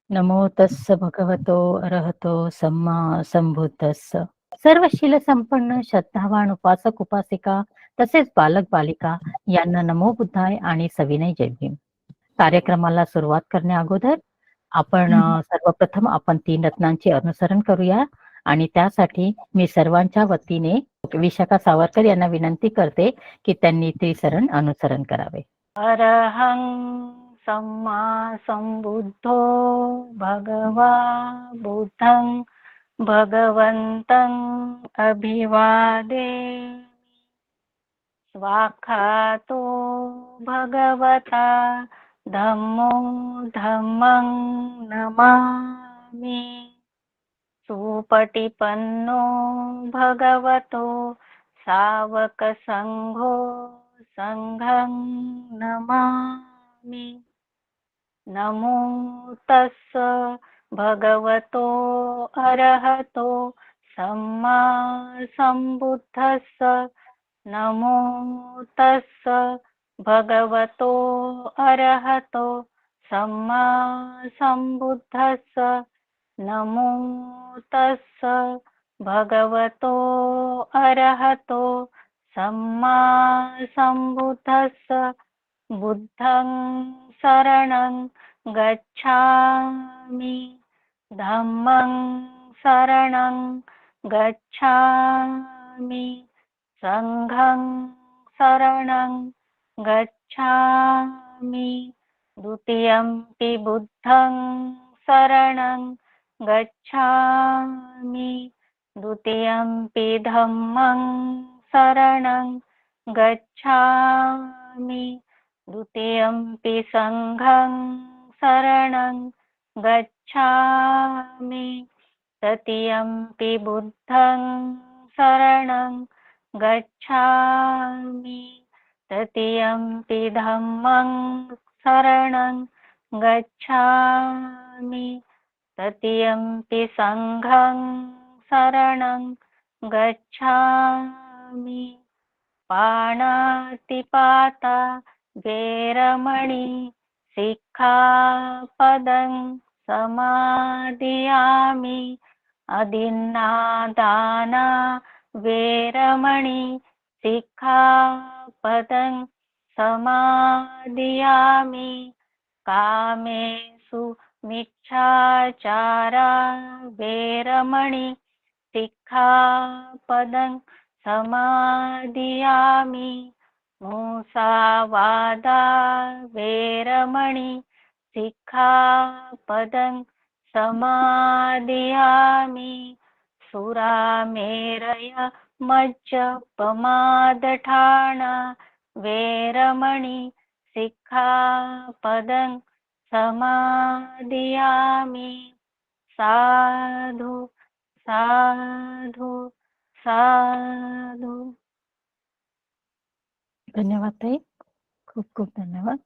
नमो तस्स भगवतो अरहतो सम्मा संबुद्धस्स. सर्व शील संपन्न श्रद्धावान उपासक उपासिका तसेच बालक बालिका यांना नमो बुद्धाय आणि सविनय जय भीम. कार्यक्रमाला सुरुवात करण्या अगोदर आपण सर्वप्रथम आपण 3 रत्नांचे अनुसरण करूया आणि त्यासाठी मी सर्वांच्या वतीने विशाखा सावरकर यांना विनंती करते की त्यांनी त्रिसरण अनुसरण करावे. अरहं सम्मा संबुद्धो भगवा बुद्धं भगवन्तं अभिवादे. स्वाखातो भगवता धम्मो धम्मं नमामि. सुपटिपन्नो भगवतो सावकसंघो संघं नमामि. नमो तस्स भगवतो अरहतो सम्मा संबुद्धस्स. नमो तस्स भगवतो अरहतो सम्मा संबुद्धस्स. नमो तस्स भगवतो अरहतो सम्मा संबुद्धस्स. बुद्धं शरणं गच्छामि. धम्मं शरणं गच्छामि. संघं शरणं गच्छामि. द्वितीयंपि बुद्धं शरणं गच्छामि. द्वितीयंपि धम्मं शरणं गच्छामि. द्वितीयंपि संघं शरणं गच्छामि. तृतीयंपि बुद्धं शरणं गच्छामि. तृतीयंपि धम्मं शरणं गच्छामि. तृतीयंपि संघं शरणं गच्छामि. पाणातिपाता वेरमणि सिक्खापदं समादियामि. अदिन्नादाना वेरमणि सिक्खापदं समादियामि. कामेषु मिच्छाचारा वेरमणि सिक्खापदं समादियामि. मुसावादा वेरमणि सिक्खापदं समादियामि. सुरामेरय मज्जपमादठाना वेरमणि सिक्खापदं समादियामि. साधु साधु साधु. धन्यवाद ताई, खूप खूप धन्यवाद.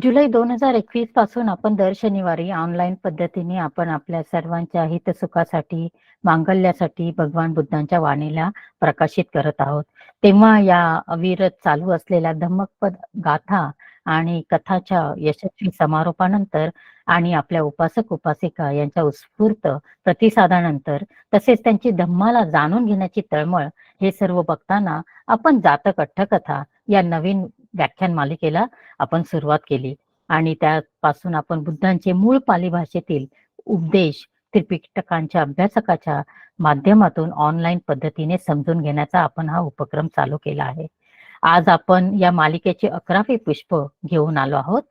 जुलै 2021 पासून आपण दर शनिवारी ऑनलाईन पद्धतीने आपण आपल्या सर्वांच्या हितसुखासाठी मांगल्यासाठी भगवान बुद्धांच्या वाणीला प्रकाशित करत आहोत. तेव्हा या अविरत चालू असलेल्या धम्मपद गाथा आणि कथाच्या यशस्वी समारोपानंतर आणि आपल्या उपासक उपासिका यांच्या उत्स्फूर्त प्रतिसादानंतर तसेच त्यांची धम्माला जाणून घेण्याची तळमळ हे सर्व बघताना आपण जातक अठ्ठकथा या नवीन व्याख्यान मालिकेला आपण सुरुवात केली आणि त्यापासून आपण बुद्धांचे मूळ पाली भाषेतील उपदेश त्रिपिटकांच्या अभ्यासकाच्या माध्यमातून ऑनलाईन पद्धतीने समजून घेण्याचा आपण हा उपक्रम चालू केला आहे. आज आपण या मालिकेचे 11वे पुष्प घेऊन आलो आहोत.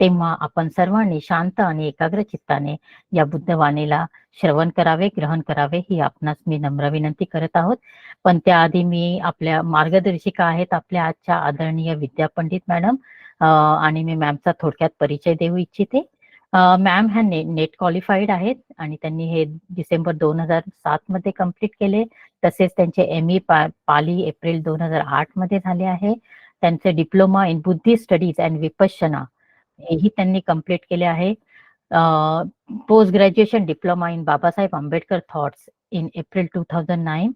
तेव्हा आपण सर्वांनी शांत आणि एकाग्र चित्ताने या बुद्धवाणीला श्रवण करावे, ग्रहण करावे ही आपणास मी नम्र विनंती करत आहोत. पण त्याआधी मी आपल्या मार्गदर्शिका आहेत आपल्या आजच्या आदरणीय विद्या पंडित मॅडम आणि मी मॅमचा थोडक्यात परिचय देऊ इच्छिते. मॅम ह्या नेट क्वालिफाईड आहेत आणि त्यांनी हे डिसेंबर 2007 मध्ये कंप्लीट केले. तसेच त्यांचे ME पाली एप्रिल 2008 मध्ये झाले आहे. त्यांचे डिप्लोमा इन बुद्धी स्टडीज अँड विपश्यना हेही त्यांनी कंप्लीट केले आहे. Post graduation diploma in Babasaheb Ambedkar thoughts in April 2009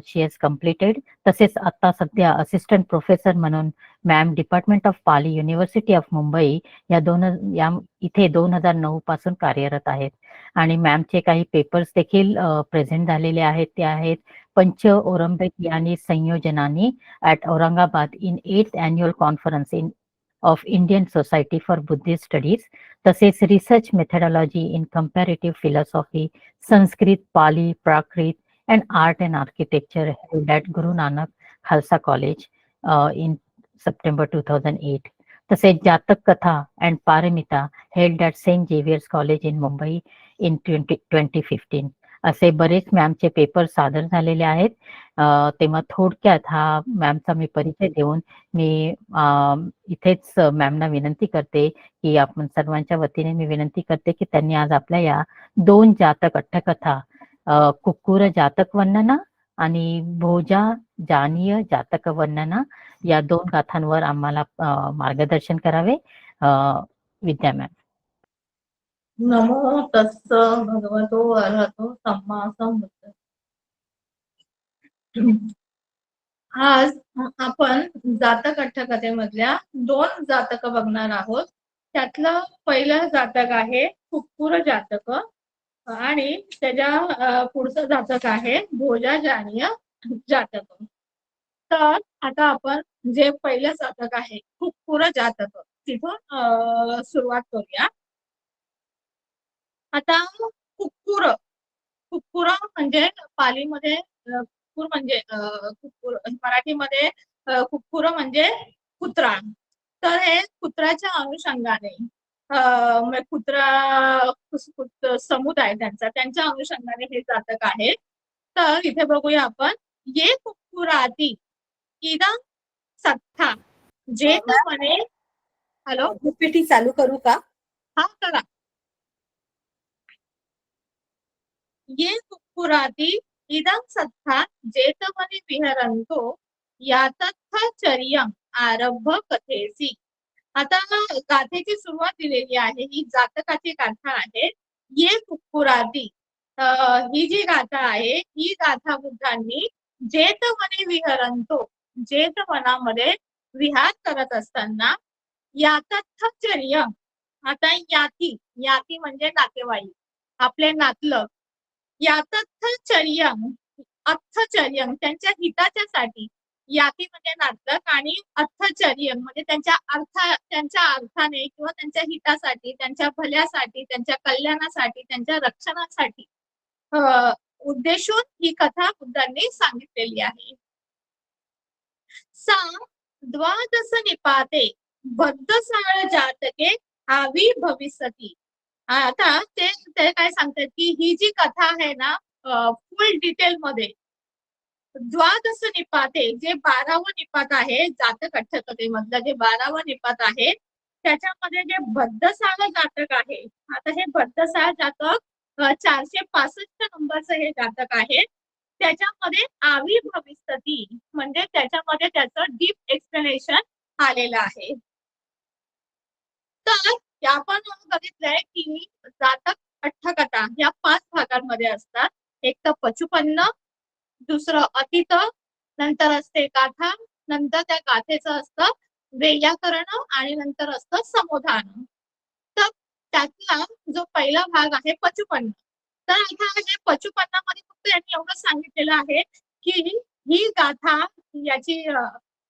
she has completed. तसेच आता सध्या असिस्टंट प्रोफेसर म्हणून ma'am department of Pali, university of Mumbai या इथे 2009 पासून कार्यरत आहेत. आणि मॅमचे काही पेपर्स देखील प्रेझेंट झालेले आहेत. ते आहेत पंच औरंबिक यानी संयोजनानी at Aurangabad in 8th annual conference of Indian society for Buddhist studies, तसेच research methodology in comparative philosophy, Sanskrit, Pali, Prakrit and art and architecture held at Guru Nanak Khalsa college in September 2008. तसेच Jataka katha and Paramita held at Saint Xavier's college in Mumbai in 2015. असे बरेच मॅमचे paper सादर झालेले आहेत. तेव्हा थोडक्यात हा मॅमचा मी परिचय देऊन मी इथेच मॅमना विनंती करते की आपण सर्वांच्या वतीने मी विनंती करते की त्यांनी आज आपल्या या 2 जातक अट्टकथा, कुक्कुर जातक वर्णना आणि भोजा जानीय जातक वर्णना, या 2 गाथांवर आम्हाला मार्गदर्शन करावे. विद्या मॅम. नमो तस्स भगवतो अरहतो सम्मा संबुद्ध. आज आपण जातक अट्टकथेमधल्या 2 जातक बघणार आहोत. त्यातलं पहिलं जातक आहे कुक्कुर जातक आणि त्याच्या पुढचं जातक आहे भोजा जानीय जातक. तर आता आपण जे पहिलं जातक आहे कुक्कुर जातक तिथून सुरुवात करूया. आता कुक्कुर कुक्कुर म्हणजे पालीमध्ये कुक्कुर म्हणजे कुक्कुर, मराठीमध्ये कुक्कुर म्हणजे कुत्रा. तर हे कुत्र्याच्या अनुषंगाने कुत्रा समुदाय त्यांच्या अनुषंगाने हे जातक आहे. तर इथे बघूया आपण, ये कुक्कुराती इदं सत्ता जे तर म्हणे. हॅलो, पीपीटी चालू करू का? हा करा. ये कुक्कुराती इदं सत्था जेतवने विहरंतो यातथचर्यम आरंभ कथेसी. आता गाथेची सुरुवात दिलेली आहे. ही जातकाची गाथा आहे. ये कुक्कुराती, ही जी गाथा आहे ही गाथा बुद्धांनी जेतवने विहरंतो, जेतवनामध्ये विहार करत असताना यातथचर्य, आता याती म्हणजे नातेवाईक, आपले नातलग, यातथचर्यम अर्थचर्यम त्यांच्या हिताच्यासाठी, याती म्हणजे नातलग आणि अर्थचर्यम म्हणजे त्यांच्या अर्थाने किंवा त्यांच्या हितासाठी, त्यांच्या भल्यासाठी, त्यांच्या कल्याणासाठी, त्यांच्या रक्षणासाठी उद्देशून ही कथा बुद्धांनी सांगितलेली आहे. सा द्वादश निपाते बद्धसाळ जातके आवी भविष्यती. आता ते काय सांगतात की ही जी कथा आहे ना फुल डिटेल मध्ये द्वादश निपाते, जे 12वं निपात आहे जातक अट्टकथेमधलं जे 12वं निपात आहे त्याच्यामध्ये जे बद्धसाळ जातक आहे. आता हे बद्धसाळ जातक 465 नंबरचं हे जातक आहे. त्याच्यामध्ये आवी भविष्यती म्हणजे त्याच्यामध्ये त्याचं डीप एक्सप्लेनेशन आलेलं आहे. तर आपण बघितलंय की जातक अट्टकथा या 5 भागांमध्ये असतात. एक तर पचुपन्न, दुसरं अतीत, नंतर असते गाथा, नंतर त्या गाथेचं असतं वैयाकरण आणि नंतर असतं समोधान. तर त्यातला जो पहिला भाग आहे पचुपन्न. तर आता हे पचुपन्नामध्ये फक्त यांनी एवढं सांगितलेलं आहे की ही गाथा, याची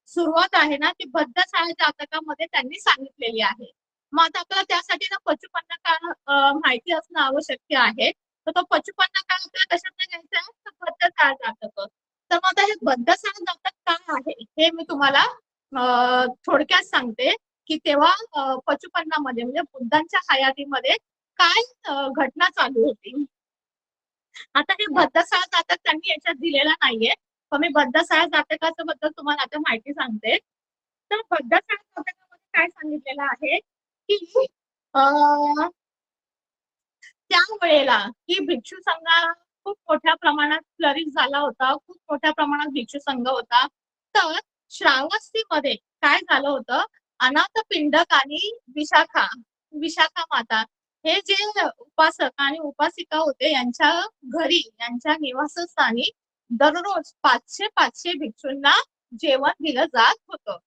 सुरुवात आहे ना ती बद्धसाळ जातकामध्ये त्यांनी सांगितलेली आहे. मग आता आपल्याला त्यासाठी ना पचुपन्न काळ माहिती असणं आवश्यक आहे. तर तो पचुपन्न काळ आपल्याला कशात घ्यायचा आहे, तर बद्धसाळ जातक. तर मग आता हे बद्धसाळ जातक काय आहे हे मी तुम्हाला थोडक्यात सांगते की तेव्हा पचुपन्नामध्ये म्हणजे बुद्धांच्या हयातीमध्ये काय घटना चालू होती. आता हे बद्धसाळ जातक त्यांनी याच्यात दिलेला नाहीये, पण मी बद्धसाळ जातकाचं बद्दल तुम्हाला आता माहिती सांगते. तर बद्धसाळ जातकामध्ये काय सांगितलेलं आहे की त्या वेळेला की भिक्षू संघ खूप मोठ्या प्रमाणात फ्लरिश झाला होता, खूप मोठ्या प्रमाणात भिक्षू संघ होता. तर श्रावस्तीमध्ये काय झालं होतं, अनाथ पिंडक आणि विशाखा माता हे जे उपासक आणि उपासिका होते यांच्या घरी, यांच्या निवासस्थानी दररोज 500 भिक्षूंना जेवण दिलं जात होतं.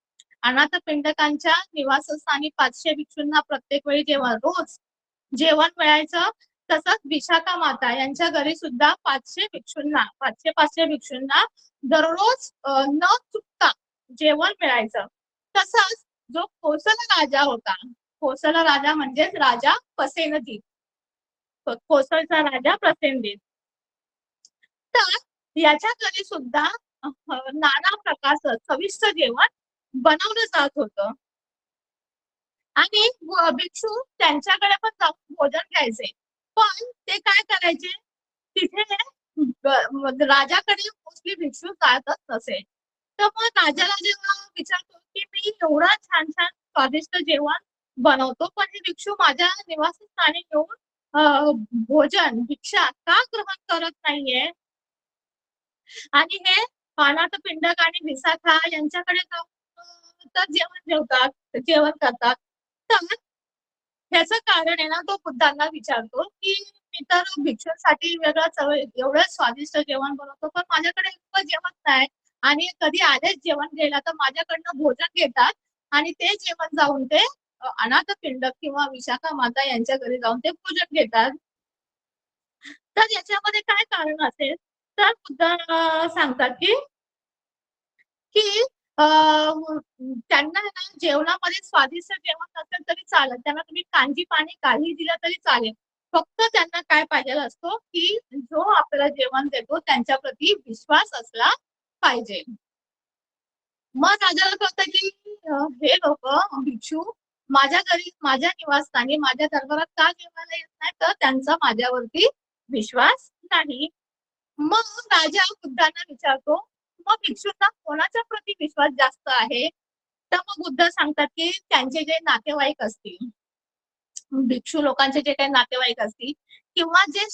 अनाथपिंडकांच्या निवासस्थानी 500 भिक्षूंना प्रत्येक वेळी रोज जेवण मिळायचं. तसंच विशाखा माता यांच्या घरी सुद्धा 500 भिक्षूंना दररोज न चुकता जेवण मिळायचं. तसंच जो कोसला राजा होता, कोसला राजा म्हणजेच राजा प्रसेनजित, कोसलचा राजा प्रसेनजित, तर याच्या घरी सुद्धा नाना प्रकारचं चविष्ट जेवण बनवलं जात होतं. आणि भिक्षू त्यांच्याकडे पण जाऊन भोजन घ्यायचे. पण ते काय करायचे, तिथे राजाकडे मोस्टली भिक्षू जातच नसे. तर मग राजाला जेव्हा विचारतो की मी एवढं छान छान स्वादिष्ट जेवण बनवतो, पण हे भिक्षू माझ्या निवासस्थानी येऊन भोजन भिक्षा का ग्रहण करत नाहीये, आणि हे अनाथपिंडक आणि विशाखा यांच्याकडे जाऊन तर जेवण करतात. तर ह्याचं कारण आहे ना, तो बुद्धांना विचारतो की मी तर भिक्षूंसाठी एवढं स्वादिष्ट जेवण बनवतो, पण माझ्याकडे इतकं जेवण नाही, आणि कधी आलेच जेवण घ्यायला तर माझ्याकडनं भोजन घेतात आणि ते जेवण जाऊन ते अनाथपिंडक किंवा विशाखा माता यांच्या घरी जाऊन ते भोजन घेतात. तर याच्यामध्ये काय कारण असेल, तर बुद्ध सांगतात की की त्यांना ना जेवणामध्ये स्वादिष्ट जेवण नसेल तरी चालेल, त्यांना तुम्ही कांजी पाणी काही दिलं तरी चालेल. फक्त त्यांना काय पाहिजे असतो की जो आपल्याला जेवण देतो त्यांच्या प्रती विश्वास असला पाहिजे. मग राजाला कळतं की हे लोक भिक्षू माझ्या घरी, माझ्या निवासस्थानी, माझ्या दरबारात का जेवायला येत नाही, तर त्यांचा माझ्यावरती विश्वास नाही. मग राजा बुद्धांना विचारतो, मग भिक्षूंना कोणाच्या प्रती विश्वास जास्त आहे? तर मग बुद्ध सांगतात की त्यांचे जे नातेवाईक असतील, भिक्षू लोकांचे जे काही नातेवाईक असतील, किंवा जे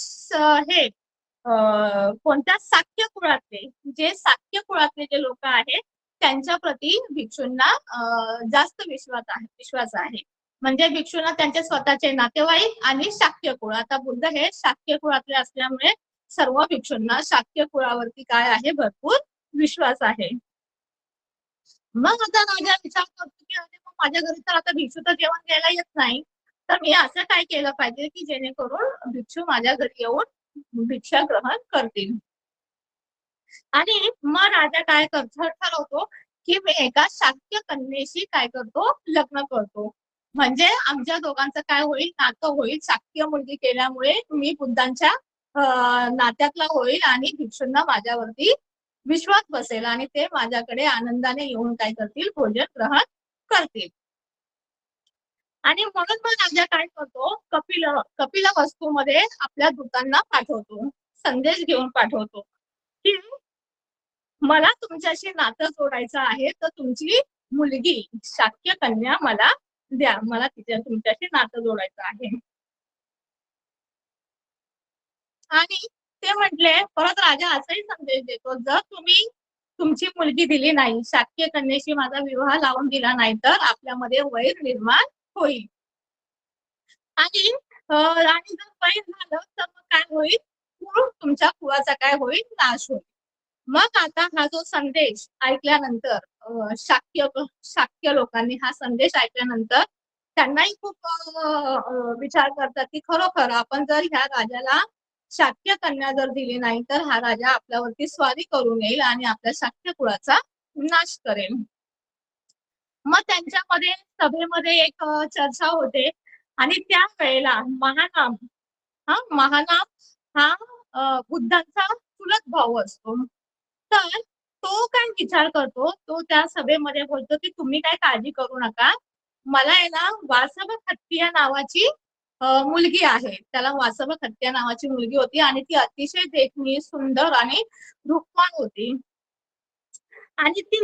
हे कोणत्या शाक्य कुळातले जे लोक आहेत त्यांच्या प्रती भिक्षूंना जास्त विश्वास आहे. म्हणजे भिक्षूंना त्यांचे स्वतःचे नातेवाईक आणि शाक्य कुळ, आता बुद्ध हे शाक्य कुळातले असल्यामुळे सर्व भिक्षूंना शाक्य कुळावरती काय आहे, भरपूर विश्वास आहे. मग आता राजा विचार करतो की अरे मग माझ्या घरी तर आता भिक्षू तर जेवण द्यायला येत नाही, तर मी असं काय केलं पाहिजे की जेणेकरून भिक्षू माझ्या घरी येऊन भिक्षा ग्रहण करतील. आणि मग राजा काय ठरवतो की मी एका शाक्य कन्येशी काय करतो, लग्न करतो. म्हणजे आमच्या दोघांचं काय होईल, नातं होईल. शाक्य मुलगी केल्यामुळे मी बुद्धांच्या नात्यातला होईल आणि भिक्षूंना माझ्यावरती विश्वास बसेल आणि ते माझ्याकडे आनंदाने येऊन काय करतील, भोजन ग्रहण करतील. आणि म्हणून मग राजा काय करतो, कपिल वस्तूमध्ये आपल्या दूतांना पाठवतो, संदेश घेऊन पाठवतो की मला तुमच्याशी नातं जोडायचं आहे, तर तुमची मुलगी शाक्य कन्या मला द्या, मला तुमच्याशी नातं जोडायचं आहे. आणि ते म्हटले, परत राजा असाही संदेश देतो, जर तुम्ही तुमची मुलगी दिली नाही, शाक्य कन्येशी माझा विवाह लावून दिला नाही, तर आपल्यामध्ये वैर निर्माण होईल. आणि जर वैर झालं तर मग काय होईल, तुमच्या कुळाचा काय होईल, नाश होईल. मग आता हा जो संदेश ऐकल्यानंतर शाक्य लोकांनी हा संदेश ऐकल्यानंतर त्यांनाही खूप विचार करतात की खरोखर आपण जर ह्या राजाला शाक्य कन्या जर दिली नाही, तर हा राजा आपल्यावरती स्वारी करून येईल आणि आपल्या शाक्य कुळाचा नाश करेल. मग त्यांच्यामध्ये सभेमध्ये एक चर्चा होते आणि त्या वेळेला महानाम हा बुद्धांचा चुलत भाऊ असतो. तर तो काय विचार करतो, तो त्या सभेमध्ये बोलतो की तुम्ही काय काळजी करू नका, मला आहे ना वासव खत्तिया नावाची मुलगी आहे. त्याला वासव खत्तिया नावाची मुलगी होती आणि ती अतिशय देखणी, सुंदर आणि रूपवान होती. आणि ती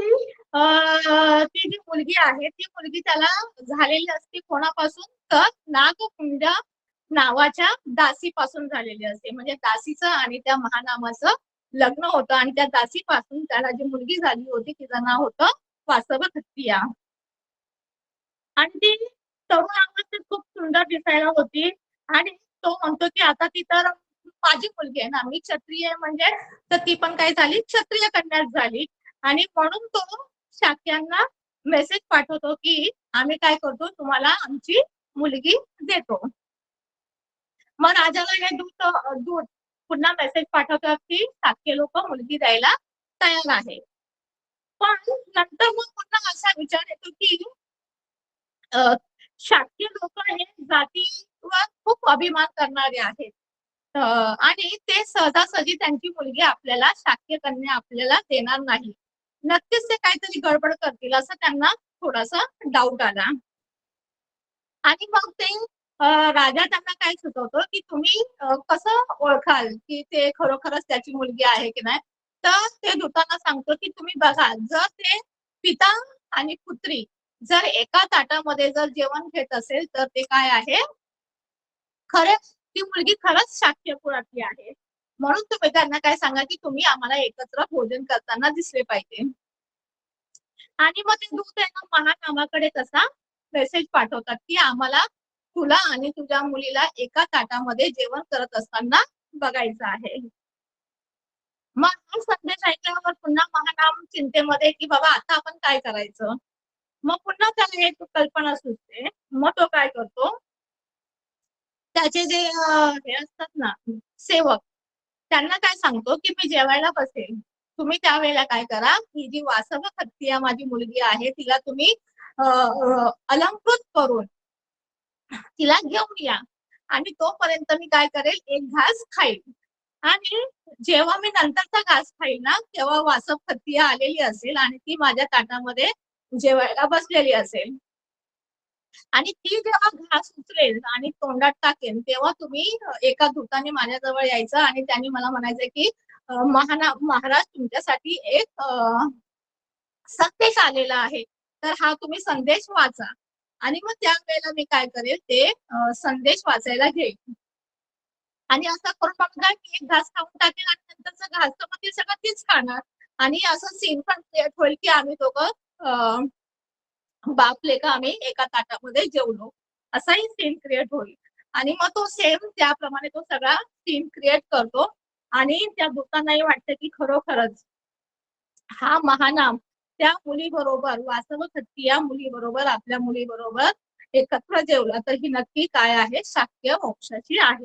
जी मुलगी आहे, ती मुलगी त्याला झालेली असते कोणापासून, तर नागकुंड नावाच्या दासीपासून झालेली असते. म्हणजे दासीचं आणि त्या महानामाचं लग्न होतं आणि त्या दासीपासून त्याला जी मुलगी झाली होती तिचं नाव होतं वासव खत्तिया. आणि ती तरुण अवस्थेत खूप सुंदर दिसायला होती आणि तो म्हणतो की आता ती तर माझी मुलगी आहे ना, मी क्षत्रिय आहे म्हणजे, तर ती पण काय झाली, क्षत्रिय कन्याच झाली. आणि म्हणून तो शाक्यांना मेसेज पाठवतो की आम्ही काय करतो, तुम्हाला आमची मुलगी देतो. मग राजाला हे दूत पुन्हा मेसेज पाठवतात की शाक्य लोक मुलगी द्यायला तयार आहे. पण नंतर मग पुन्हा असा विचार येतो की शाक्य लोक हे जातीवर खूप अभिमान करणारे आहेत. आणि ते सहजासहजी त्यांची मुलगी आपल्याला शाक्य कन्या आपल्याला देणार नाही. नक्कीच ते काहीतरी गडबड करतील असं त्यांना थोडासा डाऊट आला. आणि मग ते राजा त्यांना काय सुचवतो की तुम्ही कसं ओळखाल की ते खरोखरच त्याची मुलगी आहे की नाही. तर ते दूतांना सांगतो की तुम्ही बघा, जर ते पिता आणि पुत्री जर एका ताटामध्ये जर जेवण घेत असेल तर ते काय आहे, खरंच ती मुलगी खरंच शाक्य कुळातली आहे. म्हणून तुम्ही त्यांना काय सांगा की तुम्ही आम्हाला एकत्र भोजन करताना दिसले पाहिजे. आणि मग ते दूत आहे ना महानामाकडे तसा मेसेज पाठवतात की आम्हाला तुला आणि तुझ्या मुलीला एका ताटामध्ये जेवण करत असताना बघायचं आहे. मग हा संदेश ऐकल्यावर पुन्हा महानाम चिंतेमध्ये की बाबा आता आपण काय करायचं. मग पुन्हा त्याला एक कल्पना सुचते. मग तो काय करतो, त्याचे जे हे असतात ना सेवक, त्यांना काय सांगतो की मी जेवायला बसेल, तुम्ही त्यावेळेला काय करा, ही जी वासव खत्तिया माझी मुलगी आहे तिला तुम्ही अलंकृत करून तिला घेऊन या आणि तोपर्यंत मी काय करेल, एक घास खाईल. आणि जेव्हा मी नंतरचा घास खाईल ना तेव्हा वासव खत्तिया आलेली असेल आणि ती माझ्या ताटामध्ये जेवायला बसलेली असेल. आणि ती जेव्हा घास उचलेल आणि तोंडात टाकेल तेव्हा तुम्ही एका दूताने माझ्याजवळ यायचं आणि त्यांनी मला म्हणायचं की महाराज तुमच्यासाठी एक संदेश आलेला आहे, तर हा तुम्ही संदेश वाचा. आणि मग त्यावेळेला मी काय करेल, ते संदेश वाचायला घेईल. आणि असं करून बघा की एक घास खाऊन टाकेल आणि नंतरचा घास तर मग ते सगळं तीच खाणार. आणि असं सीन पण क्रिएट होईल की आम्ही दोघं बाप लेका आम्ही एका ताटामध्ये जेवलो, असाही सीन क्रिएट होईल. आणि मग तो सेम त्याप्रमाणे तो सगळा सीन क्रिएट करतो आणि त्या दूतांनाही वाटतं की खरोखरच हा महानाम त्या मुलीबरोबर वासव खत्तिया मुलीबरोबर आपल्या मुलीबरोबर एकत्र जेवला तर ही नक्की काय आहे, शाक्य वंशाची आहे.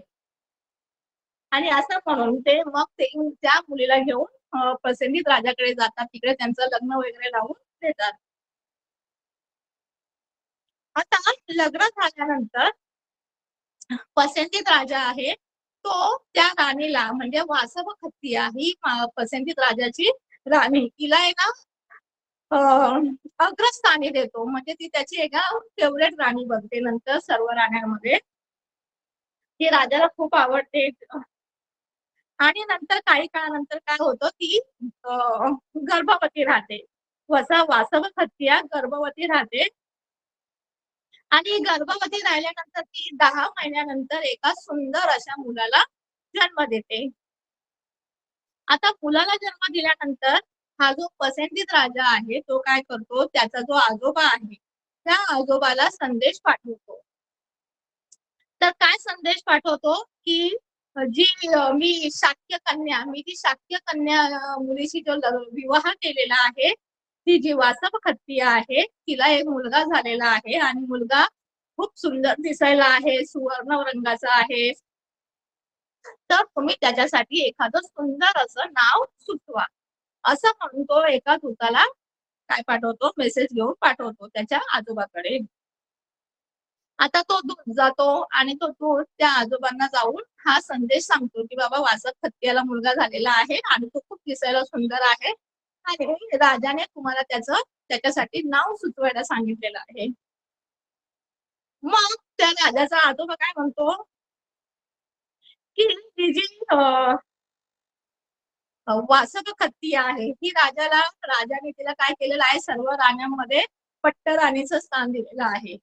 आणि असं म्हणून ते मग ते त्या मुलीला घेऊन प्रसेनजीत राजाकडे जातात. तिकडे त्यांचं लग्न वगैरे लावून देतात. आता लग्न झाल्यानंतर पसंतीत राजा आहे तो त्या राणीला म्हणजे वासव खत्तिया ही पसंतीत राजाची राणी तिला आहे ना अग्रस्थानी देतो. म्हणजे ती त्याची एका फेवरेट राणी बनते नंतर सर्व राण्यांमध्ये. ती राजाला खूप आवडते. आणि नंतर काही काळानंतर काय होतं ती गर्भवती राहते. वासव खत्तिया गर्भवती राहते. आणि गर्भवती राहिल्यानंतर ती 10 महिन्यानंतर एका सुंदर अशा मुलाला जन्म देते. आता मुलाला जन्म दिल्यानंतर हा जो पसंतीत राजा आहे तो काय करतो, त्याचा जो आजोबा आहे त्या आजोबाला संदेश पाठवतो. तर काय संदेश पाठवतो की जी मी ती शाक्य कन्या मुलीशी जो विवाह केलेला आहे, ती जी वासव खत्तिया आहे तिला एक मुलगा झालेला आहे आणि मुलगा खूप सुंदर दिसायला आहे, सुवर्ण रंगाचा आहे. तर तुम्ही त्याच्यासाठी एखादं सुंदर असं नाव सुचवा. असं म्हणून तो एका दूताला काय पाठवतो, मेसेज घेऊन पाठवतो त्याच्या आजोबाकडे. आता तो दूत जातो आणि तो दूत त्या आजोबांना जाऊन हा संदेश सांगतो की बाबा वासव खत्तियाला मुलगा झालेला आहे आणि तो खूप दिसायला सुंदर आहे आणि राजाने तुम्हाला त्याच्यासाठी नाव सुचवायला सांगितलेलं आहे. मग त्या राजाचा आजोबा काय म्हणतो की ही जी वासव खत्तिया आहे ही राजाने तिला काय केलेलं आहे, सर्व राण्यांमध्ये पट्ट राणीचं स्थान दिलेलं आहे.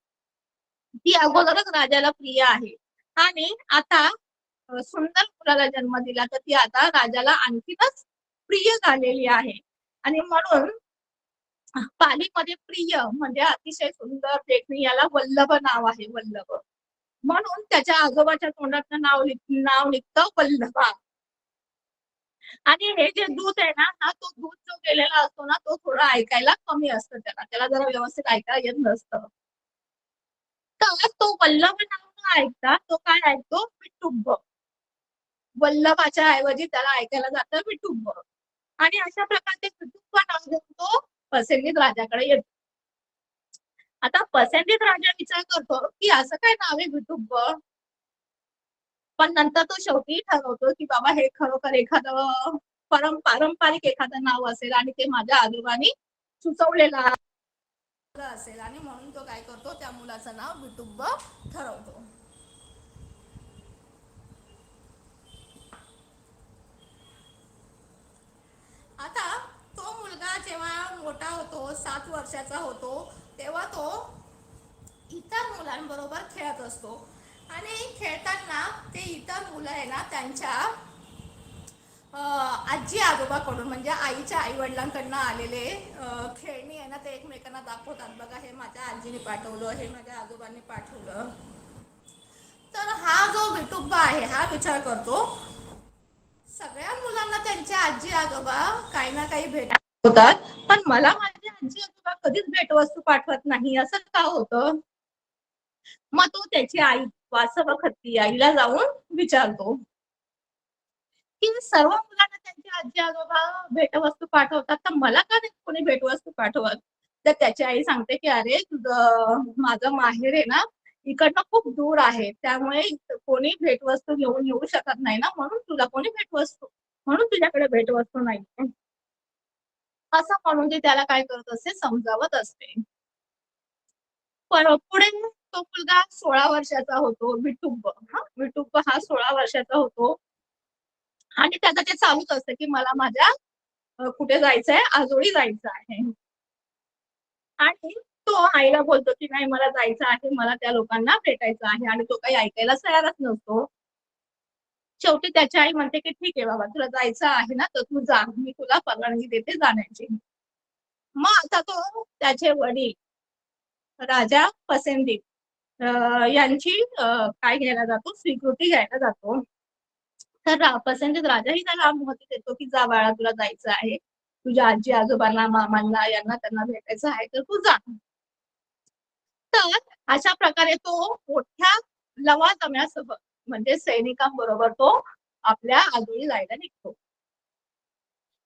ती अगोदरच राजाला प्रिय आहे आणि आता सुंदर मुलाला जन्म दिला तर ती आता राजाला आणखीनच प्रिय झालेली आहे. आणि म्हणून पालीमध्ये प्रिय म्हणजे अतिशय सुंदर देखणी, याला वल्लभ नाव आहे, वल्लभ. म्हणून त्याच्या आजोबाच्या तोंडातनं नाव निघतं वल्लभा. आणि हे जे दूध आहे ना, हा तो दूध जो गेलेला असतो ना, तो थोडा ऐकायला कमी असतं त्याला जरा व्यवस्थित ऐकायला येत नसतं. तर तो वल्लभ नाव न ऐकता तो काय ऐकतो, विठुब्ब. वल्लभाच्या ऐवजी त्याला ऐकायला जातं विठुब्ब. आणि अशा प्रकारे विठुब्ब नाव घेऊन तो पसंतीत राजाकडे येतो. आता पसंतीत राजा विचार करतो की असं काय नाव आहे विठुब्ब, पण नंतर तो शेवटी ठरवतो की बाबा हे खरोखर एखादं पारंपरिक एखादं नाव असेल आणि ते माझ्या आजोबांनी सुचवलेलं असेल आणि म्हणून तो काय करतो, त्या मुलाचं नाव विठुब्ब ठरवतो. आता तो मुलगा जेव्हा मोठा होतो, 7 वर्षाचा होतो, तेव्हा तो इतर मुलांबरोबर खेळत असतो आणि खेळताना ते इतर मुलं आहे ना, त्यांच्या आजी आजोबाकडून म्हणजे आईच्या आई वडिलांकडनं आलेले खेळणी आहे ना, ते एकमेकांना दाखवतात. बघा, हे माझ्या आजीने पाठवलं, हे माझ्या आजोबांनी पाठवलं. तर हा जो विठुब्बा आहे हा विचार करतो, सगळ्या मुलांना त्यांच्या आजी आजोबा काही ना काही भेट होतात, पण मला माझे आजी आजोबा कधीच भेटवस्तू पाठवत नाही, असं का होतं. मग तो त्याची आई वासवखत्ती आईला जाऊन विचारतो की सर्व मुलांना त्यांची आजी आजोबा भेटवस्तू पाठवतात, तर मला का नाही कोणी भेटवस्तू पाठवत. तर त्याची आई सांगते की अरे, तुझं माझं माहेर आहे ना, इकडनं खूप दूर आहे, त्यामुळे कोणी भेटवस्तू घेऊन येऊ शकत नाही ना, म्हणून तुला कोणी भेटवस्तू, म्हणून तुझ्याकडे भेटवस्तू नाही, असं म्हणून ते त्याला काय करत असते, समजावत असते. पुढे तो मुलगा 16 वर्षाचा होतो, विठुब्ब. विठुब्ब हा 16 वर्षाचा होतो आणि त्याचं ते चालूच असतं की मला माझ्या कुठे जायचंय, आजोळी जायचं आहे. आणि तो आईला बोलतो की नाही, मला जायचं आहे, मला त्या लोकांना भेटायचं आहे, आणि तो काही ऐकायला तयारच नसतो. शेवटी त्याची आई म्हणते की ठीक आहे बाबा, तुला जायचं आहे ना, तर तू जा, मी तुला परवानगी देते जाण्याची. मग आता तो त्याचे वडील राजा पसंतीत यांची काय घ्यायला जातो, स्वीकृती घ्यायला जातो. तर पसंतीत राजाही त्याला अनुमती देतो की जा बाळा, तुला जायचं आहे, तुझ्या आजी आजोबांना, मामांना, यांना त्यांना भेटायचं आहे, तर तू जा. तर अशा प्रकारे तो मोठ्या लवाजम्यासह म्हणजे सैनिकांबरोबर तो आपल्या आजोळी जायला निघतो.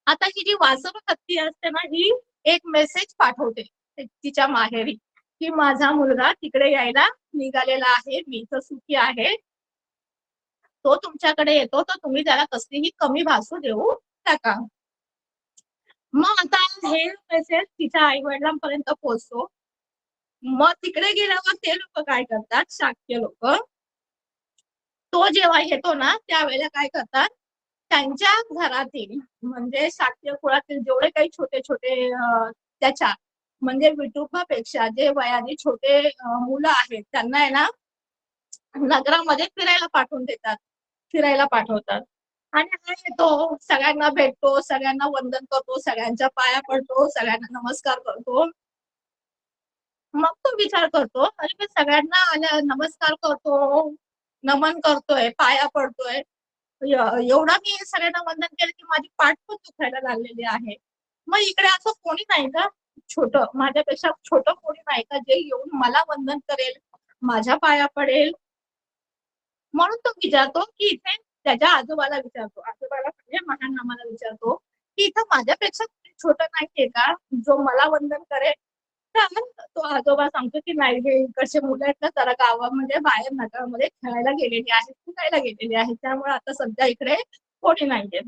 आता ही जी वासवखत्ती असते ना, ही एक मेसेज पाठवते तिच्या माहेरी की माझा मुलगा तिकडे यायला निघालेला आहे, मी इथं सुखी आहे, तो तुमच्याकडे येतो, तर तुम्ही त्याला कसलीही कमी भासू देऊ नका. मग आता हे मेसेज तिच्या आई वडिलांपर्यंत पोहोचतो. मग तिकडे गेल्यावर ते लोक काय करतात, शाक्य लोक, तो जेव्हा येतो ना, त्यावेळेला काय करतात, त्यांच्या घरातील म्हणजे शाक्य कुळातील जेवढे काही छोटे छोटे त्याच्या म्हणजे विठुबापेक्षा जे वयाने छोटे मुलं आहेत, त्यांना आहे ना, नगरामध्ये फिरायला पाठवून देतात, फिरायला पाठवतात. आणि हा येतो, सगळ्यांना भेटतो, सगळ्यांना वंदन करतो, सगळ्यांच्या पाया पडतो, सगळ्यांना नमस्कार करतो. मग तो विचार करतो, अरे मी सगळ्यांना आल्या नमस्कार करतो, नमन करतोय, पाया पडतोय, एवढा मी सगळ्यांना वंदन केलं की माझी पाठ पण दुखायला लागलेली आहे. मग इकडे असं कोणी नाही का, छोटं माझ्यापेक्षा छोटं कोणी नाही का, जे येऊन मला वंदन करेल, माझ्या पाया पडेल. म्हणून तो विचारतो की इथे त्याच्या आजोबाला विचारतो, आजोबाला म्हणजे महान आम्हाला विचारतो की इथं माझ्यापेक्षा छोटं नाहीये का, जो मला वंदन करेल. तर तो आजोबा सांगतो की नाही, हे इकडचे मुलं आहेत ना, जरा गावामध्ये बाहेर नगरामध्ये खेळायला गेलेली आहेत, फिरायला गेलेली आहेत, त्यामुळे आता सध्या इकडे कोणी नाहीये.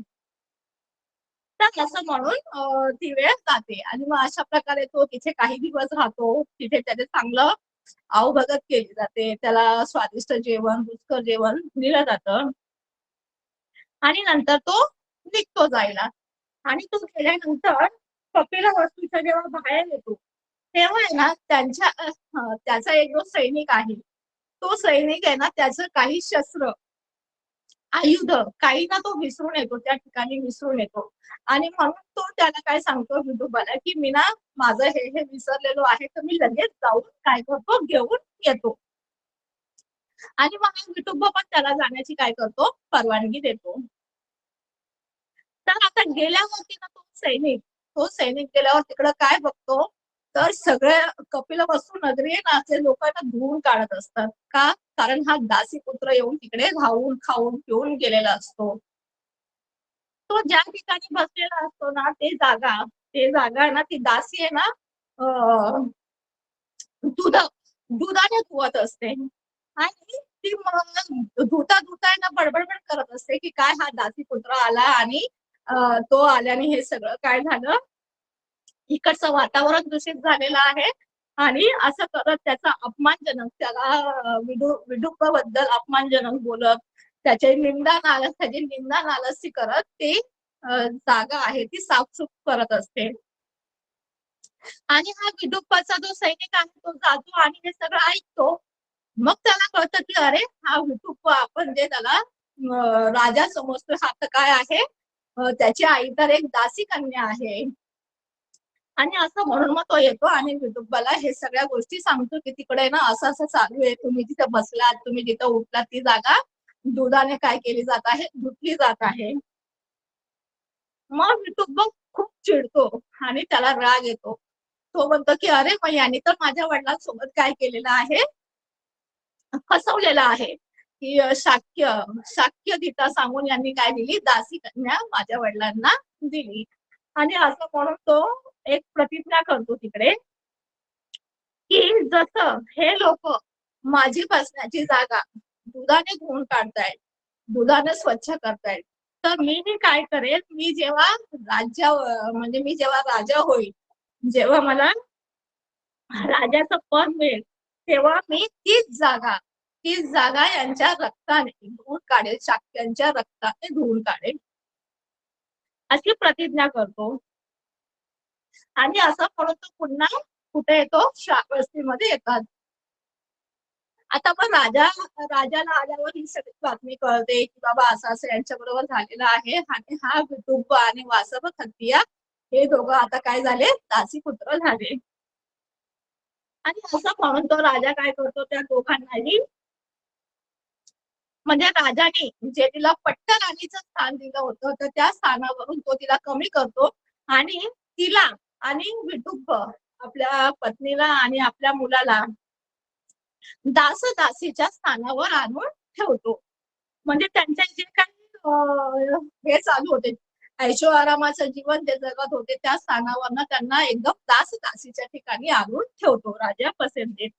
तर असं म्हणून ती वेळ जाते आणि मग अशा प्रकारे तो तिथे काही दिवस राहतो. तिथे त्याचे चांगलं आवभगत केली जाते, त्याला स्वादिष्ट जेवण, रुचकर जेवण दिलं जातं आणि नंतर तो निघतो जायला. आणि तो गेल्यानंतर कपिलवस्तूच्या जेव्हा बाहेर येतो, तेव्हा आहे ना, त्याचा एक जो सैनिक आहे, तो सैनिक आहे ना, त्याचं काही शस्त्र, आयुध काही ना तो विसरून येतो, त्या ठिकाणी विसरून येतो. आणि म्हणून तो त्याला काय सांगतो विठोबाला की मी ना, माझं हे विसरलेलो आहे, तर मी लगेच जाऊन काय करतो, घेऊन येतो. आणि मग विठोबा पण त्याला जाण्याची काय करतो, परवानगी देतो. तर आता गेल्यावरती ना तो सैनिक गेल्यावर तिकडं काय बघतो, तर सगळ्या कपिलवस्तू नगरी आहे ना, ते लोकांना धुवून काढत असतात. का? कारण हा दासीपुत्र येऊन तिकडे राहून, खाऊन, पिऊन गेलेला असतो. तो ज्या ठिकाणी बसलेला असतो ना, ते जागा आहे ना, ती दासी आहे ना, अ, दुधाने धुवत असते. आणि ती मग धुता आहे ना, बडबड करत असते, की काय हा दासीपुत्र आला आणि तो आल्याने हे सगळं काय झालं, इकडचं वातावरण दूषित झालेलं आहे. आणि असं करत त्याचा अपमानजनक त्याला विडूपाबद्दल अपमानजनक बोलत, त्याची निंदा नालस्ती करत ती जागा आहे ती साफसूफ करत असते. आणि हा विडूपाचा जो सैनिक आहे तो जातो आणि हे सगळं ऐकतो. मग त्याला कळतं की अरे हा विठुप्पा आपण जे त्याला राजा समजतो हा तर काय आहे, त्याची आई तर एक दासी कन्या आहे. आणि असं म्हणून मग तो येतो आणि विठुप्पाला हे सगळ्या गोष्टी सांगतो की तिकडे ना असं असं चालू आहे, तुम्ही जिथे बसलात, तुम्ही जिथं उठलात ती जागा दुधाने काय केली जात आहे, धुतली जात आहे. मग विठुप्पा खूप चिडतो आणि त्याला राग येतो. तो म्हणतो की अरे मग यांनी तर माझ्या वडिलांसोबत काय केलेलं आहे, फसवलेलं आहे. की शाक्य गीता सांगून यांनी काय दिली, दासी कन्या माझ्या वडिलांना दिली. आणि असं म्हणून तो एक प्रतिज्ञा करतो तिकडे, की जसं हे लोक माझी बसण्याची जागा दुधाने धुवून काढतायत, दुधाने स्वच्छ करतायत, तर मी काय करेल, मी जेव्हा राजा होईल, जेव्हा मला राजाचं पद मिळेल, तेव्हा मी तीच जागा यांच्या रक्ताने धुवून काढेल, शाक्यांच्या रक्ताने धुवून काढेल, अशी प्रतिज्ञा करतो. आणि असं म्हणून तो पुन्हा कुठे येतो, श्रावस्तीमध्ये येतात. आता मग राजाला आल्यावर ही सगळी बातमी कळते की बाबा असं असं यांच्या बरोबर झालेलं आहे. आणि हा विठुप्प आणि वासव खत्रिया हे दोघं आता काय झाले, दासीपुत्र झाले. आणि असं म्हणून तो राजा काय करतो, त्या दोघांनाही म्हणजे राजाने जे तिला पट्टराणीचं स्थान दिलं होतं, तर त्या स्थानावरून तो तिला कमी करतो आणि तिला आणि विठुप्प आपल्या पत्नीला आणि आपल्या मुलाला दासीच्या स्थानावर आणून ठेवतो. म्हणजे त्यांचे जे काही हे चालू होते, ऐशो आरामाचं जीवन ते जगत होते, त्या स्थानावरनं त्यांना एकदम दासीच्या ठिकाणी आणून ठेवतो राजा पसंतीत.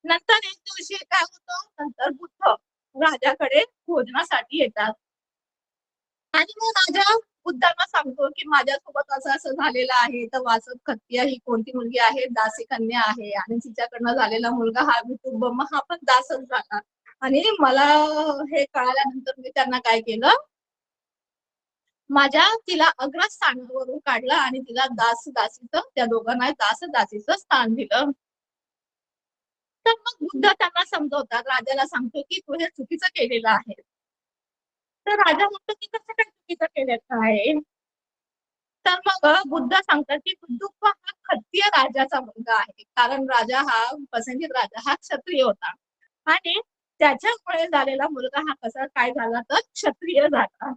नंतर एक दिवशी काय होतं, नंतर बुद्ध राजाकडे भोजनासाठी येतात. आणि मग राजा बुद्धांना सांगतो की माझ्यासोबत असं असं झालेलं आहे, तर वासव खत्रिया ही कोणती मुलगी आहे, दासी कन्या आहे आणि तिच्याकडनं झालेला मुलगा हा विठुप्प, मग हा पण दासच झाला. आणि मला हे कळाल्यानंतर मी त्यांना काय केलं, तिला अग्रस्थानावरून काढलं आणि तिला त्या दोघांना दासीचं स्थान दिलं. तर मग बुद्ध त्यांना समजवतात, राजाला सांगतो की तू हे चुकीचं केलेलं आहे. तर राजा म्हणतो की कसं काय चुकीचं केलेलं आहे. तर मग बुद्ध सांगतात की विठुप्प हा क्षत्रिय राजाचा मुलगा आहे, कारण पसंतीत राजा हा क्षत्रिय होता आणि त्याच्यामुळे झालेला मुलगा हा कसा काय झाला, तर क्षत्रिय झाला.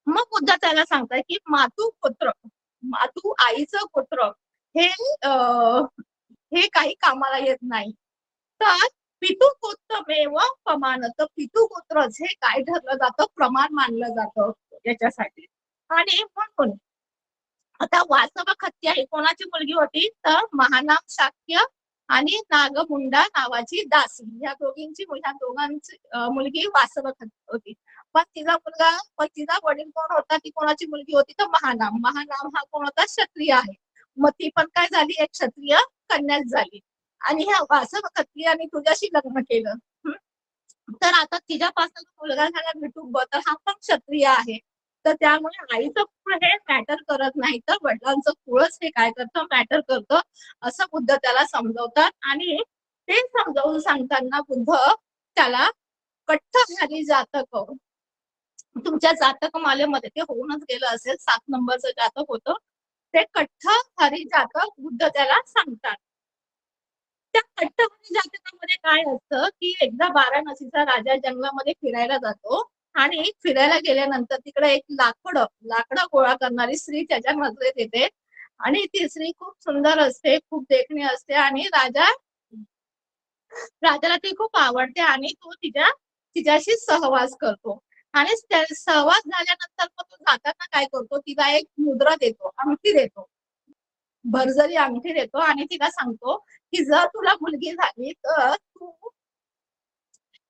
मग बुद्ध त्याला सांगतात की मातू आईचं पुत्र हे हे काही कामाला येत नाही, तर पितुपुत्रमेव प्रमाणत, पितुपुत्रच हे काय ठरलं जातं, प्रमाण मानलं जातं याच्यासाठी. आणि म्हणून आता वासव खत्या ही कोणाची मुलगी होती, तर महानाम शाक्य आणि नागमुंडा नावाची दासी, ह्या दोघांची मुलगी वासव खत्या होती. पण तिचा वडील कोण होता, ती कोणाची मुलगी होती, तर महानाम हा कोण होता, क्षत्रिय आहे. मग ती पण काय झाली, एक क्षत्रिय कन्याच झाली. आणि ह्या वासव खत्रियाने तुझ्याशी लग्न केलं, तर आता तिच्यापासून मुलगा झाला विठुप्प, तर हा पण क्षत्रिय आहे. तर त्यामुळे आईचं कुळ हे मॅटर करत नाही, तर वडिलांचं कुळच हे काय करतं, मॅटर करतं, असं बुद्ध त्याला समजवतात. आणि ते समजावून सांगताना बुद्ध त्याला कठ्ठहारी जातक, तुमच्या जातक मालेमध्ये ते होऊनच गेलं असेल, 7 नंबरचं जातक होतं, ते कठ्ठहारी जातक बुद्ध त्याला सांगतात. त्या कठ्ठहारी जातकामध्ये काय असतं, की एकदा वाराणसीचा राजा जंगलामध्ये फिरायला जातो आणि फिरायला गेल्यानंतर तिकडे एक लाकडं गोळा करणारी स्त्री त्याच्या नजरेत येते आणि ती स्त्री खूप सुंदर असते, खूप देखणी असते आणि राजाला ती खूप आवडते आणि तो तिच्याशी सहवास करतो आणि सहवास झाल्यानंतर मग तो जाताना काय करतो, तिला एक मुद्रा देतो, अंगठी देतो, भरजरी अंगठी देतो आणि तिला सांगतो की जर तुला मुलगी झाली तर तू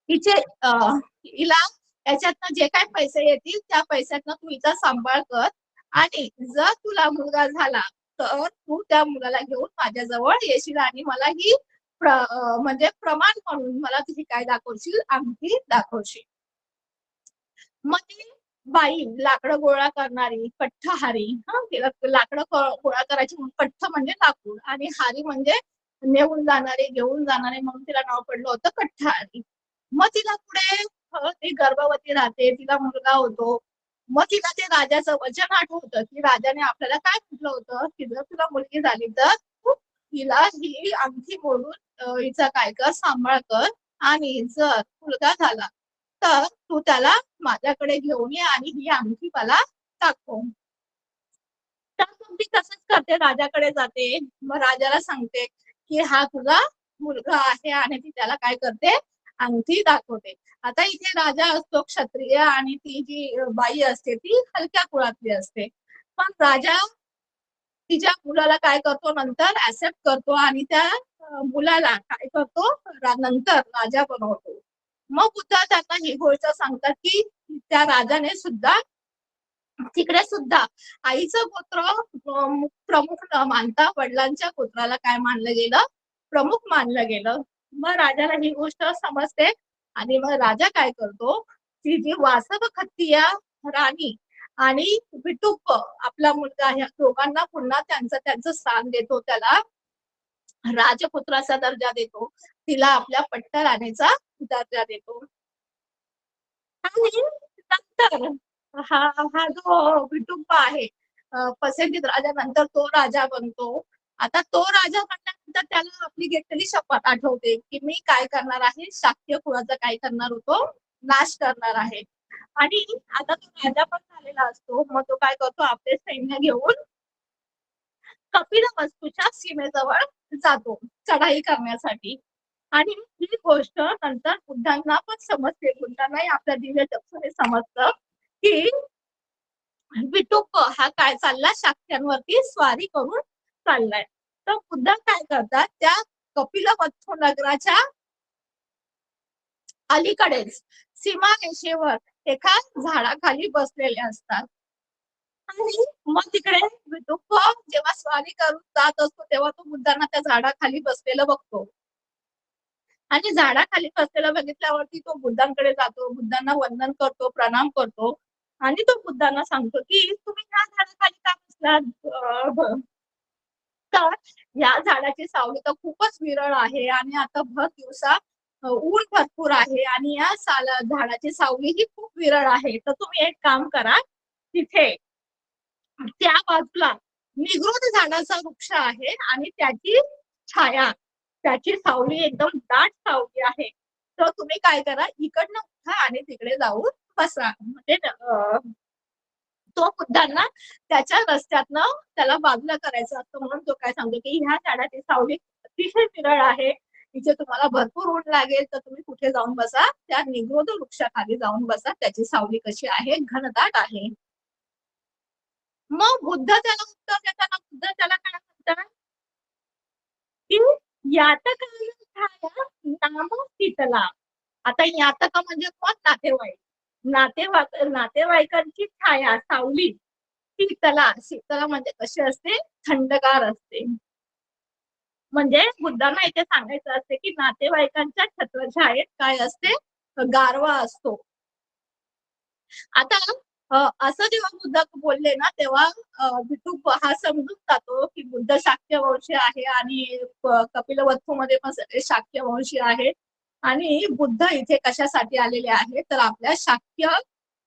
हिचे हिला याच्यातनं जे काही पैसे येतील त्या पैशातनं तू हिचा सांभाळ कर आणि जर तुला मुलगा झाला तर तू त्या मुलाला घेऊन माझ्याजवळ येशील आणि मला ही म्हणजे प्रमाण म्हणून मला तुझी काय दाखवशील, अंगठी दाखवशील. मग ती बाई लाकडं गोळा करणारी कठ्ठहारी, लाकडं गोळा करायची कठ्ठ म्हणजे लाकूड आणि हारी म्हणजे घेऊन जाणारे म्हणून तिला नाव पडलं होतं कठ्ठहारी. मग तिला पुढे ती गर्भवती राहते, तिला मुलगा होतो. मग तिला ते राजाचं वचन आठवतं की राजाने आपल्याला काय म्हटलं होतं की जर तुला मुलगी झाली तर तू हिला ही अंगठी मोडून हिचा काय कर, सांभाळ कर आणि जर मुलगा झाला तर तू त्याला माझ्याकडे घेऊन ये आणि ही अंगठी मला दाखव. तर ती तसंच करते, राजाकडे जाते. मग राजाला सांगते की हा तुझा मुलगा आहे आणि ती त्याला काय करते, अंगठी दाखवते. आता इथे राजा असतो क्षत्रिय आणि ती जी बाई असते ती हलक्या कुळातली असते. पण राजा तिच्या मुलाला काय करतो, नंतर ऍक्सेप्ट करतो आणि त्या मुलाला काय करतो, नंतर राजा बनवतो. मग बुद्ध त्यांना ही गोष्ट सांगतात की त्या राजाने सुद्धा तिकडे सुद्धा आईचं गोत्र प्रमुख न मानता वडिलांच्या गोत्राला काय मानलं गेलं, प्रमुख मानलं गेलं. मग राजाला ही गोष्ट समजते आणि मग राजा काय करतो, ती जी वासव खत्तिया राणी आणि विटुप्प आपला मुलगा ह्या दोघांना पुन्हा त्यांचं स्थान देतो, त्याला राजपुत्राचा दर्जा देतो, तिला आपल्या पट्टराणीचा दर्जा देतो. आणि नंतर हा हा जो विटुंब आहे पसंतीत राजा, नंतर तो राजा बनतो. आता तो राजा बनल्यानंतर त्याला आपली घेतलेली शपथ आठवते की मी काय करणार आहे, शाक्य कुळाचा काय करणार होतो, नाश करणार आहे. आणि आता तो राजा पण झालेला असतो. मग तो काय करतो, आपले सैन्य घेऊन कपिलवस्तूच्या सीमेजवळ जातो चढाई करण्यासाठी. आणि ही गोष्ट नंतर बुद्धांना पण समजते, बुद्धांनाही आपल्या दिव्य चक्षुने समजतं की विटुप्प हा काय चालला, शाक्यांवरती स्वारी करून चाललाय. तर बुद्ध काय करतात, त्या कपिलवस्तू नगराच्या अलीकडेच सीमारेषेवर एका झाडाखाली बसलेले असतात. आणि मग तिकडे विटुप्प जेव्हा स्वारी करून जात असतो तेव्हा तो बुद्धांना त्या झाडाखाली बसलेलं बघतो आणि झाडाखाली बसलेलं बघितल्यावरती तो बुद्धांकडे जातो, बुद्धांना वंदन करतो, प्रणाम करतो आणि तो बुद्धांना सांगतो की तुम्ही या झाडाखाली का बसलात. तर या झाडाची सावली तर खूपच विरळ आहे आणि आता भर दिवसा ऊन भरपूर आहे आणि या झाडाची सावली ही खूप विरळ आहे. तर तुम्ही एक काम करा, तिथे त्या बाजूला निगृत झाडाचा वृक्ष आहे आणि त्याची छाया, त्याची सावली एकदम दाट सावली आहे. तर तुम्ही काय करा, इकडनं उठा आणि तिकडे जाऊन बसा. म्हणजे तो बुद्धांना त्याच्या रस्त्यातनं त्याला बाजूला करायचं असतं, म्हणून तो काय सांगतो की ह्या झाडाची सावली अतिशय विरळ आहे, तिथे तुम्हाला भरपूर ऊन लागेल, तर तुम्ही कुठे जाऊन बसा, त्या निगृत वृक्षाखाली जाऊन बसा, त्याची सावली कशी आहे, घनदाट आहे. मग बुद्ध त्याला उत्तर देताना बुद्ध त्याला काय म्हणतात की यातकाय छाया नाम शीतला. आता यातक म्हणजे कोण, नातेवाईक. नातेवाईकांची छाया, सावली शीतला. शीतला म्हणजे कशी असते, थंडगार असते. म्हणजे बुद्धांना इथे सांगायचं असते की नातेवाईकांच्या छत्रछायेत काय असते, गारवा असतो. आता असं जेव्हा बुद्ध बोलले ना तेव्हा विटुप्प हा समजून जातो की बुद्ध शाक्य वंशी आहे आणि कपिलवस्तू मध्ये पण सगळे शाक्य वंशी आहेत आणि बुद्ध इथे कशासाठी आलेले आहे, तर आपल्या शाक्य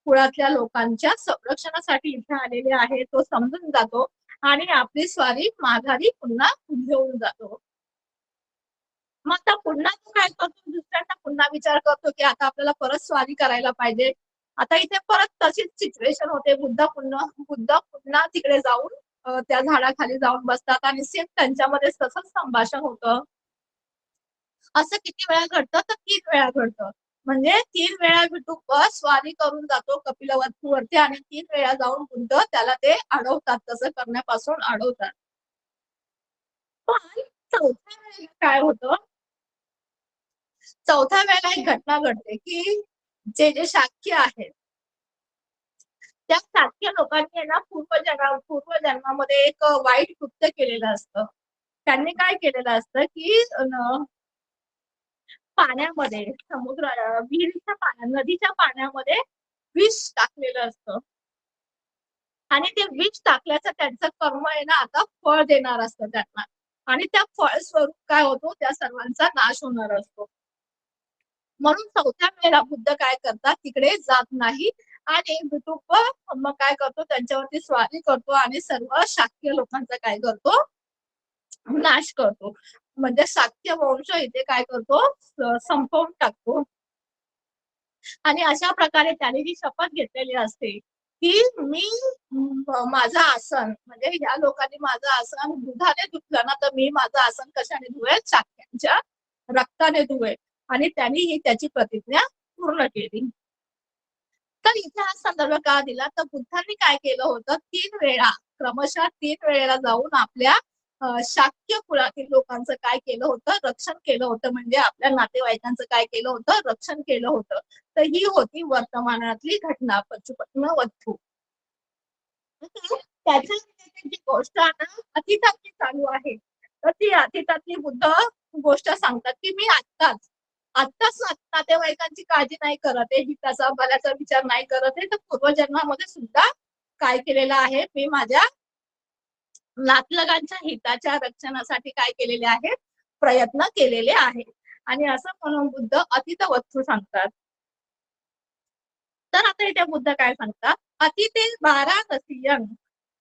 कुळातल्या लोकांच्या संरक्षणासाठी इथे आलेले आहे, तो समजून जातो आणि आपली स्वारी माघारी पुन्हा घेऊन जातो. मग आता पुन्हा तो काय करतो, दुसऱ्यांदा पुन्हा विचार करतो की आता आपल्याला परत स्वारी करायला पाहिजे. आता इथे परत तशीच सिच्युएशन होते. बुद्ध पुन्हा तिकडे जाऊन त्या झाडाखाली जाऊन बसतात आणि सेम त्यांच्यामध्ये तसंच संभाषण होतं. असं किती वेळा घडतं तर 3 वेळा घडतं. म्हणजे 3 वेळा विठुप्प स्वारी करून जातो कपिलवस्तूवरती आणि 3 वेळा जाऊन बुद्ध त्याला ते अडवतात, तसं करण्यापासून अडवतात. पण चौथ्या वेळेला काय होतं, चौथ्या वेळेला एक घटना घडते, की जे शाक्य आहेत, त्या शाक्य लोकांनी आहे ना पूर्वजन्मामध्ये एक वाईट कृत्य केलेलं असतं. त्यांनी काय केलेलं असतं, की पाण्यामध्ये विहिरीच्या नदीच्या पाण्यामध्ये विष टाकलेलं असतं आणि ते विष टाकल्याचं त्यांचं कर्म आहे ना आता फळ देणार असतं त्यांना आणि त्या फळ स्वरूप काय होतो, त्या सर्वांचा नाश होणार असतो. म्हणून चौथ्या वेळेला बुद्ध काय करतात, तिकडे जात नाही आणि विठुप्प मग काय करतो, त्यांच्यावरती स्वारी करतो आणि सर्व शाक्य लोकांचा काय करतो, नाश करतो. म्हणजे शाक्य वंश इथे काय करतो, संपवून टाकतो. आणि अशा प्रकारे त्याने जी शपथ घेतलेली असते, की मी माझं आसन म्हणजे ह्या लोकांनी माझं आसन दुधाने धुतलं ना, तर मी माझं आसन कशाने धुवेल, शाक्यांच्या रक्ताने धुवेल. आणि त्यांनी ही त्याची प्रतिज्ञा पूर्ण केली. तर इथे हा संदर्भ का दिला, तर बुद्धांनी काय केलं होतं, 3 वेळा क्रमशः 3 वेळेला जाऊन आपल्या शाक्य कुळातील लोकांचं काय केलं होतं, रक्षण केलं होतं. म्हणजे आपल्या नातेवाईकांचं काय केलं होतं, रक्षण केलं होतं. तर ही होती वर्तमानातली घटना पचुपन्न वस्तू. त्याच्या जी गोष्ट आता अतीतातली चालू आहे, तर ती अतीतातली बुद्ध गोष्ट सांगतात, की मी आत्ताच नातेवाईकांची काळजी नाही करत आहे, हिताचा बलाचा विचार नाही करत आहे, तर पूर्वजन्मामध्ये सुद्धा काय केलेलं आहे, मी माझ्या नातलगांच्या हिताच्या रक्षणासाठी काय केलेले आहे, प्रयत्न केलेले आहे. आणि असं म्हणून बुद्ध अतीत वस्तू सांगतात. तर आता इथे बुद्ध काय सांगतात, अतिते 12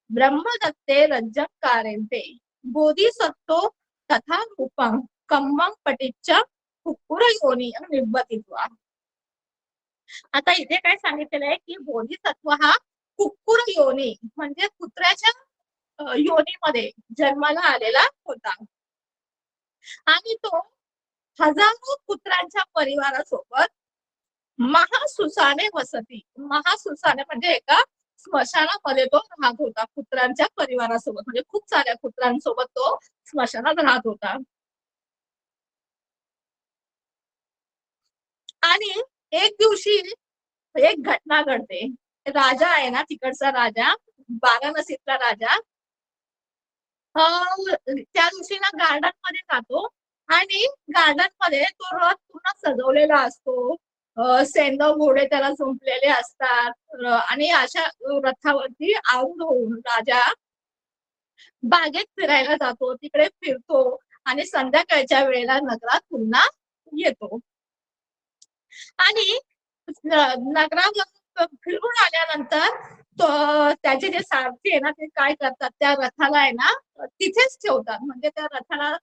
ब्रह्मदत्ते रज्जकारेंते बोधिसत्तो तथा रूपं कम्मं पटिच्च कुक्कुर योनी निब्बतित्वा. आता इथे काय सांगितलेलं आहे, की बोधिसत्व हा कुक्कुर योनी म्हणजे कुत्र्याच्या योनीमध्ये जन्माला आलेला होता आणि तो हजारो कुत्र्यांच्या परिवारासोबत महासुसाने वसती, महासुसाने म्हणजे एका स्मशानामध्ये तो राहत होता कुत्र्यांच्या परिवारासोबत, म्हणजे खूप साऱ्या कुत्र्यांसोबत तो स्मशानात राहत होता. आणि एक दिवशी एक घटना घडते. राजा आहे ना, तिकडचा राजा, वाराणसीतला राजा, त्या दिवशी ना गार्डन मध्ये जातो आणि गार्डन मध्ये तो रथ पूर्ण सजवलेला असतो. सेंदव घोडे त्याला जुंपलेले असतात आणि अशा रथावरती आरूढ होऊन राजा बागेत फिरायला जातो, तिकडे फिरतो आणि संध्याकाळच्या वेळेला नगरात पुन्हा येतो. आणि नगरात फिरून आल्यानंतर त्याचे जे सारथी आहे ना, ते काय करतात, त्या रथाला आहे ना तिथेच ठेवतात. म्हणजे त्या रथाला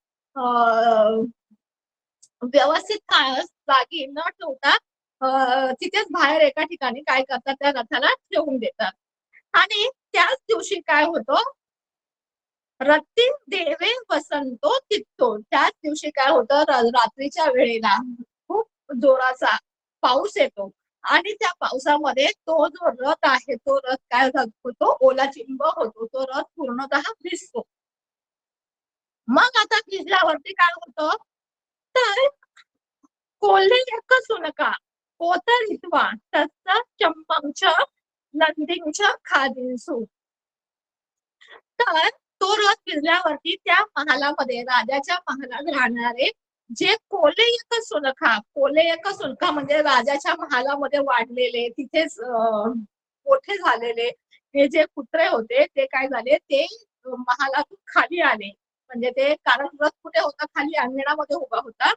व्यवस्थित जागी न ठेवता तिथेच बाहेर एका ठिकाणी काय करतात, त्या रथाला ठेवून देतात. आणि त्याच दिवशी काय होतं, रत्ती देवे वसंतो तित्तो, त्याच दिवशी काय होतं, रात्रीच्या वेळेला खूप जोराचा पाऊस येतो आणि त्या पावसामध्ये तो जो रथ आहे, तो रथ काय होतो, ओला चिंब होतो, तो रथ पूर्णतः भिजतो. मग आता भिजल्यावरती काय होतं, तर कोल्हे एकच नका कोतरित्वा तस्य चंपंच नंदींच खादींसु. तर तो रथ भिजल्यावरती त्या महालामध्ये, राजाच्या महालात राहणारे जे कोल्हे एक सुनखा, कोल्हे एक सुनखा म्हणजे राजाच्या महालामध्ये वाढलेले, तिथेच मोठे झालेले हे जे कुत्रे होते, ते काय झाले, ते महालातून खाली आले. म्हणजे ते, कारण रथ कुठे होता, खाली अंगणामध्ये उभा होता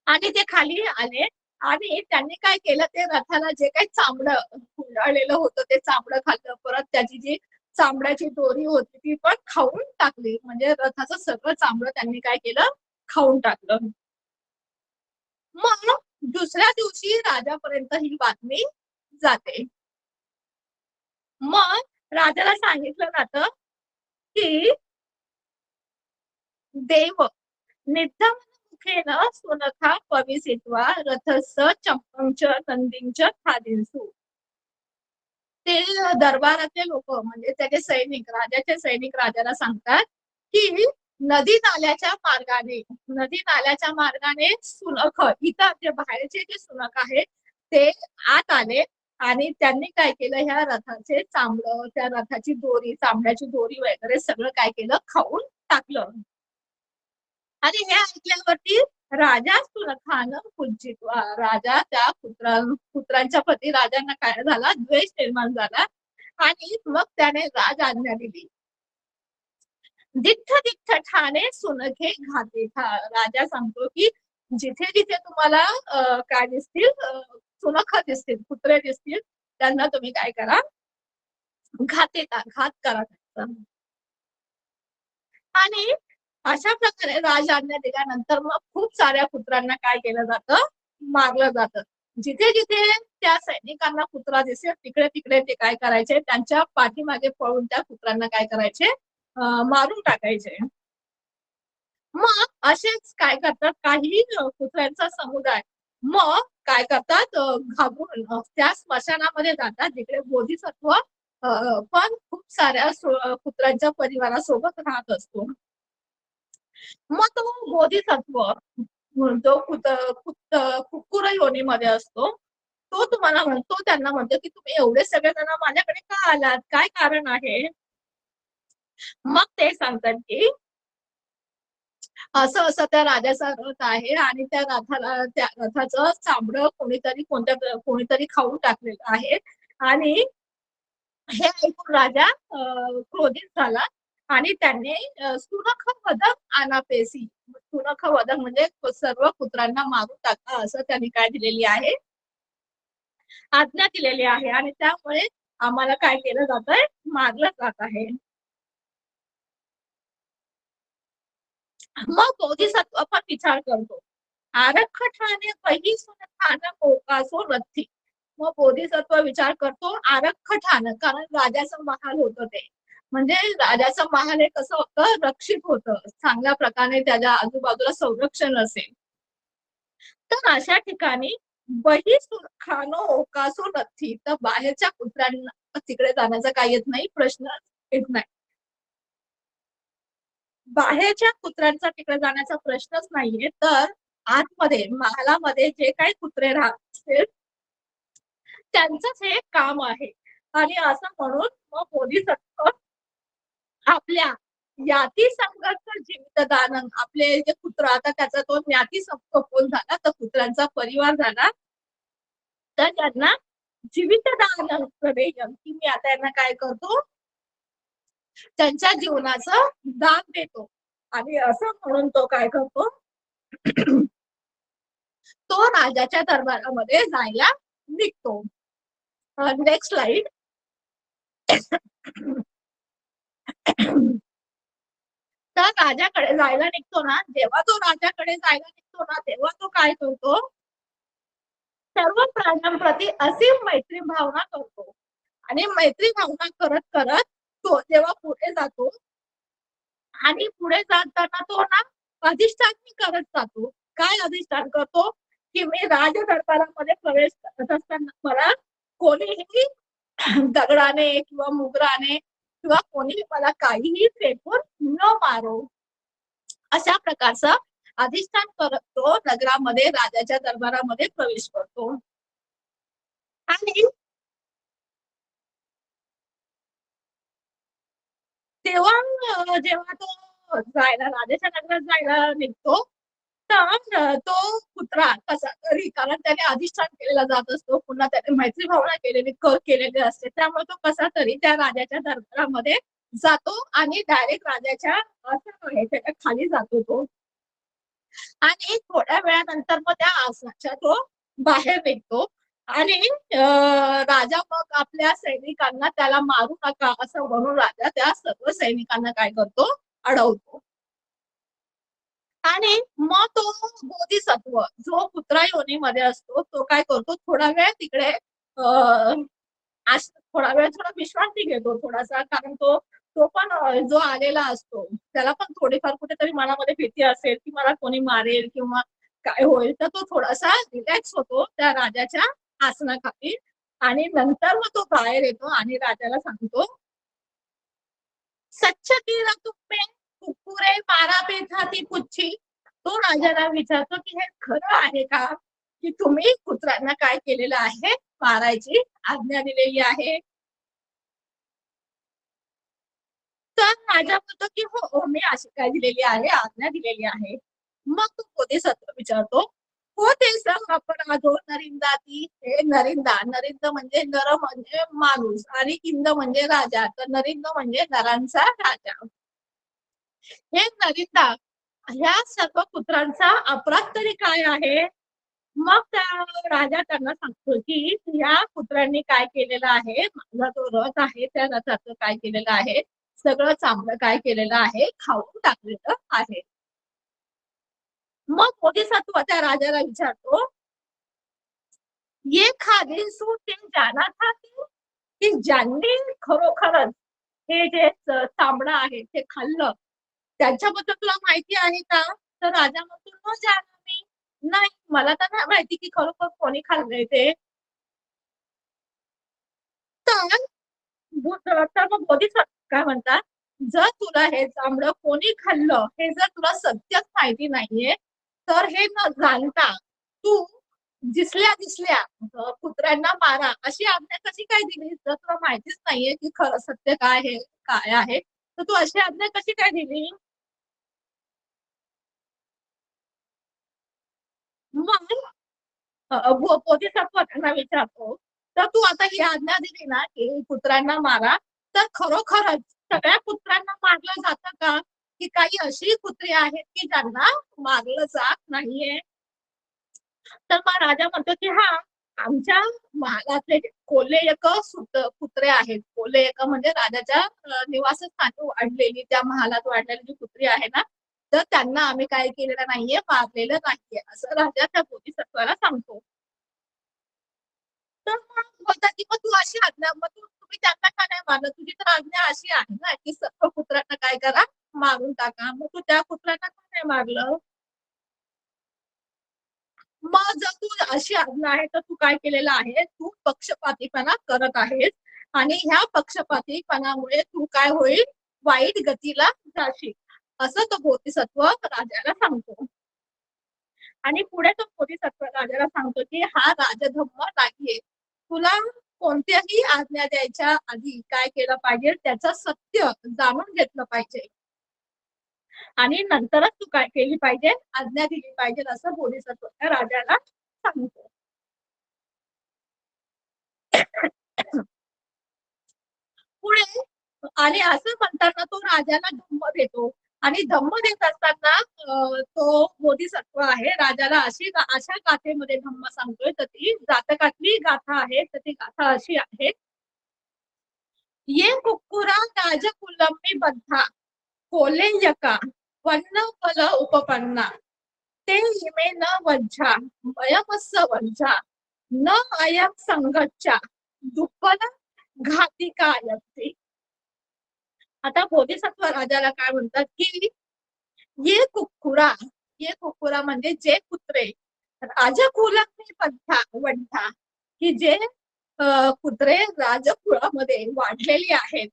आणि ते खाली आले आणि त्यांनी काय केलं, ते रथाला जे काही चामडं गुंडाळलेलं होतं ते चामडं खाल्लं. परत त्याची जी चामड्याची दोरी होती ती पण खाऊन टाकली. म्हणजे रथाचं सगळं चामडं त्यांनी काय केलं, खाऊन टाकलं. मग दुसऱ्या दिवशी राजापर्यंत ही बातमी जाते. मग राजाला सांगितलं जातं की देव निद्धम मुखेन सुनखा पविसित्वा रथस्य चंपंच नंदींच खादिंसु. ते दरबारातले लोक म्हणजे त्याचे सैनिक, राजाचे सैनिक राजाला सांगतात की नदी नाल्याच्या मार्गाने सुनख, इथं जे बाहेरचे जे सुनख आहेत ते आत आले आणि त्यांनी काय केलं, ह्या रथाचे चांबड, त्या रथाची दोरी, चांबड्याची दोरी वगैरे सगळं काय केलं, खाऊन टाकलं. आणि हे ऐकल्यावरती राजा सुनखानं कुंचित, राजा त्या पुत्रांच्या प्रती राजांना काय झाला, द्वेष निर्माण झाला आणि मग त्याने राज आज्ञा दिली, दिठ्ठ दिठ्ठ ठाणे सुनखे घाते था. राजा सांगतो की जिथे जिथे तुम्हाला काय दिसतील, सुनख दिसतील, कुत्रे दिसतील, त्यांना तुम्ही काय करा, घात करा. आणि अशा प्रकारे राज आज्ञा दिल्यानंतर मग खूप साऱ्या कुत्र्यांना काय केलं जातं, मारलं जातं. जिथे जिथे त्या सैनिकांना कुत्रा दिसेल तिकडे तिकडे ते काय करायचे, त्यांच्या पाठीमागे पळून त्या कुत्र्यांना काय करायचे, मारून टाकायचे. मग असेच काय करतात काही कुत्र्यांचा समुदाय, मग काय करतात, घाबरून त्या स्मशानामध्ये जातात जिकडे बोधिसत्व पण खूप साऱ्या कुत्र्यांच्या परिवारासोबत राहत असतो. मग तो बोधिसत्व जो कुक्कुर योनीमध्ये असतो, तो तुम्हाला म्हणतो, त्यांना म्हणतो की तुम्ही एवढे सगळेजण माझ्याकडे का आलात, काय कारण आहे. मग ते सांगतात की असं असं त्या राजाचा रथ आहे आणि त्या रथाचं चामडं कोणीतरी खाऊन टाकलेलं आहे. आणि हे ऐकून राजा क्रोधित झाला आणि त्याने सुनख वधक आनापेसी, सुनख वधक म्हणजे सर्व कुत्र्यांना मारून टाका असं त्यांनी काय दिलेली आहे, आज्ञा दिलेली आहे. आणि त्यामुळे आम्हाला काय केलं जात आहे, मारलं जात आहे. मग बोधिसत्व पण विचार करतो, आरक्ष ठाणे पहिली सुनखान मोकासो रथी. मग बोधिसत्व विचार करतो आरक्ष ठाण, कारण राजाचं महाल होतं ते, म्हणजे राजाचं महाल हे कसं होतं, रक्षित होतं, चांगल्या प्रकारे त्याच्या आजूबाजूला संरक्षण असेल. तर अशा ठिकाणी बही खानो ओकासो रथी, तर बाहेरच्या कुत्र्यांना तिकडे जाण्याचा काही येत नाही, प्रश्न येत नाही. बाहेरच्या कुत्र्यांचा तिकडे जाण्याचा प्रश्नच नाहीये. तर आतमध्ये महालामध्ये जे काही कुत्रे राहत असतील त्यांचंच हे काम आहे. आणि असं म्हणून मग बोधिसत्व आपल्या याती संघर्ष जीवित दानन, आपले जे कुत्र, आता त्याचा तो ज्ञाती संपकोन झाला, तर कुत्र्यांचा परिवार झाला, तर त्यांना जीवित दान प्रदेयम, की मी आता यांना काय करतो, त्यांच्या जीवनाचं दान देतो. आणि असं म्हणून तो काय करतो, तो राजाच्या दरबारामध्ये जायला निघतो. Next slide. तर राजाकडे जायला निघतो ना, जेव्हा तो राजाकडे जायला निघतो ना, तेव्हा तो काय करतो, सर्व प्राण्यांप्रती असीम मैत्री भावना करतो. आणि मैत्री भावना करत करत तो जेव्हा पुढे जातो, आणि पुढे जाताना तो ना अधिष्ठान करत जातो. काय अधिष्ठान करतो, की मी राज दरबारामध्ये प्रवेश करत असताना मला कोणीही दगडाने किंवा मुगराने किंवा कोणी मला काहीही फेकून न मारो, अशा प्रकारचं अधिष्ठान करत तो नगरामध्ये, राजाच्या दरबारामध्ये प्रवेश करतो. आणि तेव्हा जेव्हा तो जायला, राजाच्या नगरात जायला निघतो, तर तो कुत्रा कसा तरी, कारण त्याने अधिष्ठान केलेला जात असतो, पुन्हा त्याने मैत्री भावना केलेली असते, त्यामुळे तो कसा तरी त्या राजाच्या दरबारामध्ये जातो आणि डायरेक्ट राजाच्या आसन आहे त्याच्या खाली जातो तो. आणि थोड्या वेळानंतर मग त्या आसनाच्या तो बाहेर निघतो आणि राजा मग आपल्या सैनिकांना त्याला मारू नका असं म्हणून राजा त्या सर्व सैनिकांना काय करतो, अडवतो. आणि मग तो बोधिसत्व जो कुत्रा योनीमध्ये असतो, तो काय करतो, थोडा वेळ तिकडे आज थोडा वेळ थोडा विश्रांती घेतो थोडासा, कारण तो तो पण जो आलेला असतो त्याला पण थोडीफार कुठेतरी मनामध्ये भीती असेल की मला कोणी मारेल किंवा काय होईल, तर तो थोडासा रिलॅक्स होतो त्या राजाच्या आसनाखाली. आणि नंतर मग तो बाहेर येतो आणि राजाला सांगतो, सच्च केलं तुपे कुकुरे मारा बेथा ती पुच्छी. तो राजाला विचारतो की हे खरं आहे का, की तुम्ही कुत्र्यांना काय केलेलं आहे, मारायची आज्ञा दिलेली आहे. तर राजा म्हणतो की हो हो, मी अशी काय दिलेली आहे, आज्ञा दिलेली आहे. मग तो बोधिसत्व विचारतो, हो ते सर आपण आजो नरिंदा ती. हे नरिंदा, नरिंद म्हणजे नर म्हणजे माणूस आणि इंद म्हणजे राजा, तर नरिंद म्हणजे नरांचा राजा. हे नरिंदा ह्या सर्व पुत्रांचा अपराध तरी काय आहे. मग त्या राजा त्यांना सांगतो की या पुत्रांनी काय केलेलं आहे, माझा जो रथ आहे त्या रथाचं काय केलेलं आहे, सगळं चांगलं काय केलेलं आहे, खाऊन टाकलेलं आहे. मग बोधिसत्व त्या राजाला विचारतो, ये खालीसू ते जाना था तू, की ज्यांनी खरोखरच हे जे चामडं आहे ते खाल्लं त्यांच्याबद्दल तुला माहिती आहे का. तर राजा म्हणतो न जाना मी, नाही मला तर नाही माहिती की खरोखर कोणी खाल्लंय ते. तर तर मग बोधिसत्व काय म्हणतात, जर तुला हे चामडं कोणी खाल्लं हे जर तुला सत्यच माहिती नाहीये, तर हे न जाणता तू दिसल्या दिसल्या कुत्र्यांना मारा अशी आज्ञा कशी काय दिली. जर तुला माहितीच नाहीये की खरं सत्य काय आहे, काय आहे, तर तू अशी आज्ञा कशी काय दिली. मग बोधिसत्व त्यांना विचारतो, तर तू आता ही आज्ञा दिली ना की कुत्र्यांना मारा, तर खरोखरच सगळ्या कुत्र्यांना मारलं जातं का, की काही अशी कुत्री आहेत की ज्यांना मारलं जात नाहीये. तर मग राजा म्हणतो की हा, आमच्या महालातले कोल्हे कुत्रे आहेत. कोल्हे म्हणजे राजाच्या निवासस्थानी वाढलेली, त्या महालात वाढलेली जी कुत्री आहे ना, तर त्यांना आम्ही काय केलेलं नाहीये, मारलेलं नाहीये असं राजा त्या बोधिसत्वाला सांगतो. तर मग बोलतात की मग तू अशी आज्ञा, मग तुम्ही त्यांना का नाही मारलं, तुझी तर आज्ञा अशी आहे ना की सर्व कुत्र्यांना काय करा, मारून टाका, मग तू त्या कुत्र्यांना का नाही मारलं. मग जर तू अशी आज्ञा आहे तर तू काय केलेलं आहे, तू पक्षपातीपणा करत आहेस आणि ह्या पक्षपातीपणामुळे तू काय होईल, वाईट गतीला जाशील असं तो बोधिसत्व राजाला सांगतो. आणि पुढे तो बोधिसत्व राजाला सांगतो की हा राजधर्म नाहीये, तुला कोणत्याही आज्ञा द्यायच्या आधी काय केलं पाहिजे, त्याचं सत्य जाणून घेतलं पाहिजे आणि नंतरच तू काय केली पाहिजे, आज्ञा दिली पाहिजे असं बोधिसत्व त्या राजाला सांगतो. पुढे आणि असं म्हणताना तो राजाला धम्म देतो आणि धम्म देत असताना तो बोधिसत्व आहे राजाला अशा गाथेमध्ये धम्म सांगतोय, तर ती जातकातली गाथा आहे. तर ती गाथा अशी आहे, ये कुक्कुरा राजकुलम्बी बद्धा कोले यका वन्न फल उपपन्ना ते इमे न वज्झा वयमस्स वज्झा न अयम संगच्चा दुप्पल घातिकायते. आता बोधिसत्व राजाला काय म्हणतात की ये कुक्कुरा, ये कुक्कुरा म्हणजे जे कुत्रे राजकुलामध्ये वंठा, की जे कुत्रे राजकुळामध्ये वाढलेली आहेत,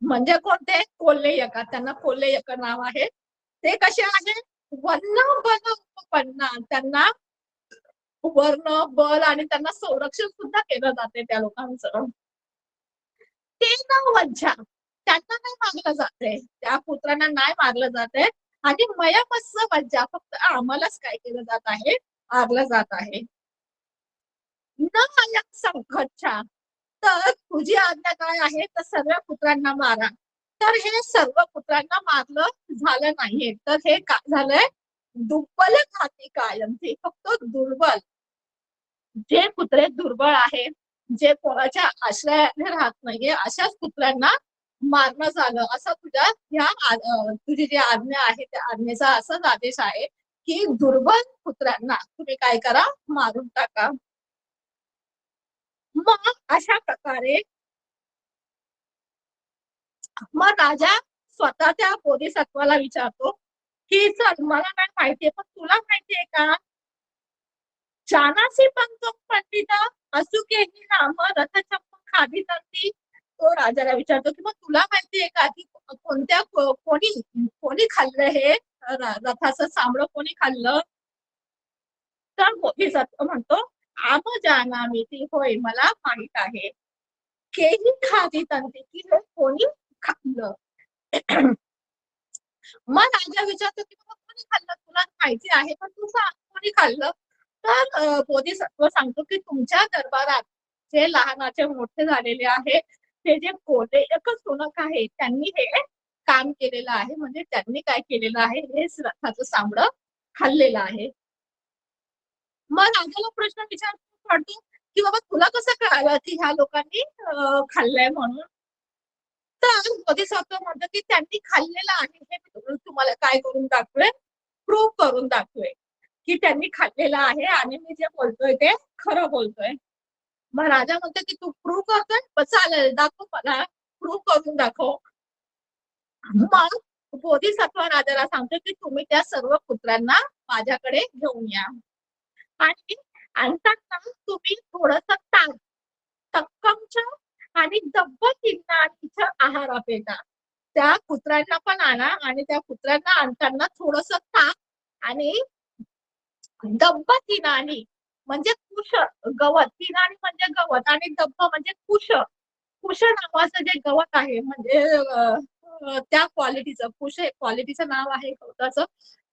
म्हणजे कोणते कोल्हे यका, त्यांना कोल्हे यका नाव आहे. ते कसे आहे, वर्ण बल उपपन्ना, त्यांना वर्ण बल आणि त्यांना संरक्षण सुद्धा केलं जाते त्या लोकांचं. ते न वज्झा, त्यांना नाही मारलं जाते, त्या पुत्रांना नाही मारलं जाते आणि मयमस्स वज्झा, फक्त आम्हालाच काय केलं जात आहे, मारलं जात आहे. न मयम संघच्चा, तर तुझी आज्ञा काय आहे, तर सर्व पुत्रांना मारा. तर हे सर्व पुत्रांना मारलं झालं नाहीये, तर हे काय झालंय, दुर्बल खाती कायम, ते फक्त दुर्बल, जे कुत्रे दुर्बळ आहेत, जे कोणाच्या आश्रयाने राहत नाहीये, अशाच कुत्र्यांना मारणं झालं असं तुझ्या तुझी जी आज्ञा आहे त्या आज्ञेचा असाच आदेश आहे की दुर्बल कुत्र्यांना तुम्ही काय करा, मारून टाका. मग अशा प्रकारे मग राजा स्वतः त्या बोधिसत्वाला विचारतो की चल मला काय माहितीये पण तुला माहितीये का जानासी पंतो पंडिता असुकेही नाम रथचंप खादितंती. तो राजाला विचारतो की मग तुला माहितीये का की कोणत्या कोणी कोणी खाल्लं हे रथाचं चामडं कोणी खाल्लं. तर बोधिसत्व म्हणतो आम जानामी ती होय मला माहित आहे. केही खादितंती की हे कोणी खाल्लं. मग राजा विचारतो की बाबा कोणी खाल्लं तुला माहिती आहे पण तू सांग कोणी खाल्लं. तर बोधिसत्व सांगतो की तुमच्या दरबारात जे लहानाचे मोठे झालेले आहे ते जे कोले एकच सुनक आहे त्यांनी हे काम केलेलं आहे म्हणजे त्यांनी काय केलेलं आहे हे रथाचं चामडं खाल्लेलं आहे. मग राजाला प्रश्न विचार पडतो की बाबा तुला कसं कळालं की ह्या लोकांनी खाल्लंय म्हणून. तर बोधिसत्व म्हणतो की त्यांनी खाल्लेलं आहे हे मी तुम्हाला काय करून दाखवूय प्रूव्ह करून दाखवूय की त्यांनी खाल्लेलं आहे आणि मी जे बोलतोय ते खरं बोलतोय. मग राजा म्हणतो की तू प्रूव्ह करतोय चालेल दाखव मला प्रूव्ह करून दाखव. मग बोधिसत्व राजाला सांगतो की तुम्ही त्या सर्व पुत्रांना माझ्याकडे घेऊन या आणि आणताना तुम्ही थोडस ताक तक्कमच्या आणि दब्बकिन्नारीच्या आहारापेटा त्या कुत्र्यांना पण आणा आणि त्या कुत्र्यांना आणताना थोडस ताक आणि दब्ब तिनाणी म्हणजे कुश गवत तिनाणी म्हणजे गवत आणि दब्ब म्हणजे कुश कुश नावाचं जे गवत आहे म्हणजे त्या क्वालिटीचं कुश क्वालिटीचं नाव आहे गवताचं.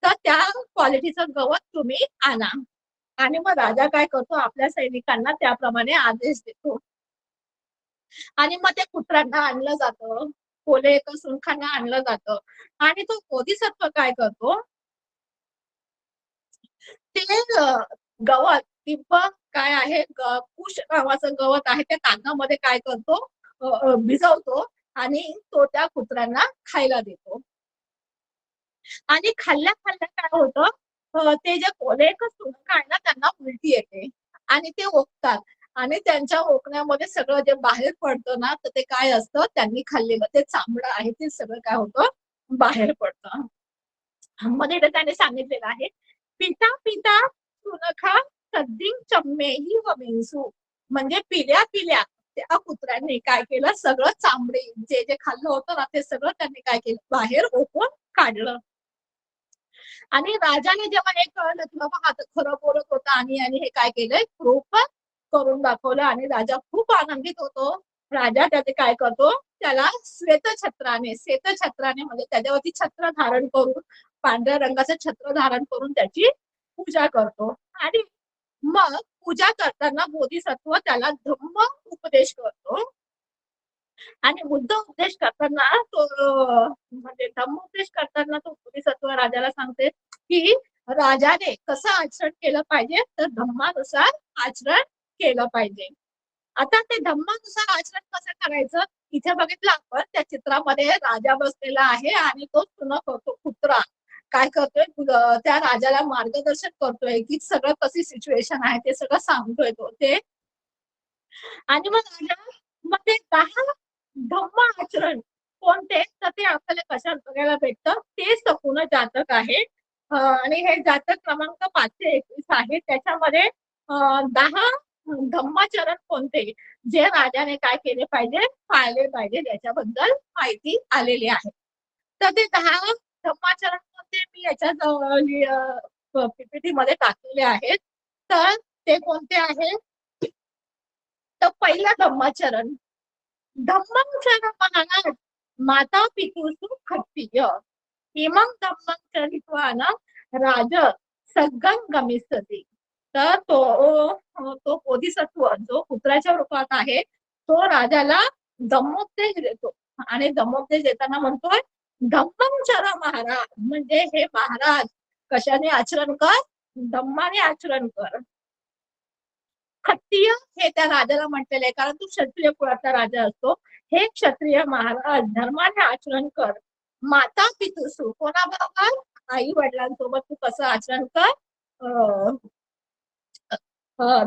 तर त्या क्वालिटीचं गवत तुम्ही आणा. आणि मग राजा काय करतो आपल्या सैनिकांना त्याप्रमाणे आदेश देतो आणि मग ते कुत्र्यांना आणलं जातं कोले एका सुनखांना आणलं जातं. आणि तो बोधिसत्व काय करतो ते गवत किंवा काय आहे कुश नावाचं गवत आहे त्या ताकामध्ये काय करतो भिजवतो आणि तो त्या कुत्र्यांना खायला देतो. आणि खाल्ल्या खाल्ल्या काय होतं ते जे कोलेक सुनख आहे ना त्यांना उलटी येते आणि ते ओकतात आणि त्यांच्या ओकण्यामध्ये सगळं जे बाहेर पडतं ना तर ते काय असतं त्यांनी खाल्लेलं ते चामडं आहे ते सगळं काय होतं बाहेर पडतं. मध्ये त्याने सांगितलेलं आहे पिता पिता सुनखा सद्दिंग चम्मेही व बिंसू म्हणजे पिल्या पिल्या त्या कुत्र्यांनी काय केलं सगळं चामडे जे जे खाल्लं होतं ना ते सगळं त्यांनी काय केलं बाहेर ओकून काढलं. आणि राजाने जेव्हा हे कळलं की बाबा हा तर खरं बोलत होता आणि हे काय केलंय प्रूफ करून दाखवलं आणि राजा खूप आनंदित होतो. राजा त्याचे काय करतो त्याला श्वेतछत्राने म्हणजे त्याच्यावरती छत्र धारण करून पांढऱ्या रंगाचं छत्र धारण करून त्याची पूजा करतो. आणि मग पूजा करताना बोधिसत्व त्याला धम्म उपदेश करतो आणि बुद्ध उपदेश करताना तो म्हणजे धम्म उपदेश करताना तो बोधिसत्व राजाला सांगते की राजाने कसं आचरण केलं पाहिजे तर धम्मानुसार आचरण केलं पाहिजे. आता ते धम्मानुसार आचरण कसं करायचं इथे बघितलं आपण त्या चित्रामध्ये राजा बसलेला आहे आणि तो सुनक होतो कुत्रा काय करतोय त्या राजाला मार्गदर्शन करतोय की सगळं कशी सिच्युएशन आहे ते सगळं सांगतोय तो ते. आणि मग राजा मग ते 10 धम्म आचरण कोणते तर ते आपल्याला कशात बघायला भेटतं ते संपूर्ण जातक आहे आणि हे जातक क्रमांक 521 आहे. त्याच्यामध्ये 10 धम्माचरण कोणते जे राजाने काय केले पाहिजे पाळले पाहिजे याच्याबद्दल माहिती आलेली आहे. तर ते 10 धम्माचरण कोणते मी याच्या पीपीटी मध्ये टाकलेले आहेत. तर ते कोणते आहे तर पहिलं धम्माचरण धम्माचरण महाराज माता पितृसु खत्तीय इमं धम्मं चरित्वान राज सगं गमिष्यति. तर तो बोधिसत्व जो कुत्र्याच्या रूपात आहे तो राजाला धम्मोपदेश देतो आणि धम्मोपदेश देताना म्हणतोय धम्मं चर महाराज म्हणजे हे महाराज कशाने आचरण कर धम्माने आचरण कर. क्षत्रिय हे त्या राजाला म्हटलेलं आहे कारण तो क्षत्रिय कुळाचा राजा असतो. हे क्षत्रिय महाराज धर्माने आचरण कर. माता पितृसु कोणाबरोबर आई वडिलांसोबत तू कसं आचरण कर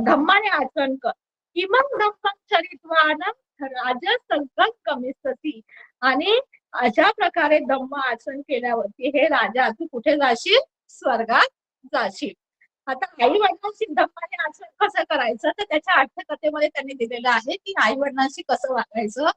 धम्माने आचरण कर. इमं धम्मं चरित्वानं राजसंकट कमीसती. आणि अशा प्रकारे धम्म आचरण केल्यावरती हे राजा तू कुठे जाशील? स्वर्गात जाशील. आता आई वडिलांशी धम्माने आचरण कसं करायचं तर त्याच्या अर्थकथेमध्ये त्यांनी दिलेलं आहे की आई वडिलांशी कसं वागायचं.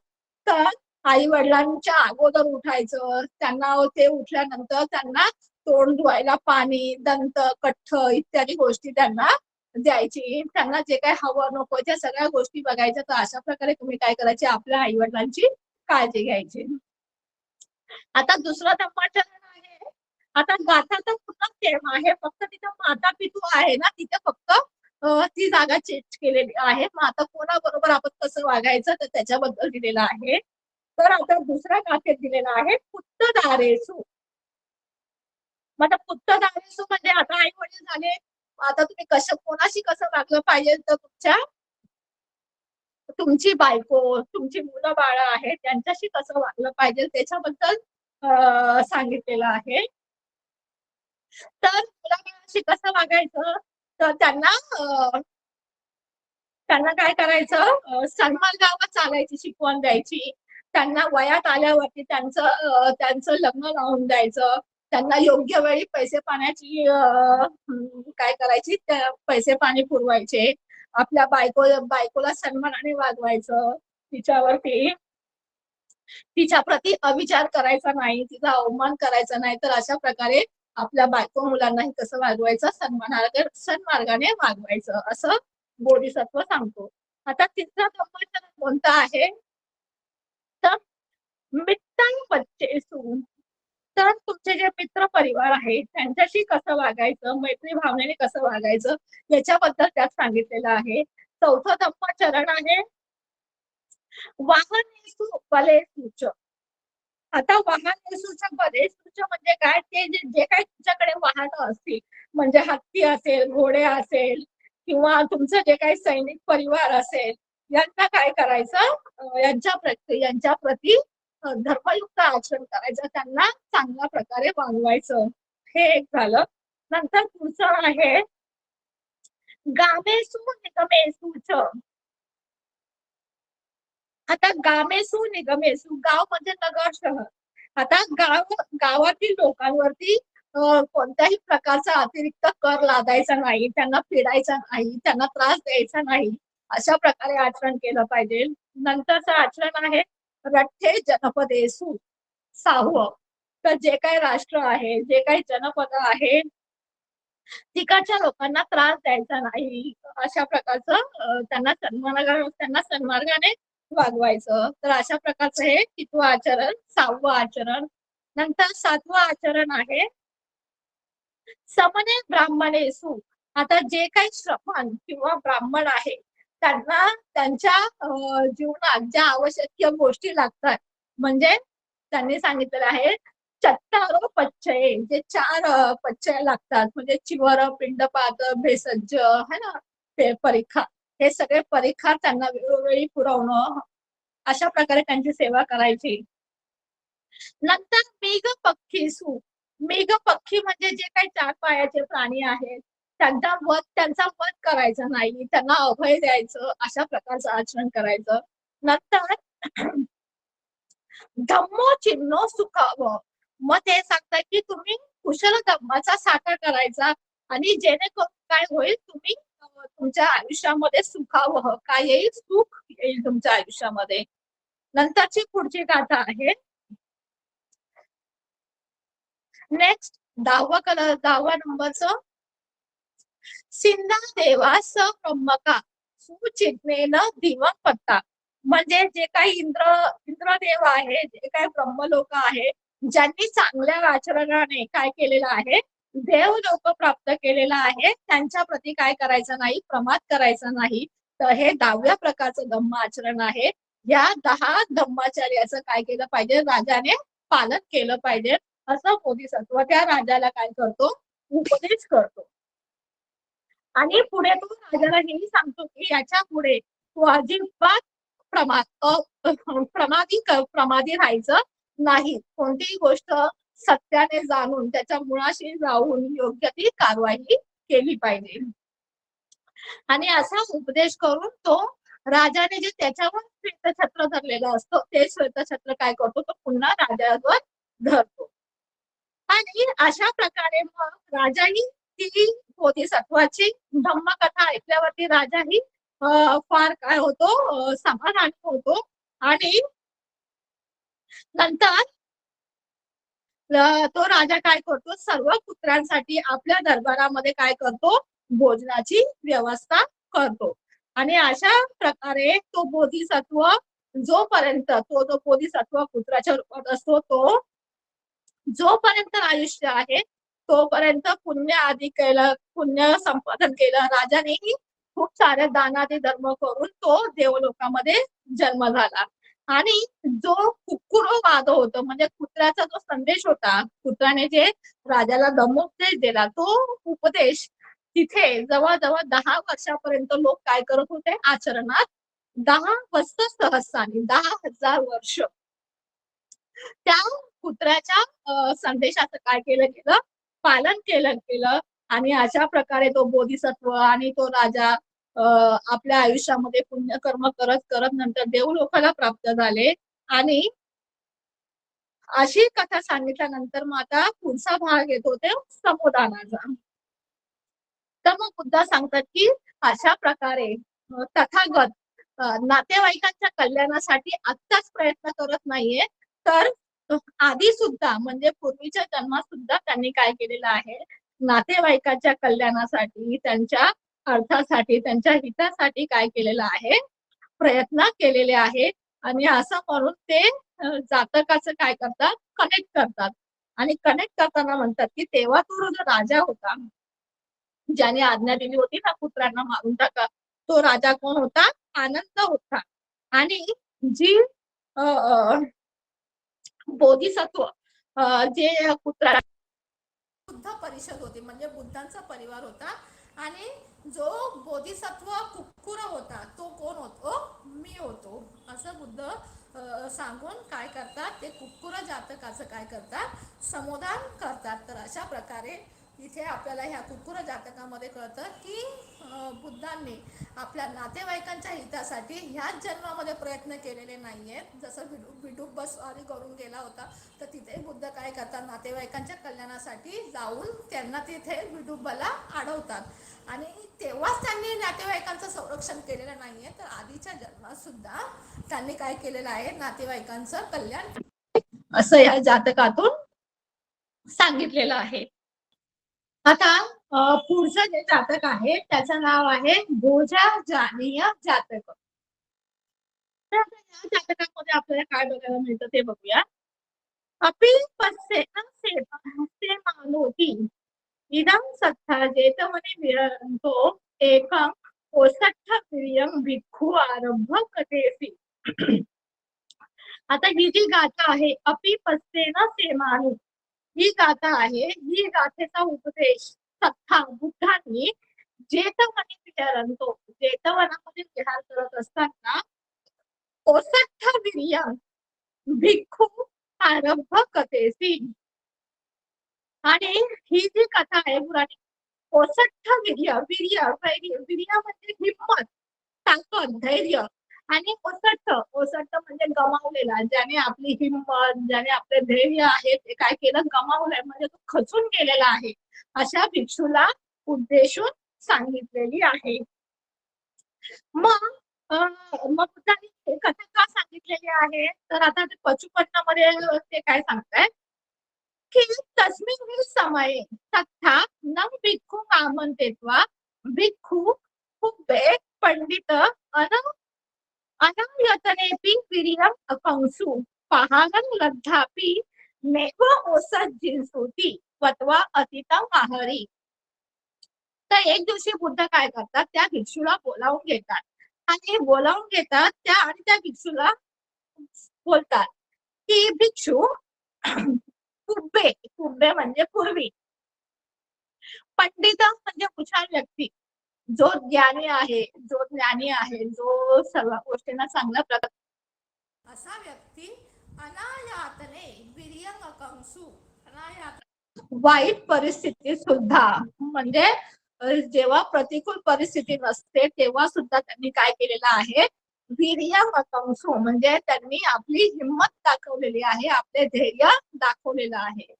तर आई वडिलांच्या अगोदर उठायचं, त्यांना ते उठल्यानंतर त्यांना तोंड धुवायला पाणी, दंत, कठ्ठ इत्यादी गोष्टी त्यांना द्यायची. त्यांना जे काय हवं नको त्या सगळ्या गोष्टी बघायच्या. तर अशा प्रकारे तुम्ही काय करायचे? आपल्या आई वडिलांची काळजी घ्यायची. आता दुसरा धम्माचरण आहे. आता गाथा तर पुन्हा सेम आहे, फक्त तिथं माता पितू आहे ना, तिथे फक्त ती जागा चेंज केलेली आहे. मग आता कोणाबरोबर आपण कसं वागायचं तर त्याच्याबद्दल दिलेलं आहे. तर आता दुसऱ्या गाथेत दिलेला आहे पुत्तदारेसू. मग आता पुत्तदारेसू म्हणजे आता आई वडील झाले, आता तुम्ही कसं कोणाशी कसं वागलं पाहिजे तर तुमची बायको, तुमची मुलं बाळ आहेत त्यांच्याशी कसं वागलं पाहिजे त्याच्याबद्दल सांगितलेलं आहे. तर मुलाबाळाशी कसं वागायचं तर त्यांना काय करायचं? सन्मार्गावर चालायची शिकवण द्यायची. त्यांना वयात आल्यावरती त्यांचं लग्न लावून द्यायचं. त्यांना योग्य वेळी पैसे पाण्याची काय करायची? पैसे पाणी पुरवायचे. आपल्या बायकोला सन्मानाने वागवायचं. तिच्या प्रती अविचार करायचा नाही, तिचा अवमान करायचा नाही. तर अशा प्रकारे आपल्या बायको मुलांनाही कसं वागवायचं? सन्मार्गाने वागवायचं असं बोधिसत्व सांगतो. आता तिसरा धम्माचरण कोणता आहे? तर मित्रां बच्चेसू. तर तुमचे जे मित्र परिवार आहे त्यांच्याशी कसं वागायचं, मैत्री भावनेने कसं वागायचं याच्याबद्दल त्यात सांगितलेलं आहे. चौथं धम्माचरण आहे वाहनेसु बलेसुच. आता वाहनेसूच्या बलेसूच म्हणजे काय? ते जे काही तुमच्याकडे वाहनं असतील, म्हणजे हत्ती असेल, घोडे असेल किंवा तुमचं जे काही सैनिक परिवार असेल, यांना काय करायचं? यांच्या प्रती धर्मयुक्त आचरण करायचं, त्यांना चांगल्या प्रकारे वागवायचं. हे एक झालं. नंतर पुढचं आहे गामेसु निगमेसूच. आता गामेसू निगमेसू, गाव म्हणजे नगर शहर. आता गावातील लोकांवरती कोणत्याही प्रकारचा अतिरिक्त कर लादायचा नाही, त्यांना पिडायचा नाही, त्यांना त्रास द्यायचा नाही. अशा प्रकारे आचरण केलं पाहिजे. नंतरचं आचरण आहे रठ्ठे जनपदेसू. 6वं, तर जे काही राष्ट्र आहे, जे काही जनपद आहे तिकडच्या लोकांना त्रास द्यायचा नाही. अशा प्रकारचं त्यांना सन्मार्गाने वागवायचं. तर अशा प्रकारचं हे 5वं आचरण, 6वं आचरण. नंतर 7वं आचरण आहे समने ब्राह्मणेसु. आता जे काही श्रमण किंवा ब्राह्मण आहे त्यांना त्यांच्या जीवनात ज्या आवश्यक गोष्टी लागतात, म्हणजे त्यांनी सांगितलेलं आहे चत्तारो पच्चये, जे 4 पच्चय लागतात, म्हणजे चिवर, पिंडपात, भेसज है ना, ते परीक्षा, हे सगळे परीक्षा त्यांना वेळोवेळी पुरवणं, अशा प्रकारे त्यांची सेवा करायची. नंतर मेघ पक्षीसू. मेघ पक्षी म्हणजे जे काही 4 पायाचे प्राणी आहेत त्यांचा वध करायचा नाही, त्यांना अभय द्यायचं, अशा प्रकारचं आचरण करायचं. नंतर धम्मो चिन्नो सुखावं. मग ते सांगतात की तुम्ही कुशल धम्माचा साठा करायचा आणि जेणेकरून काय होईल, तुम्ही तुमच्या आयुष्यामध्ये सुखावह, काय येईल? सुख येईल तुमच्या आयुष्यामध्ये. नंतरची पुढची गाथा आहे नेक्स्ट 10वा नंबरचं सिंधा देवा स ब्रह्मका सुचित्नेन दिवं पत्ता. म्हणजे जे काही इंद्रदेव आहे, जे काही ब्रह्मलोक आहे, ज्यांनी चांगल्या आचरणाने काय केलेलं आहे, देवलोक प्राप्त केलेला आहे, त्यांच्या प्रती काय करायचं नाही? प्रमाद करायचा नाही. तर हे 10व्या प्रकारचं धम्म आचरण आहे. या 10 धम्माचार्याचं काय केलं पाहिजे? राजाने पालन केलं पाहिजे, असं बोधिसत्व त्या राजाला काय करतो? उपदेश करतो. आणि पुढे तो राजाला हेही सांगतो की याच्या पुढे तू अजिबात प्रमादी राहायचं नाही. कोणतीही गोष्ट सत्याने जाणून त्याच्या मुळाशी जाऊन योग्य ती कारवाई केली पाहिजे. आणि असा उपदेश करून तो राजाने जे त्याच्यावर श्वेतछत्र धरलेलं असतं ते श्वेतछत्र काय करतो, तो पुन्हा राजावर धरतो. आणि अशा प्रकारे मग राजाही ती बोधिसत्वाची धम्मकथा ऐकल्यावरती राजाही फार काय होतो, समाधानी होतो. आणि नंतर तो राजा काय करतो, सर्व पुत्रांसाठी आपल्या दरबारामध्ये काय करतो, भोजनाची व्यवस्था करतो. आणि अशा प्रकारे तो बोधिसत्व जोपर्यंत जो बोधिसत्व पुत्राच्या रूपात असतो, तो जोपर्यंत आयुष्य आहे तोपर्यंत पुण्य आधी केलं, पुण्य संपादन केलं. राजानेही खूप सारे दानादी धर्म करून तो देवलोकामध्ये जन्म झाला. आणि जो कुक्कुरवाद होतं, म्हणजे कुत्र्याचा जो संदेश होता, कुत्र्याने जे राजाला धम्मोपदेश दिला, तो उपदेश तिथे जवळजवळ 10 वर्षापर्यंत लोक काय करत होते आचरणात, 10 वर्ष सहस्राने 10,000 वर्ष त्या कुत्र्याच्या संदेशाचं काय केलं गेलं, पालन केलं गेलं. आणि अशा प्रकारे तो बोधिसत्व आणि तो राजा आपल्या आयुष्यामध्ये पुण्यकर्म करत करत नंतर देवलोकाला प्राप्त झाले. आणि अशी कथा सांगितल्यानंतर मग आता पुढचा भाग येतो ते समोदानाचा. तर मग बुद्ध सांगतात की अशा प्रकारे तथागत नातेवाईकांच्या कल्याणासाठी आत्ताच प्रयत्न करत नाहीये, तर आधी सुद्धा म्हणजे पूर्वीच्या जन्मात सुद्धा त्यांनी काय केलेलं आहे, नातेवाईकांच्या कल्याणासाठी, त्यांच्या अर्थासाठी, त्यांच्या हितासाठी काय केलेलं आहे, प्रयत्न केलेले आहे. आणि असं म्हणून ते जातकाचं काय करतात, कनेक्ट करतात. आणि कनेक्ट करताना म्हणतात की तेव्हा तो जो राजा होता ज्याने आज्ञा दिली होती ना पुत्रांना मारून टाका, तो राजा कोण होता, आनंद होता. आणि जी बोधिसत्व जे पुत्रा बुद्ध परिषद होती, म्हणजे बुद्धांचा परिवार होता. आणि जो बोधिसत्व कुक्कुर होता तो कोण होतो, मी होतो, असं बुद्ध सांगून काय करतात, ते कुक्कुर जातकाचं काय करतात, समाधान करतात. तर अशा प्रकारे इथे आपल्याला ह्या कुक्कुर जातकामध्ये कळतं की बुद्धांनी आपल्या नातेवाईकांच्या हितासाठी ह्याच जन्मामध्ये प्रयत्न केलेले नाहीयेत. जसं विडूप बसवारी करून गेला होता, तर तिथे बुद्ध काय करतात, नातेवाईकांच्या कल्याणासाठी जाऊन त्यांना तिथे विडूबाला अडवतात. आणि तेव्हाच त्यांनी नातेवाईकांचं संरक्षण केलेलं नाहीये, तर आधीच्या जन्मात सुद्धा त्यांनी काय केलेलं आहे, नातेवाईकांचं कल्याण असं या जातकातून सांगितलेलं आहे. आता पुढचं जे जातक आहे त्याचं नाव आहे भोजाजानीय जातक. तर या जातकामध्ये आपल्याला काय बघायला मिळतं ते बघूया. अपि सेमानोती इदं सत्ता जेतवने विरंतो एकं ओसठ्ठ वीर्यं भिक्खू आरंभ कथेसी. आता ही जी गाथा आहे, अपि पस्तेन सेमानु, ही गाथा आहे. ही गाथेचा उपदेश सत्ता बुद्धांनी जेतवने विहरंतो, जेतवनामध्ये विहार करत असताना ओसठ्ठ वीर्यं भिक्खू आरंभ कथेसी. आणि ही जी कथा आहे पुराणी, ओसठ्ठ वीर्य, वीर्य म्हणजे हिम्मत, ताकद, धैर्य. आणि ओसठ्ठ म्हणजे गमावलेला, ज्याने आपली हिम्मत, ज्याने आपले धैर्य आहे ते काय केलं, गमावलंय, म्हणजे तो खचून गेलेला आहे, अशा भिक्षूला उद्देशून सांगितलेली आहे. मग बुद्धांनी कथा का सांगितलेली आहे, तर आता ते पचुपन्नामध्ये ते काय सांगताय कि तस्मिन् समये तथा न भिक्खु आमन्त्रित्वा भिक्खु कुब्बे पंडित अनायतनेपि वीर्यम् अकंसु पहानं लब्धापि नैव ओसज्जिंसुति वत्वा अतितं आहरी. तर एक दिवशी बुद्ध काय करतात, त्या भिक्षूला बोलावून घेतात. आणि बोलावून घेतात आणि त्या भिक्षूला बोलतात की भिक्षू कुब्बे म्हणजे पूर्वी, पंडित म्हणजे हुशार व्यक्ती, जो ज्ञानी आहे, जो सर्व गोष्टींना चांगल्या प्रकारे, असा व्यक्ती अनायातने वीर्यं अकंसु, वाईट परिस्थिती सुद्धा, म्हणजे जेव्हा प्रतिकूल परिस्थिती नसते तेव्हा सुद्धा त्यांनी काय केलेलं आहे, वीर्यमतंसु म्हणजे त्यांनी आपली हिंमत दाखवलेली आहे, आपले ध्येय दाखवलेलं आहे.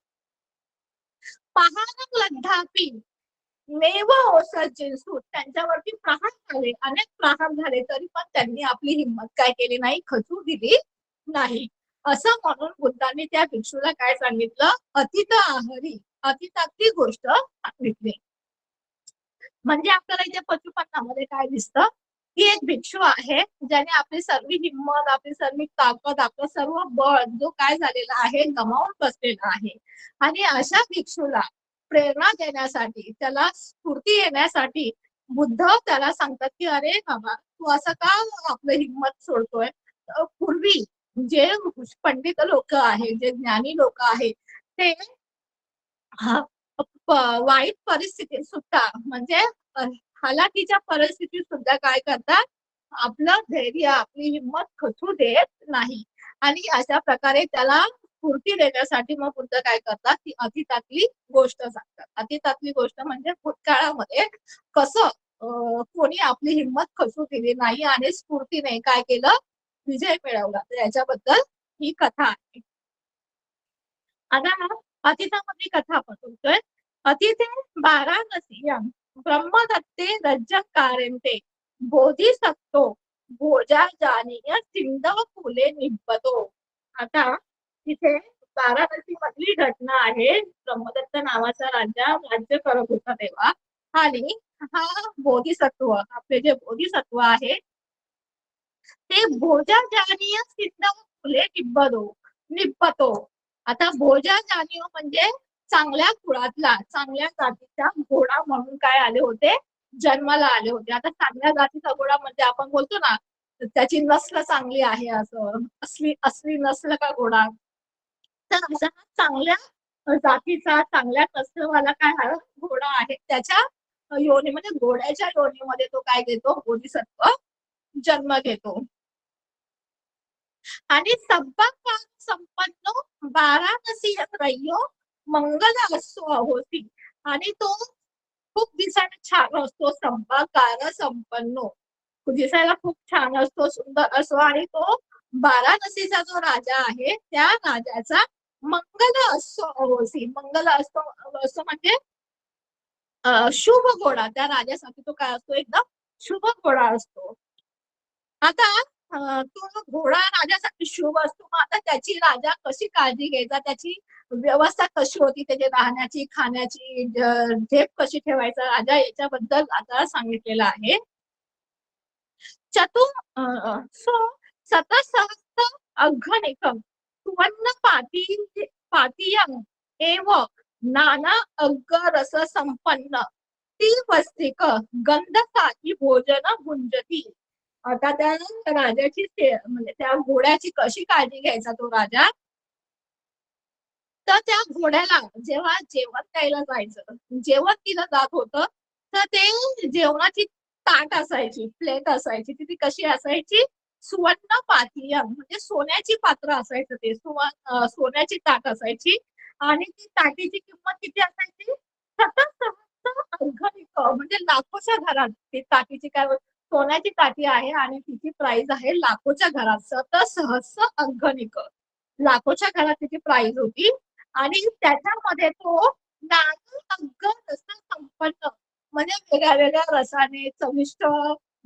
पहान लढ्ढापी नेव ओसर्जिंसु त्यांच्यावरती प्रहार झाले, अनेक प्रहार झाले, तरी पण त्यांनी आपली हिंमत काय केली नाही, खचू दिली नाही. असं म्हणून बुद्धांनी त्या भिक्षूला काय सांगितलं, अतित आहरी, अतितातली गोष्ट सांगितली. म्हणजे आपल्याला इथे पशुपन्नामध्ये काय दिसतं की एक भिक्षू आहे ज्याने आपली सर्व हिंमत, आपली सर्व ताकद, आपलं सर्व बळ जो काय झालेला आहे गमावून बसलेला आहे. आणि अशा भिक्षूला प्रेरणा देण्यासाठी, त्याला स्फूर्ती येण्यासाठी बुद्ध त्याला सांगतात की अरे बाबा तू असं का आपलं हिंमत सोडतोय. पूर्वी जे पंडित लोक आहे, जे ज्ञानी लोक आहे, ते वाईट परिस्थितीत सुद्धा म्हणजे हालाकीच्या परिस्थितीत सुद्धा काय करतात, आपलं धैर्य, आपली हिंमत खचू देत नाही. आणि अशा प्रकारे त्याला स्फूर्ती देण्यासाठी मग बुद्ध काय करतात, ती अतीतातली गोष्ट सांगतात. अतीतातली गोष्ट म्हणजे भूतकाळामध्ये कसं कोणी आपली हिंमत खचू दिली नाही आणि स्फूर्तीने काय केलं, विजय मिळवला. याच्याबद्दल ही कथा आहे. आता अतीतामधली कथा आपण बोलतोय. अतिथे 12 ब्रह्मदत्ते रज्जकारेंते बोधिसत्तो भोजा जानीय सिंधव फुले निब्बतो. आता तिथे वाराणसी मधली घटना आहे. ब्रह्मदत्त नावाचा राजा राज्य करत होता तेव्हा, आणि हा बोधिसत्व, आपले जे बोधिसत्व आहे ते भोजा जानीय सिंधव फुले निब्बतो. आता भोजा जानीय म्हणजे चांगल्या कुळातला, चांगल्या जातीचा घोडा म्हणून काय आले होते, जन्माला आले होते. आता चांगल्या जातीचा घोडा म्हणजे आपण बोलतो ना त्याची नस्ल चांगली आहे, असं असली नस्ल का घोडा. तर असा चांगल्या जातीचा, चांगल्या नस्लवाला काय हा घोडा आहे, त्याच्या योनी म्हणजे घोड्याच्या योनीमध्ये तो काय घेतो, बोधिसत्व जन्म घेतो. आणि सब्बा संपन्न वाराणसी रय्यो मंगल असो होती. आणि तो खूप दिसायला छान असतो, संपाकार संपन्न, दिसायला खूप छान असतो, सुंदर असतो. आणि तो वाराणसीचा जो राजा आहे त्या राजाचा मंगल असो होती. मंगल असतो म्हणजे शुभ घोडा, त्या राजासाठी तो काय असतो, एकदम शुभ घोडा असतो. आता तो घोडा राजासाठी शुभ असतो. मग आता त्याची राजा कशी काळजी घ्यायचा, त्याची व्यवस्था कशी होती, त्याची राहण्याची, खाण्याची, झेप कशी ठेवायचा राजा, याच्याबद्दल आता सांगितलेलं आहे. चतुर सो सतसहस्र अघनिकम सुवर्ण पातीयम एव नाना अग्गरस संपन्न ती वस्तिक गंधसाची भोजन भुंजती. आता त्या राजाची म्हणजे त्या घोड्याची कशी काळजी घ्यायचा तो राजा, तर त्या घोड्याला जेव्हा जेवण द्यायला जायचं, जेवण दिलं जात होतं, तर ते जेवणाची ताट असायची, प्लेट असायची, ती कशी असायची, सुवर्ण पातीयम म्हणजे सोन्याची पात्र असायचं, ते सोन्याची ताट असायची. आणि ती ताटीची किंमत किती असायची, सतत म्हणजे लाखोच्या घरात ती ताटीची काय, सोन्याची ताटी आहे आणि तिची प्राइस आहे लाखोच्या घरात, सहस्र अंगनिक, लाखोच्या घरात तिची प्राइस होती. आणि त्याच्यामध्ये तो नाना रस संपन्न म्हणजे वेगळ्या वेगळ्या रसाने चविष्ट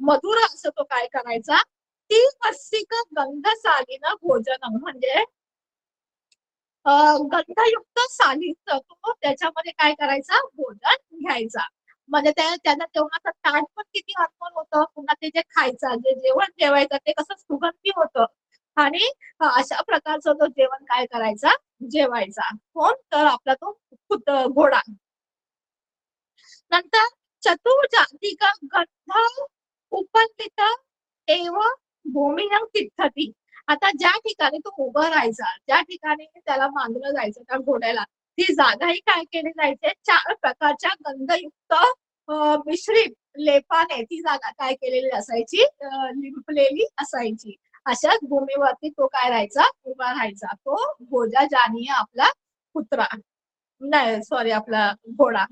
मधुर असं तो काय करायचा, ती वस्तिक गंध सालीनं भोजन म्हणजे गंधयुक्त सालीचं तो त्याच्यामध्ये काय करायचा, भोजन घ्यायचा. म्हणजे त्यांना जेवणाचं ताट पण किती अर्पण होतं, पुन्हा ते जे खायचं, जे जेवण जेवायचं ते कसं सुगंधी होतं. आणि अशा प्रकारचं तो जेवण काय करायचा, जेवायचा कोण, तर आपला तो घोडा. नंतर चतुर्जातिक गंध उपस्थित एव भूमिनं तिष्ठती. आता ज्या ठिकाणी तो उभं राहायचा, ज्या ठिकाणी त्याला मानलं जायचं त्या घोड्याला, ती जागाही काय केली जायचे, 4 प्रकारच्या गंधयुक्त मिश्रित लेपाने ती जागा काय केलेली असायची, लिंपलेली असायची. अशाच भूमीवरती तो काय राहायचा, उभा राहायचा, तो भोजा जानीय आपला कुत्रा, नाही सॉरी आपला घोडा.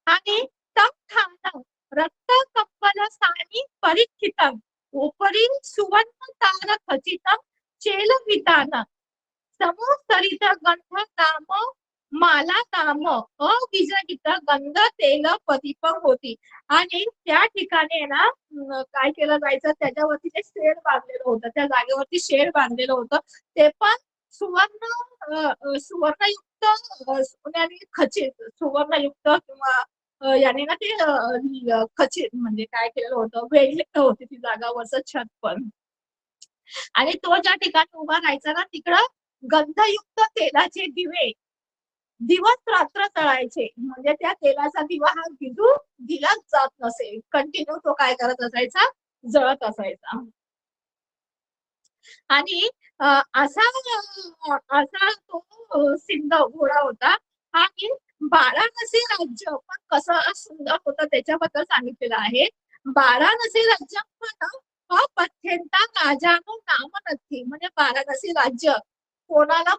आणि तं ठाणं रक्त कंबल सानी परीक्षितं उपरी सुवर्ण तार खचितं चेलवितान समोस्तरित गंध नाम माला नाम अविजहित गंध तेल पदीपक होती. आणि त्या ठिकाणी आहे ना काय केलं जायचं, त्याच्यावरती ते शेड बांधलेलं होतं, त्या जागेवरती शेड बांधलेलं होतं, ते पण सुवर्णयुक्त सोन्याने खचित सुवर्णयुक्त किंवा याने ना ते खचित म्हणजे काय केलेलं होतं, वेढलेलं होती ती जागा, वरचं छत पण. आणि तो ज्या ठिकाणी उभा राहायचा ना तिकडं गंधयुक्त तेलाचे दिवे दिवस रात्र जळायचे. म्हणजे त्या तेलाचा दिवा हा दिलाच जात नसे, कंटिन्यू तो काय करत असायचा, जळत असायचा. आणि असा असा तो सिंध घोडा होता. आणि वाराणसी राज्य पण कसं सुंदर होतं त्याच्याबद्दल सांगितलेलं आहे. वाराणसी राज्य पण अपत्यंता राजानो नाम नक्की, म्हणजे वाराणसी राज्य कोणाला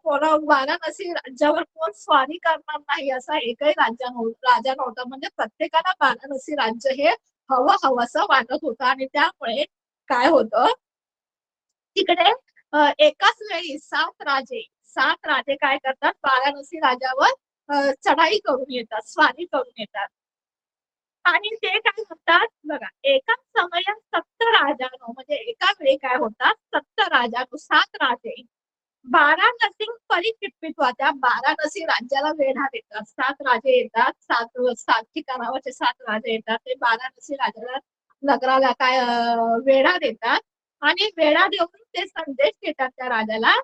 कोणा वाराणसी राज्यावर कोण स्वारी करणार नाही असा एकही राजा नव्हता. म्हणजे प्रत्येकाला वाराणसी राज्य हे हवं हवंसं वाटत होतं. आणि त्यामुळे काय होतं तिकडे एकाच वेळी सात राजे काय करतात, वाराणसी राजावर चढाई करून येतात, स्वारी करून येतात. आणि ते काय म्हणतात बघा, एका समयात 7 राजानो, म्हणजे एका वेळी काय होतात 7 राजानो, 7 राजे वाराणसी परिचितवा, त्या वाराणसी राज्याला वेढा देतात. 7 राजे येतात, 7 ठिकाणावरचे 7 राजे येतात, ते वाराणसी राजाला नगराला काय वेढा देतात. आणि वेढा देऊन ते संदेश देतात त्या राजाला,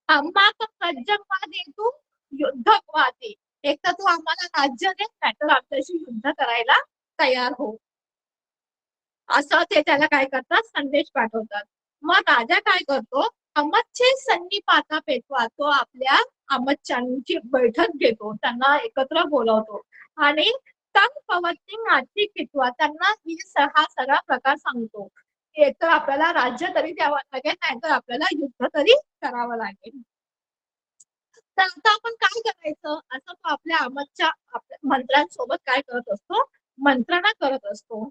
आम्हाला सज्जनवा देतो युद्ध वादे, एक तर तू आम्हाला राज्य दे, नाहीतर आपल्याशी युद्ध करायला तयार हो, असं ते त्याला काय करतात, संदेश पाठवतात. मग राजा काय करतो, अमतचे सन्निपाता पेटवा, तो आपल्या अमतच्यांची बैठक घेतो, त्यांना एकत्र बोलवतो. आणि तंग पवती आर्थिक पितवा, त्यांना हा सगळा प्रकार सांगतो. एक तर आपल्याला राज्य तरी द्यावं लागेल, नाहीतर आपल्याला युद्ध तरी करावं लागेल. तर आता आपण काय करायचं, असं तो आपल्या आपल्या मंत्र्यांसोबत काय करत असतो, मंत्रणा करत असतो.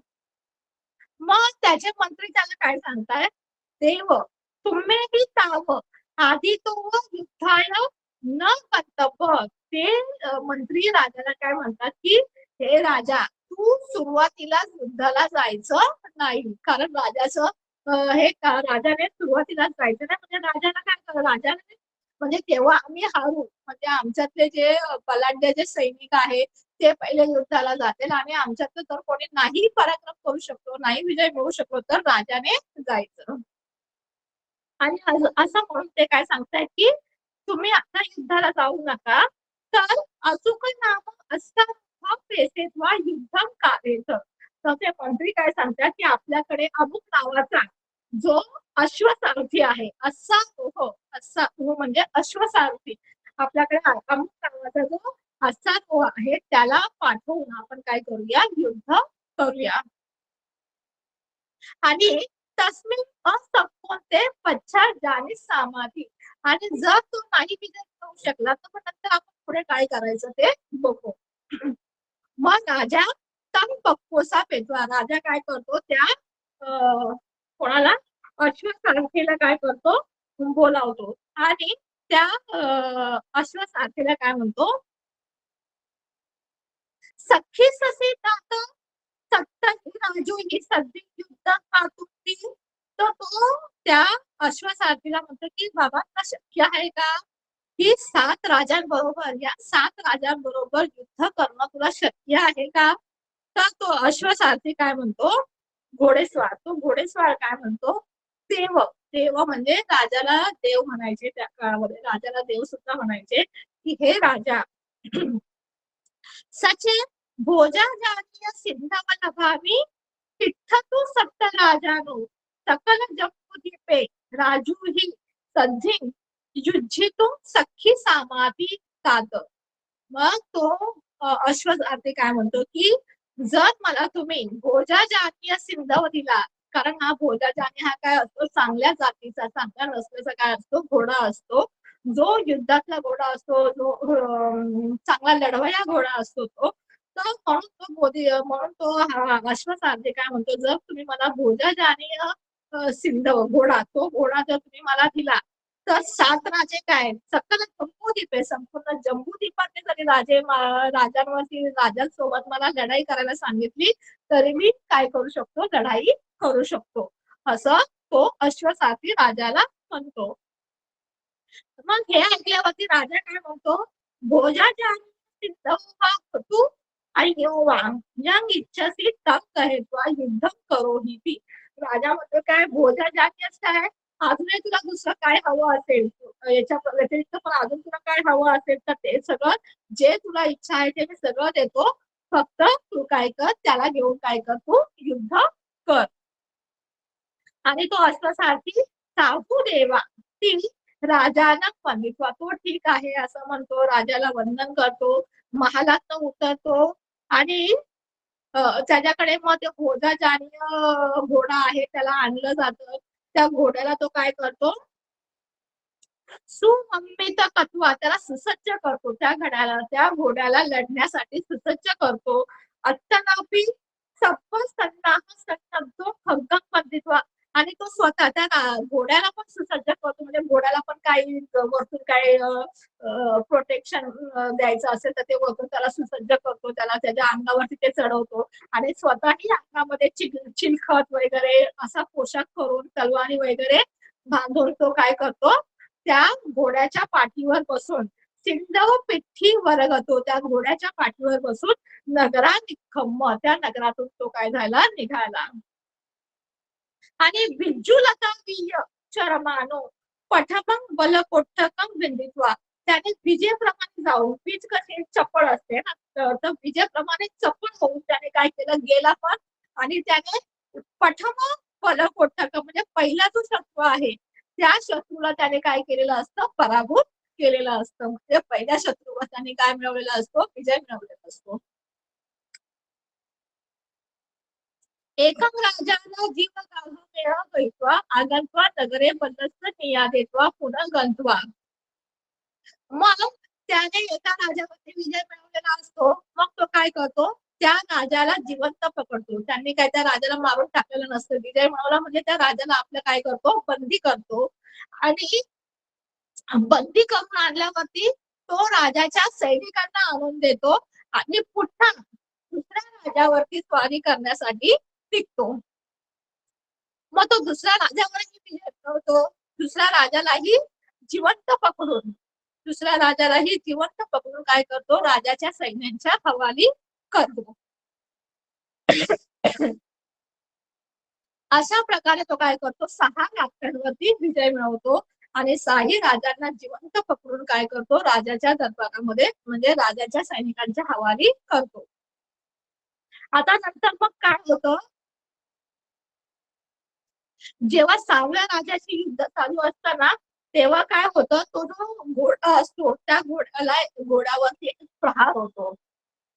मग त्याचे मंत्री त्याला काय सांगतायत, देव तुम्ही ताव आधी तो युद्धाय न गंतव्य. ते मंत्री राजाला काय म्हणतात की, हे राजा तू सुरुवातीला युद्धाला जायचं नाही, कारण राजाचं राजाने सुरुवातीला जायचं नाही. म्हणजे राजाला काय राजाने म्हणजे तेव्हा आम्ही हारू, म्हणजे आमच्यातले जे बलाढ्य जे सैनिक आहेत ते पहिले युद्धाला जातील, आणि आमच्यातलं तर कोणी नाही पराक्रम करू शकतो, नाही विजय मिळू शकतो, तर राजाने जायचं. आणि असं म्हणून ते काय सांगतायत की तुम्ही आता युद्धाला जाऊ नका, तर अचूक नाम असं पेसेवा युद्धम कार्यच. तर ते मंत्री काय सांगतात की आपल्याकडे अमुक नावाचा जो अश्वसारथी आहे, असा म्हणजे अश्वसारथी, आपल्याकडे अमुक नावाचा जो असा तो आहे, त्याला पाठवून आपण काय करूया, युद्ध करूया. आणि तस्मिन असंकोते पश्चात जाणे समाधी. आणि जर तो नाही विजय होऊ शकला तर मग नंतर आपण पुढे काय करायचं ते बघू. मग राजा तंग पक्कोसा पेटवा, राजा काय करतो, त्या कोणाला अश्वसारथीला काय करतो, बोलावतो. आणि त्या अश्वसारथीला काय म्हणतो, सखी ससे तात सत्तरी राजू ही सध्या युद्ध हातुरली. तर तो त्या अश्वसारथीला म्हणतो की बाबा शक्य आहे का, ही 7 राजांबरोबर, या 7 राजांबरोबर युद्ध करणं तुला शक्य आहे का. तर तो अश्वसारथी काय म्हणतो, घोडेस्वार, तो घोडेस्वार काय म्हणतो, देव देव म्हणजे राजाला देव म्हणायचे, त्या काळामध्ये राजाला देव सुद्धा म्हणायचे, की हे राजा सचे भोजा जातीय सिंधवल भावी तिठ्ठतु सप्त राजानो सकल जम्बुद्वीपे राजू ही सज्जिन युज्जितुम सखी सामाधी तात. मग तो अश्वसारथी काय म्हणतो की जर मला तुम्ही भोजा जातीय सिंधवतीला, कारण हा भोजा जाती हा काय असतो, चांगल्या जातीचा, चांगल्या नसल्याचा काय असतो, घोडा असतो, जो युद्धातला घोडा असतो, जो चांगला लढवया घोडा असतो तो, तर म्हणून तो अश्वसारथी काय म्हणतो, जर तुम्ही मला भोजज आणि सिंध घोडा, तो घोडा जर तुम्ही मला दिला तर 7 राजे काय सकल जम्बूद्वीप आहे, संपूर्ण जम्बूद्वीपातले जरी राजांवरती राजांसोबत मला लढाई करायला सांगितली तरी मी काय करू शकतो, लढाई करू शकतो, असं तो अश्वसारथी राजाला म्हणतो. मग हे ऐकल्यावरती राजा काय म्हणतो, भोजाच्या तू आणि यंग इच्छासी तप कहेत्वा युद्ध करो ही ती. राजा म्हणतो काय, भोजा जातीच काय, अजूनही तुला दुसरं काय हवं असेल, याच्या व्यतिरिक्त पण अजून तुला काय हवं असेल तर ते सगळं, जे तुला इच्छा आहे ते मी सगळं देतो, फक्त तू काय कर, त्याला घेऊन काय कर, तू युद्ध कर. आणि तो अश्वसारथी साहू देवा ती राजाला वंदित्वा, तो ठीक आहे असं म्हणतो, राजाला वंदन करतो, महालातनं उतरतो आणि त्याच्याकडे मग ते भोजाजानीय घोडा आहे त्याला आणलं जातं. त्या घोड्याला तो काय करतो, सुमंमित कत्वा, त्याला सुसज्ज करतो, त्या घोड्याला लढण्यासाठी सुसज्ज करतो. अत्तनापी सन्नाह खड्गम बंदित्वा, आणि तो स्वतः त्या घोड्याला पण सुसज्ज करतो, म्हणजे घोड्याला पण काही वरतून काही प्रोटेक्शन द्यायचं असेल तर ते वरतून त्याला सुसज्ज करतो, त्याला त्याच्या अंगावरती ते चढवतो आणि स्वतःही अंगामध्ये चिलखत वगैरे असा पोशाख करून तलवारी वगैरे बांधून तो काय करतो, त्या घोड्याच्या पाठीवर बसून सिंधव पिठ्ठी वर्गतो, त्या घोड्याच्या पाठीवर बसून नगरा निखम्म, त्या नगरातून तो काय झाला, निघाला. आणि बिज्जुलता विय चरमानो पठमं बलकोट्टकं विंदित्वा, त्याने विजेप्रमाणे जाऊन, वीज कशी चपळ असते ना, तर विजेप्रमाणे चपळ होऊन त्याने काय केलं, गेला पण, आणि त्याने पठम बलकोट्टकं म्हणजे पहिला जो शत्रू आहे त्या शत्रूला त्याने काय केलेलं असतं, पराभूत केलेलं असतं, म्हणजे पहिल्या शत्रूवर त्याने काय मिळवलेला असतो, विजय मिळवलेला असतो. एकं राजानं जीव गाढव गैत्वा आगत्वा नगरे बलस्थ नियादेत्वा पुन्हा गंत्वा. मग त्याने एका राजावरती विजय मिळवलेला असतो, मग तो काय करतो, त्या राजाला जिवंत पकडतो, त्यांनी काय त्या राजाला मारून टाकलेलं नसतं, विजय मिळवला म्हणजे त्या राजाला आपलं काय करतो, बंदी करतो, आणि बंदी करून आणल्यावरती तो राजाच्या सैनिकांना आणून देतो आणि पुन्हा दुसऱ्या राजावरती स्वारी करण्यासाठी निघतो. मग तो दुसऱ्या राजावरही विजय मिळवतो, दुसऱ्या राजालाही जिवंत पकडून काय करतो, राजाच्या सैन्यांच्या हवाली करतो. अशा प्रकारे तो काय करतो, 6 राष्ट्रांवरती विजय मिळवतो आणि 6ही राजांना जिवंत पकडून काय करतो, राजाच्या दरबारामध्ये म्हणजे राजाच्या सैनिकांच्या हवाली करतो. आता नंतर मग काय होतं, जेव्हा 6व्या राजाची युद्ध चालू असताना तेव्हा काय होतं, तो जो घोडा असतो त्या घोड्यावरती एक प्रहार होतो,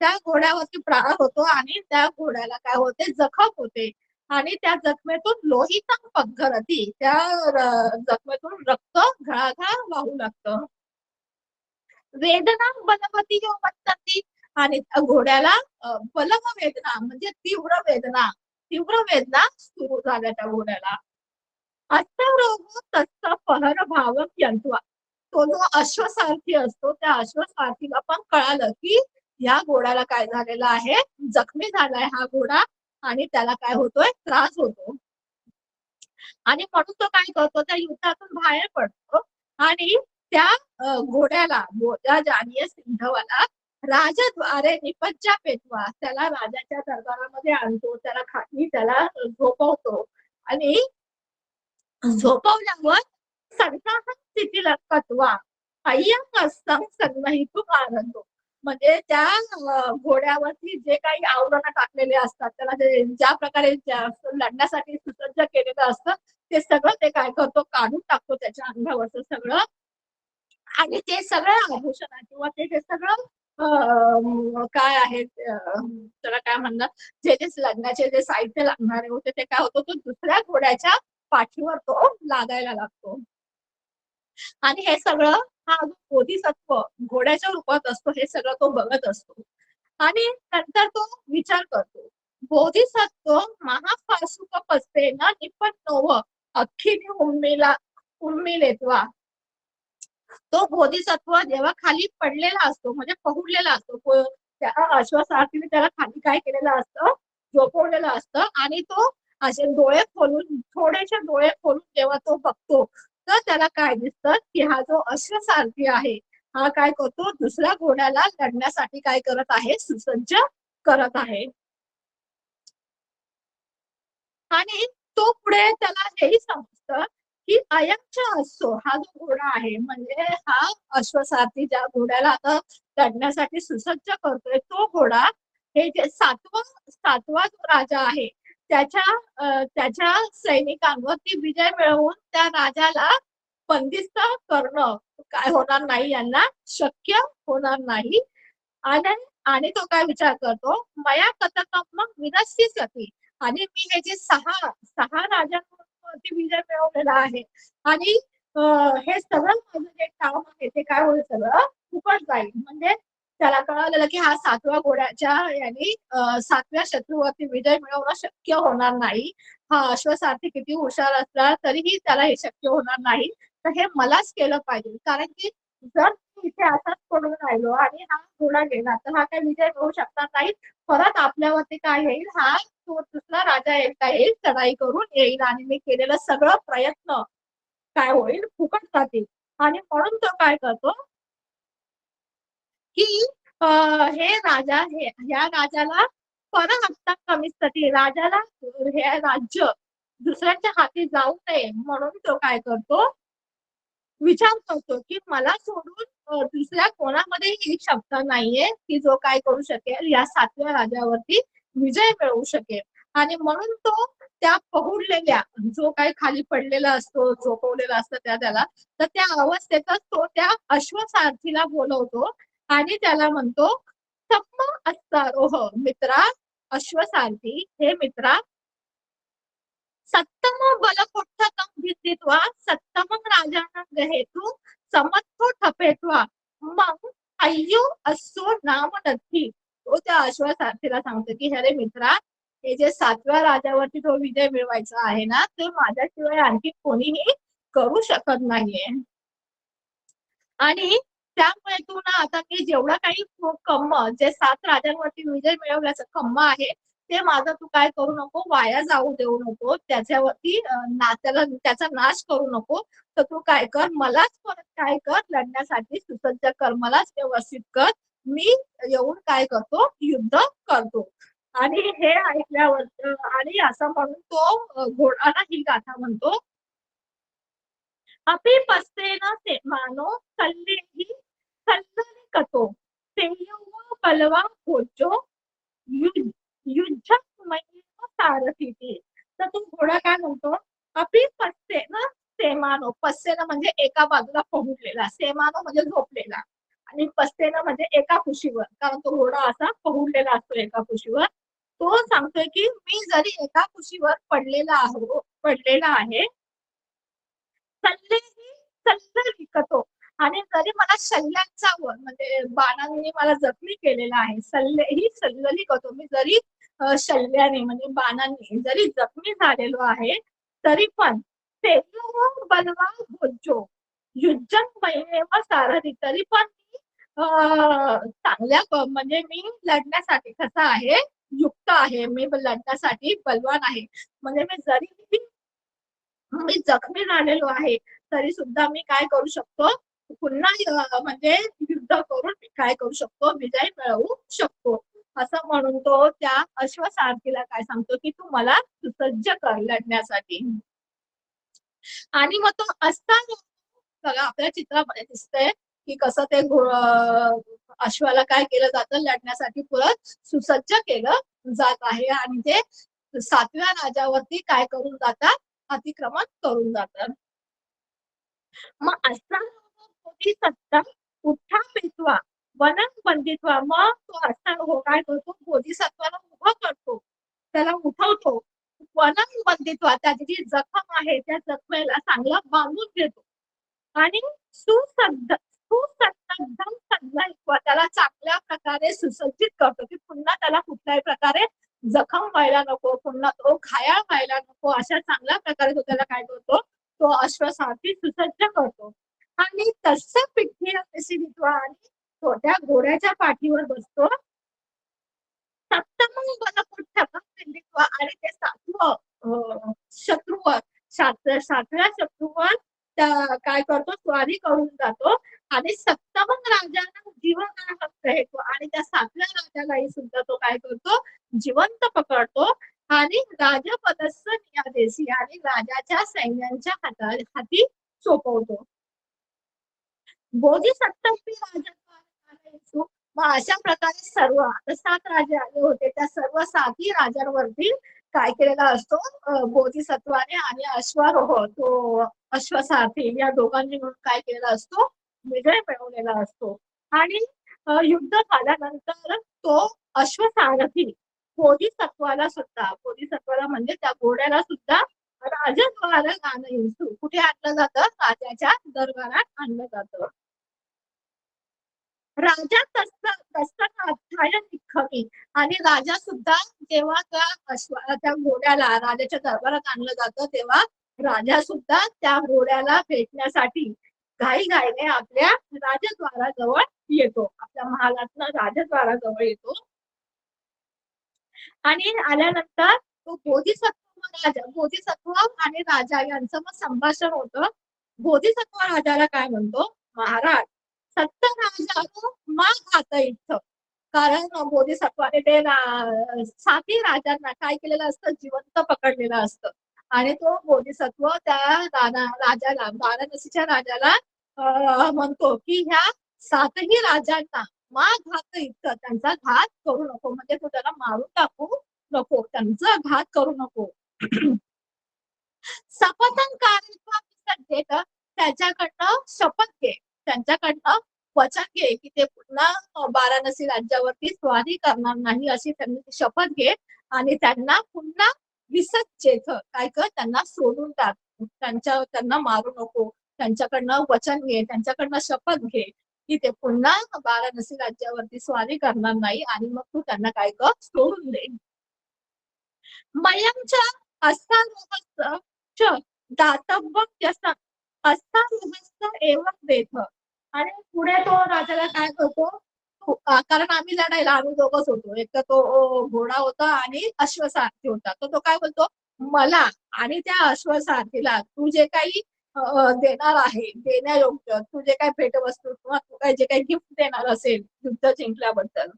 त्या घोड्यावरती प्रहार होतो आणि त्या घोड्याला काय होते, जखम होते, आणि त्या जखमेतून लोहिता पगरती, त्या जखमेतून रक्त घळाघळा वाहू लागतं. वेदना बलवती म्हणतात, आणि त्या घोड्याला बलव वेदना म्हणजे तीव्र वेदना सुरू झाल्या त्या घोड्याला. अश्वरोह तत्सम पहर भावक यंत्वा, तो जो अश्वसारथी असतो त्या अश्वसारथीला पण कळालं की या घोड्याला काय झालेलं आहे, जखमी झालाय हा घोडा आणि त्याला काय होतोय, त्रास होतो, आणि म्हणून तो काय करतो, त्या युद्धातून बाहेर पडतो आणि त्या घोड्याला भोजाजानीय सिंधवाला राजद्वारे निपज्जा पेटवा, त्याला राजाच्या दरबारामध्ये आणतो, त्याला खाली त्याला झोपवतो, आणि झोपवल्यावर संतान स्थितीला कत्वा अय्यंग सन्महितून आनंदो, म्हणजे त्या घोड्यावरती जे काही आवरण टाकलेले असतात, त्याला ज्या प्रकारे लढण्यासाठी सुसज्ज केलेलं असतं ते सगळं ते काय करतो, काढून टाकतो त्याच्या अंगावरचं सगळं, आणि ते सगळं आभूषण किंवा ते सगळं काय आहे त्याला काय म्हणणार, जे लग्नाचे जे साहित्य लागणारे होते ते काय होतं, तो दुसऱ्या घोड्याच्या पाठीवर तो लागायला लागतो. आणि हे सगळं हा जो बोधिसत्व घोड्याच्या रूपात असतो हे सगळं तो बघत असतो. आणि नंतर तो विचार करतो, बोधिसत्व महापासुक पसतेना निपन्नोव अख्खीने उर्मिलेत्वा. तो बोधिसत्व जेव्हा खाली पडलेला असतो म्हणजे पहुडलेला असतो, त्या अश्वसारथीने त्याला खाली काय केलेलं असतं, झोपवलेलं असतं, आणि तो असे डोळे खोलून थोडेसे डोळे खोलून जेव्हा तो बघतो तर त्याला काय दिसतं की हा जो अश्वसारथी आहे हा काय करतो, दुसऱ्या घोड्याला लढण्यासाठी काय करत आहे, सुसज्ज करत आहे. आणि तो पुढे त्याला हेही समजतं की अयंचा असो हा जो घोडा आहे म्हणजे हा अश्वसारथी ज्या घोड्याला आता लढण्यासाठी सुसज्ज करतोय तो घोडा, हे जे सातवा जो राजा आहे त्याच्या सैनिकांवरती विजय मिळवून त्या राजाला बंदिस्त करणं काय होणार नाही, यांना शक्य होणार नाही. आणि आणि तो काय विचार करतो, मया कथकम मग विनश्य सती. आणि मी हे जे सहा राजांवरती विजय मिळवलेला आहे आणि हे सगळं माझं जे काम आहे ते काय होईल, सगळं फुकट जाईल. म्हणजे त्याला कळालेलं की हा सातव्या घोड्याच्या यांनी सातव्या शत्रूवरती विजय मिळवणं शक्य होणार नाही. हा अश्वसारथी किती हुशार असला तरीही त्याला हे शक्य होणार नाही. तर हे मलाच केलं पाहिजे, कारण की जर मी इथे असाच पडून राहिलो आणि हा घोडा गेला तर हा काही विजय मिळवू शकणार नाही. परत आपल्यावरती काय येईल, हा तो दुसरा राजा येईल काय येईल, चढाई करून येईल आणि मी केलेलं सगळं प्रयत्न काय होईल, फुकट जातील. आणि म्हणून तो काय करतो की हे राजा ह्या राजाला परहत्ता कमीसाठी राजाला हे राज्य दुसऱ्याच्या हाती जाऊ नये म्हणून तो काय करतो, विचार करतो की मला सोडून दुसऱ्या कोणामध्ये ही क्षमता नाहीये की जो काय करू शकेल या सातव्या राजावरती विजय मिळवू शकेल. आणि म्हणून तो त्या पहुडलेल्या जो काही खाली पडलेला असतो झोपवलेला असतं त्याला, तर त्या अवस्थेतच तो त्या अश्वसारथीला बोलवतो आणि त्याला म्हणतो, सम्म अस्तारोह मित्रा, अश्वसारथी हे मित्रा, सत्तम बलपुट्टकं भित्तित्वा सत्तमं राजानं गहेतु समर्थो ठपेत्वा मग अय्यो अस्सो नाम नक्की. तो त्या अश्वसारथीला सांगतो की अरे मित्रा, हे जे सातव्या राजावरती तो विजय मिळवायचा आहे ना, ते माझ्याशिवाय आणखी कोणीही करू शकत नाहीये. आणि त्यामुळे तू ना आता मी जेवढा काही कम्म जे सात राजांवरती विजय मिळवल्याचं कम्म आहे ते माझं तू काय करू नको, वाया जाऊ देऊ नको, त्याच्यावरती त्याचा नाश करू नको. तर तू काय कर, मलाच परत काय कर, लढण्यासाठी सुसज्ज कर, मलाच व्यवस्थित कर, मी येऊन काय करतो, युद्ध करतो. आणि हे ऐकल्यावर आणि असं म्हणून तो घोडाला ही गाथा म्हणतो, अपि पस्तेन से मानो सल्लेहि सल्लनिकतो सेय्युव बलवा भोजो युद्धमय्येव सारथिति. तर तो घोडा काय म्हणतो, अपि पस्तेन सेमानो, पस्तेन म्हणजे एका बाजूला पहुडलेला, सेमानो म्हणजे झोपलेला, आणि पस्तेन म्हणजे एका कुशीवर, कारण तो घोडा असा पहुडलेला असतो एका कुशीवर. तो सांगतोय की मी जरी एका कुशीवर पडलेला आहे सल्लेही सल्ल विकतो, आणि जरी मला शल्यांचा म्हणजे बाणांनी मला जखमी केलेला आहे, सल्लेही सल्ल विकतो, मी जरी शल्ल्याने म्हणजे बाणांनी जरी जखमी झालेलो आहे तरी पण सेय्युव बलवा भोजो युद्धं मय्येव सारथि, तरी पण मी चांगल्या म्हणजे मी लढण्यासाठी कसा आहे, युक्त आहे, मी लढण्यासाठी बलवान आहे. म्हणजे मी जखमी झालेलो आहे तरी सुद्धा मी काय करू शकतो, पुन्हा म्हणजे युद्ध करून मी काय करू शकतो, विजय मिळवू शकतो. असं म्हणून तो त्या अश्वसारथीला काय सांगतो की तू मला सुसज्ज कर लढण्यासाठी. आणि मग तो असताना बघा आपल्या चित्रामध्ये दिसतंय की कसं ते अश्वाला काय केलं जातं, लढण्यासाठी परत सुसज्ज केलं जात आहे, आणि ते सातव्या राजावरती काय करून जातात, अतिक्रमण करून जातात. मग असा बोधिसत्व उठा पेटवा वनं बंदित्वा, मग तो असा काय करतो, बोधिसत्वाला उभं करतो, त्याला उठवतो, वनं बंदित्वा, त्याची जी जखम आहे त्या जखमेला चांगला बांधून घेतो. आणि सुसंधम सन्मानित्व त्याला चांगल्या प्रकारे सुसज्जित करतो, की पुन्हा त्याला कुठल्याही प्रकारे जखम व्हायला नको, पुन्हा तो घायाळ व्हायला नको, अशा चांगल्या प्रकारे तो त्याला काय करतो, तो अश्वसारथी सुसज्ज करतो. आणि तसं पिठीला निसिनित्व आणि तो त्या घोड्याच्या पाठीवर बसतो. सप्तमं बलपुष्टकं सिंधित्वा आणि ते शत्रूवर सातव्या शत्रूवर काय करतो, स्वारी करून जातो. आणि सप्तमं राजाला जीवनाहक्त हेतू आणि त्या सातव्या राजालाही सुद्धा तो काय करतो, जिवंत पकडतो आणि राजपदस्स नियादेसी आणि राजाच्या सैन्यांच्या हाती सोपवतो. बोधिसत्त्वांनी राजत्वाला मग अशा प्रकारे सर्व आता 7 राजे आले होते, त्या सर्व 7ही राजांवरती काय केलेला असतो, बोधिसत्वाने आणि अश्वारोह तो अश्वसारथी या दोघांनी मिळून काय केलेला असतो, विजय मिळवलेला असतो. आणि युद्ध झाल्यानंतर तो अश्वसारथी बोधिसत्वाला म्हणजे त्या घोड्याला सुद्धा राजद्वारा गाणं कुठे आणलं जातं, राजाच्या दरबारात आणलं जातं. राजा कमी आणि राजा सुद्धा जेव्हा त्या घोड्याला राजाच्या दरबारात आणलं जातं, तेव्हा राजा सुद्धा त्या घोड्याला भेटण्यासाठी घाईघाईने आपल्या राजद्वाराजवळ येतो, आपल्या महालातनं राजद्वाराजवळ येतो. आणि आल्यानंतर तो बोधिसत्व आणि राजा यांचं मग संभाषण होतं. बोधिसत्व राजाला काय म्हणतो, महाराज सत्य राजानो मा घात इथं, कारण बोधिसत्वाने ते 7ही राजांना काय केलेलं असतं, जिवंत पकडलेलं असतं. आणि तो बोधिसत्व त्या राजाला वाराणसीच्या राजाला म्हणतो की ह्या 7ही राजांना मा घात इतकं, त्यांचा घात करू नको, म्हणजे तू त्याला मारून टाकू नको, त्यांचा घात करू नको. शपथन कार्यक्रम त्याच्याकडनं शपथ घे, त्यांच्याकडनं वचन घे की ते पुन्हा वाराणसी राज्यावरती स्वारी करणार नाही, अशी त्यांनी शपथ घे. आणि त्यांना पुन्हा विसज्जेथ काय कर, त्यांना सोडून टाक, त्यांना मारू नको, त्यांच्याकडनं वचन घे, त्यांच्याकडनं शपथ घे की ते पुन्हा वाराणसी राज्यावरती स्वारी करणार नाही, आणि मग तू त्यांना काय कर, सोडून दे. मयमच्या अस्तारोहस्य दातव्यम अस्तारोहस्य एवं देथ. आणि पुढे तो राजाला काय करतो, कारण आम्ही लढायला आम्ही दोघच होतो, एक तर तो घोडा होता आणि अश्वसारथी होता, तर तो काय बोलतो, मला आणि त्या अश्वसारथीला तू जे काही देणार आहे, देण्यायोग्य तू जे काही भेटवस्तू किंवा तू काही जे काही गिफ्ट देणार असेल युद्ध जिंकल्याबद्दल,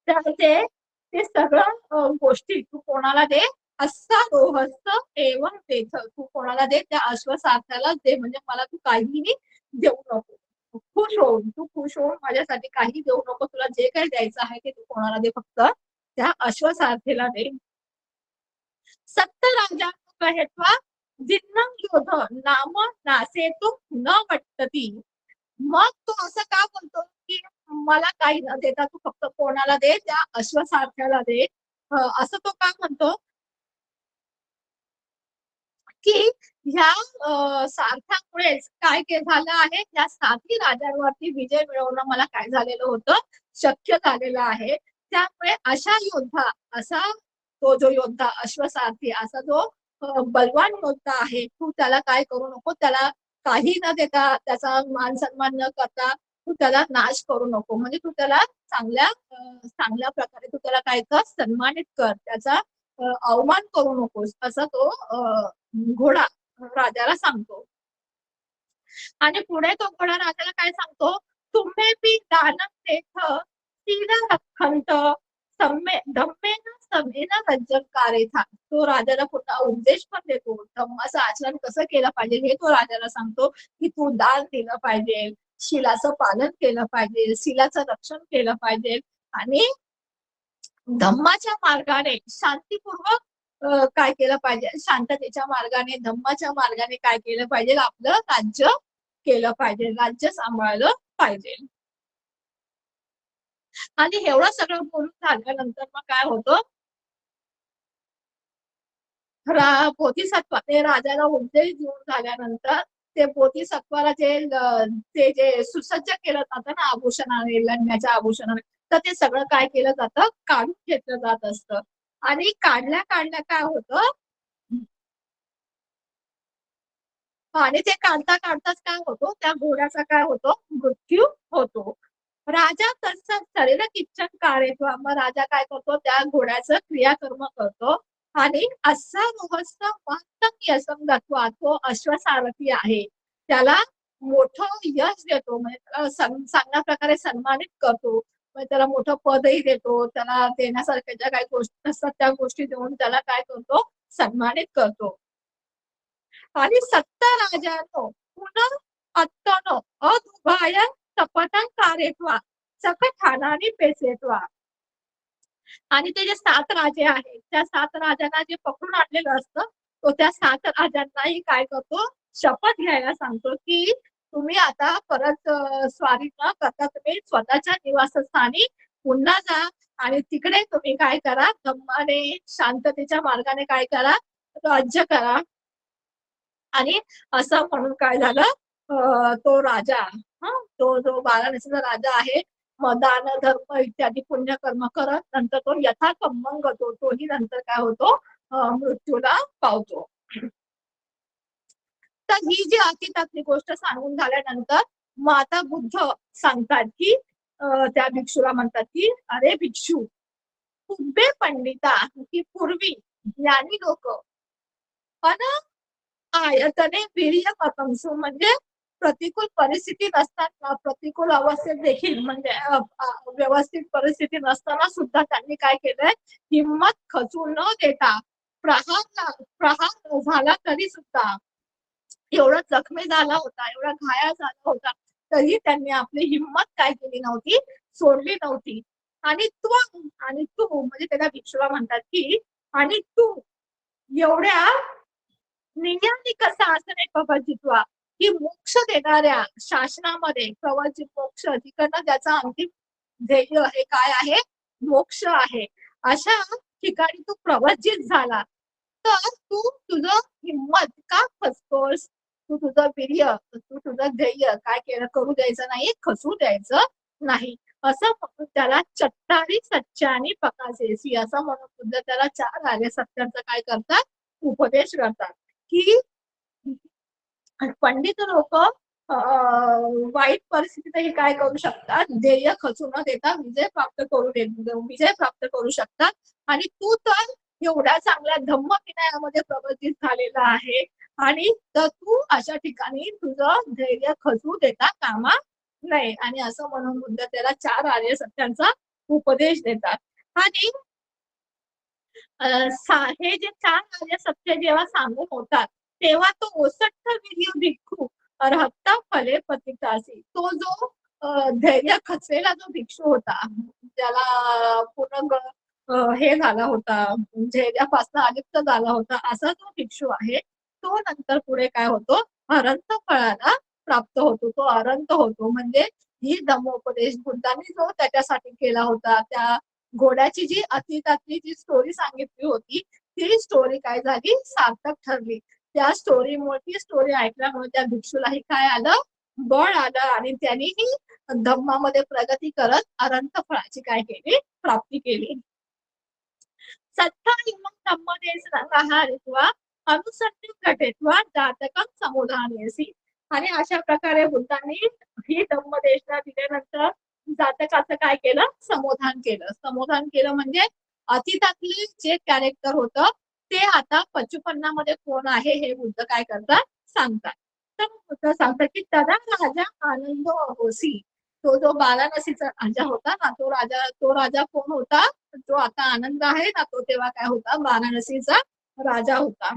तर ते सगळं गोष्टी तू कोणाला दे, अस्तारोहस्य एवं देथ, तू कोणाला दे, त्या अश्वसारथ्याला दे, म्हणजे मला तू काहीही देऊ नको, तू खुश होऊन माझ्यासाठी काही देऊ नको, तुला जे काही द्यायचं आहे ते तू कोणाला दे, फक्त त्या अश्वसारथीला दे. सत्य राजा कहेत्वा जिन्नम योध नाम नासेतुम न वट्टती. मग तो असं का बोलतो की मला काही न देता तू फक्त कोणाला दे, त्या अश्वसारथ्याला दे, असं तो का म्हणतो, की ह्या सारथ्यामुळेच काय झालं आहे, या 7ही राजांवरती विजय मिळवणं मला काय झालेलं होतं, शक्य झालेलं आहे. त्यामुळे असा तो जो योद्धा अश्वसारथी, असा जो बलवान योद्धा आहे, तू त्याला काय करू नको, त्याला काही न देता, त्याचा मान सन्मान न करता तू त्याला नाश करू नको, म्हणजे तू त्याला चांगल्या प्रकारे तू त्याला काय कर, सन्मानित कर, त्याचा अवमान करू नकोस, असं तो घोडा राजाला सांगतो. आणि पुढे तो घोडा राजाला काय सांगतो, तुम्ही बी दानम देथ शील रखंत धम्मेन समेन रज्जनकारे था. तो राजाला पुन्हा उपदेश पण देतो, धम्माचं आचरण कसं केलं पाहिजे हे तो राजाला सांगतो, की तू दान दिलं पाहिजे, शिलाचं पालन केलं पाहिजे, शिलाचं रक्षण केलं पाहिजे, आणि धम्माच्या मार्गाने शांतीपूर्वक काय केलं पाहिजे, शांततेच्या मार्गाने, धम्माच्या मार्गाने काय केलं पाहिजे, आपलं राज्य केलं पाहिजे, राज्य सांभाळलं पाहिजे. आणि एवढं सगळं बोलून झाल्यानंतर मग काय होतं, बोधिसत्व ते राजाला उपदेश देऊन झाल्यानंतर ते बोधिसत्वाला जे सुसज्ज केलं जातं ना आभूषणाने, लढण्याच्या आभूषणाने, तर ते सगळं काय केलं जातं, काढून घेतलं जात असतं. आणि काढल्या काढल्या काय होतं, आणि ते काढता काढताच काय होतो, त्या घोड्याचा काय होतो, मृत्यू होतो. राजा तसं ठरेल किचन कार्य, मग राजा काय करतो, त्या घोड्याचं क्रियाकर्म करतो. आणि असा रहस्य महत्तम यशम दत्वा, तो अश्वसारथी आहे, त्याला मोठं यश देतो, म्हणजे त्याला चांगल्या प्रकारे सन्मानित करतो. म्हणजे त्याला मोठं पदही देतो, त्याला देण्यासारख्या ज्या काही गोष्टी असतात त्या गोष्टी देऊन त्याला काय करतो, सन्मानित करतो. आणि सत्त राजानो पुनः अत्तनो अदुभाय सपटन कार्यत्वा सकठानाने पेसेत्वा. आणि ते जे 7 राजे आहेत, त्या 7 राजांना जे पकडून आणलेलं असतं, तो त्या 7 राजांनाही काय करतो, शपथ घ्यायला सांगतो की तुम्ही आता परत स्वारी न करता तुम्ही स्वतःच्या निवासस्थानी पुन्हा जा आणि तिकडे तुम्ही काय करा, धम्माने शांततेच्या मार्गाने काय करा, राज्य करा. आणि असं म्हणून काय झालं, तो राजा, तो जो वाराणसीचा राजा आहे, दान धर्म इत्यादी पुण्यकर्म करत नंतर तो यथार्थ मंग होतो, तोही नंतर काय होतो, मृत्यूला पावतो. तर ही जी अतितातली गोष्ट सांगून झाल्यानंतर माता बुद्ध सांगतात की त्या भिक्षूला म्हणतात की अरे भिक्षू, पुब्बे पंडिता, की पूर्वी ज्ञानी लोक पण आयतने वीर्य पतंसु, म्हणजे प्रतिकूल परिस्थिती नसताना, प्रतिकूल अवस्थेत देखील, म्हणजे व्यवस्थित परिस्थिती नसताना सुद्धा त्यांनी काय केलंय, हिंमत खचू न देता प्रहार झाला तरी सुद्धा, एवढा जखमी झाला होता, एवढा घायाळ झाला होता, तरी त्यांनी आपली हिंमत काय केली नव्हती, सोडली नव्हती. आणि तू म्हणजे त्याला भिक्षुला म्हणतात की आणि तू एवढ्या नियमाने कसा असणे प्रवचित्वा, की मोक्ष देणाऱ्या शासनामध्ये प्रवचित मोक्ष, तिकडनं त्याचा अंतिम ध्येय हे काय आहे, मोक्ष आहे, अशा ठिकाणी तू प्रवचित झाला, तर तू तुझं हिंमत का खचतोस, तू तुझं वीर्य, तू तुझं ध्येय काय केलं, करू द्यायचं नाही, खचू द्यायचं नाही. असं म्हणून त्याला चट्टारी सच्चानी पकासेसी, असं म्हणून सुद्धा त्याला 4 आर्य सत्यांचा काय करतात, उपदेश करतात. की पंडित लोक वाईट परिस्थितीतही काय करू शकतात, ध्येय खचू न देता विजय प्राप्त करू शकतात. आणि तू तर एवढ्या चांगल्या धम्म विनयामध्ये प्रवर्तित झालेला आहे, आणि तर तू अशा ठिकाणी तुझं ध्येय खचू देता कामा नये. आणि असं म्हणून बुद्ध त्याला 4 आर्य सत्यांचा उपदेश देतात. आणि हे जे 4 आर्य सत्य जेव्हा सांगून होतात, तेव्हा तो ओसट्ट वीर्य भिक्खू अर्हता फले पतितासी, तो जो धैर्य खचलेला जो भिक्षू होता, त्याला पूर्ण हे झाला होता, धैर्यापासून अलिप्त झाला होता, असा जो भिक्षू आहे, तो नंतर पुढे काय होतो, अरंत फळाला प्राप्त होतो, तो अरंत होतो. म्हणजे ही धम्मोपदेश बुद्धांनी जो त्याच्यासाठी केला होता, त्या घोड्याची जी अतीतातली जी स्टोरी सांगितली होती, ती स्टोरी काय झाली, सार्थक ठरली. त्या स्टोरीमुळे, ती स्टोरी ऐकल्यामुळे त्या भिक्षूलाही काय आलं, बळ आलं, आणि त्यांनीही धम्मामध्ये प्रगती करत अनंत फळाची काय केली, प्राप्ती केली. सत्ता इमं धम्मदेश रंगाहारित्वा अनुसन्निम घटेत्वा जातकं समुधानेसी. आणि अशा प्रकारे बुद्धांनी ही धम्मदेशना दिल्यानंतर जातकाचं काय केलं, समाधान केलं. समाधान केलं म्हणजे अतीतातले जे कॅरेक्टर होतं, ते आता पचुपन्नामध्ये कोण आहे हे बुद्ध काय करतात, सांगतात. तर बुद्ध सांगतात की तदा राजा आनंद होसी, तो जो वाराणसीचा राजा होता ना, तो राजा कोण होता, जो आता आनंद आहे ना, तो तेव्हा काय होता, वाराणसीचा राजा होता.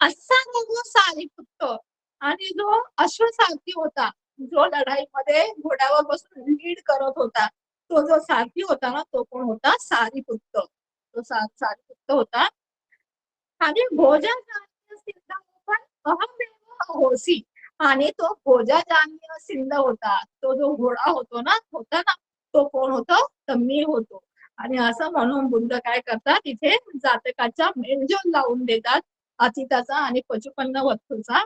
असा जो सारीपुत्र आणि जो अश्वसारथी होता, जो लढाईमध्ये घोड्यावर बसून लीड करत होता, तो जो सारथी होता ना, तो कोण होता, सारीपुत्र. तो सारीपुत्र होता. आणि भोजन सिद्ध पण अहमेव होसी, आणि तो भोजाजान्य सिंध होता, तो जो घोडा होता ना, तो कोण होतो, तर मी होतो. आणि असं म्हणून बुद्ध काय करतात, इथे जातकाचा मेलजोल लावून देतात, अतीताचा आणि पचुपन्न वस्तूचा.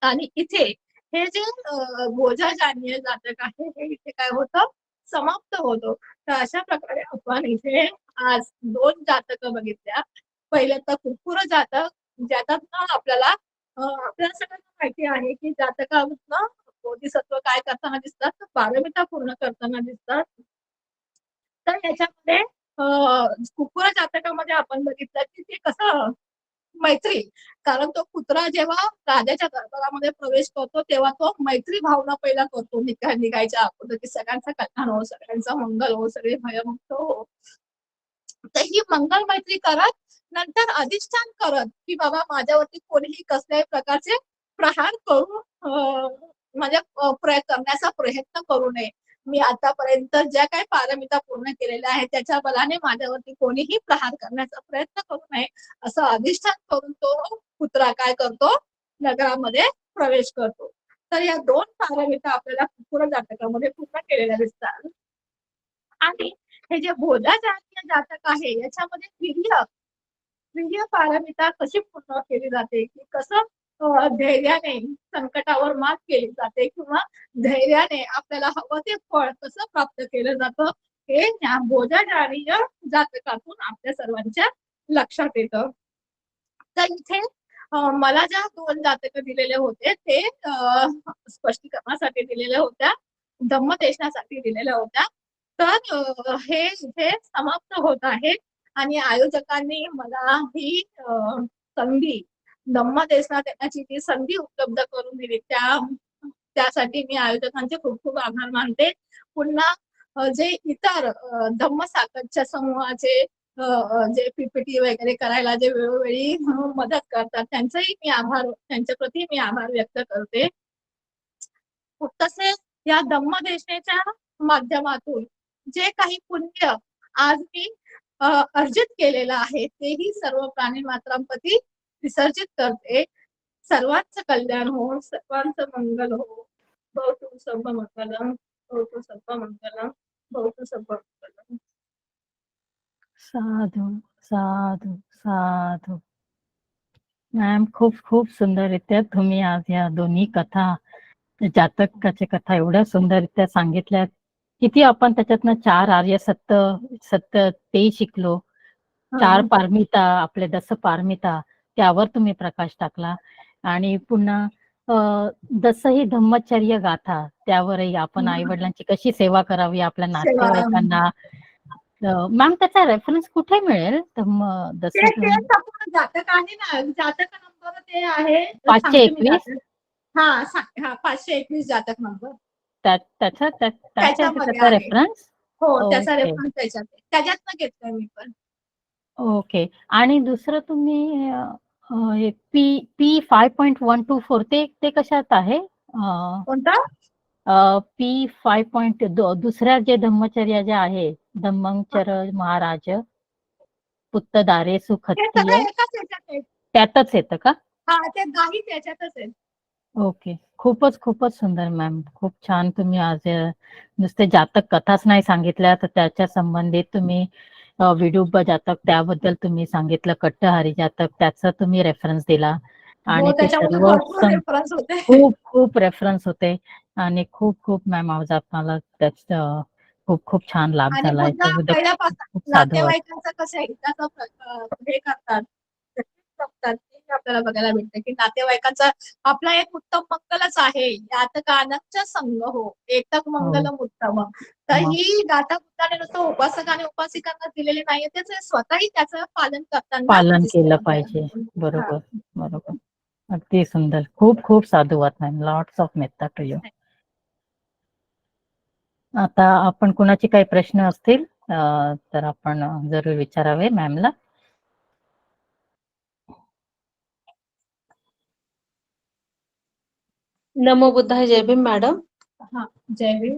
आणि इथे हे जे भोजाजानीय जातक आहे हे इथे काय होतं समाप्त होतो. तर अशा प्रकारे आपण इथे आज 2 जातकं बघितल्या. पहिलं तर कुरकुर जातक, ज्याच्यातनं आपल्याला आपल्याला सगळ्यांना माहिती आहे की जातकामधनं बोधिसत्व काय करताना दिसतात, तर पारमिता पूर्ण करताना दिसतात. तर याच्यामध्ये कुरकुर जातकामध्ये आपण बघितलं की ते कसं मैत्री, कारण तो कुत्रा जेव्हा राजाच्या दरबारामध्ये प्रवेश करतो तेव्हा तो मैत्री भावना पहिला करतो निघायच्या अगोदर की सगळ्यांचं कल्याण हो, सगळ्यांचं मंगल हो, सगळे भयमुक्त हो. तर ही मंगल मैत्री करत नंतर अधिष्ठान करत की बाबा माझ्यावरती कोणीही कसल्याही प्रकारचे प्रहार करू म्हणजे करण्याचा प्रयत्न करू नये. मी आतापर्यंत ज्या काही पारमिता पूर्ण केलेल्या आहेत त्याच्या बलाने माझ्यावरती कोणीही प्रहार करण्याचा प्रयत्न करू नये असं अधिष्ठान करून तो कुत्रा काय करतो नगरामध्ये प्रवेश करतो. तर या 2 पारमिता आपल्याला कुकुर जातकामध्ये पूर्ण केलेल्या दिसतात. आणि हे जे भोजाजातीय जातक आहे याच्यामध्ये वीर्य पारमिता कशी पूर्ण केली जाते की कसं धैर्याने संकटावर मात केली जाते किंवा धैर्याने आपल्याला हवं ते फळ कसं प्राप्त केलं जातं हे या भोजाजातीय जातकातून आपल्या सर्वांच्या लक्षात येतं. तर इथे मला ज्या 2 जातक दिलेले होते ते स्पष्टीकरणासाठी दिलेल्या होत्या, धम्मदेशनासाठी दिलेल्या होत्या. तर हे इथे समाप्त होत आहे आणि आयोजकांनी मला ही संधी धम्मदेशना देण्याची जी संधी उपलब्ध करून दिली त्यासाठी मी आयोजकांचे खूप खूप आभार मानते. पुन्हा जे इतर धम्मसाधकच्या समूहाचे जे पीपीटी वगैरे करायला जे वेळोवेळी मदत करतात त्यांच्या प्रती मी आभार व्यक्त करते. तसेच या धम्मदेशनेच्या माध्यमातून जे काही पुण्य आज मी अर्जित केलेलं आहे तेही सर्व प्राणी मात्रांप्रती विसर्जित करते. सर्वांचं कल्याण हो, सर्वांचं मंगल हो. भवतु सर्व मंगलम, भवतु सर्व मंगलम, भवतु सर्व मंगलम. साधू साधू साधू. मॅम खूप खूप सुंदररित्या तुम्ही आज या दोन्ही कथा जातकाच्या कथा एवढ्या सुंदररित्या सांगितल्या. किती आपण त्याच्यातनं 4 आर्य सत्य ते शिकलो. 4 पारमिता, आपले 10 पारमिता त्यावर तुम्ही प्रकाश टाकला आणि पुन्हा दसही धम्मचर्य गाथा त्यावरही आपण आई वडिलांची कशी सेवा करावी आपल्या नातेवाईकांना. मॅम त्याचा रेफरन्स कुठे मिळेल? जातक आहे ना, जातक नंबर ते आहे 521. हा 521 जातक नंबर त्याच्यामध्ये त्याचा आहे. रेफरन्स. हो त्याचा ओके रेफरन्स त्याच्यातनं घेतलाय मी पण. ओके. आणि दुसरं तुम्ही पी 5.124 ते कशात आहे? कोणता? पी 5. दुसऱ्या जे धम्मचर्या जे आहे धम्मचर्य महाराज पुत्तदारे हे सुखत्तीय सगळं एकाच याच्यात आहे. त्यातच येतं का? हा ते दाही त्याच्यातच आहे. ओके. खूपच सुंदर मॅम. खूप छान तुम्ही आज नुसते जातक कथाच नाही सांगितल्या तर त्याच्या संबंधित तुम्ही विडूब जातक त्याबद्दल तुम्ही सांगितलं, कट्टहारी जातक त्याचा तुम्ही रेफरन्स दिला आणि ते त्याच्यामध्ये सर्व भरपूर रेफरन्स होते. खूप रेफरन्स होते आणि खूप मॅम आज आपल्याला त्याचा खूप छान लाभ आणि झाला. पुन्हा याच्याबद्दल पहिल्यापासून खूप साधुवाद. नातेवाईकांचं कसं हिताचं हे करतात जपतात ते आपल्याला बघायला भेटतं की नातेवाईकांचा आपला एक उत्तम मंगलच आहे. यातकानंच संग हो, एकक मंगलम उत्तम. तर ही गाथा बुद्धाने नुसतं उपासक आणि उपासिकांना दिलेली नाहीये, त्याचे स्वतःही त्याचं पालन करताना पालन दिसतं केलं पाहिजे. आपल्याला. बरोबर. अगदी सुंदर. खूप साधुवाद ma'am. Lots of metta to you. आता आपण कुणाचे काही प्रश्न असतील तर आपण जरूर विचारावे मॅमला. नमो बुद्धाय. जय भीम मॅडम. हा जय भीम.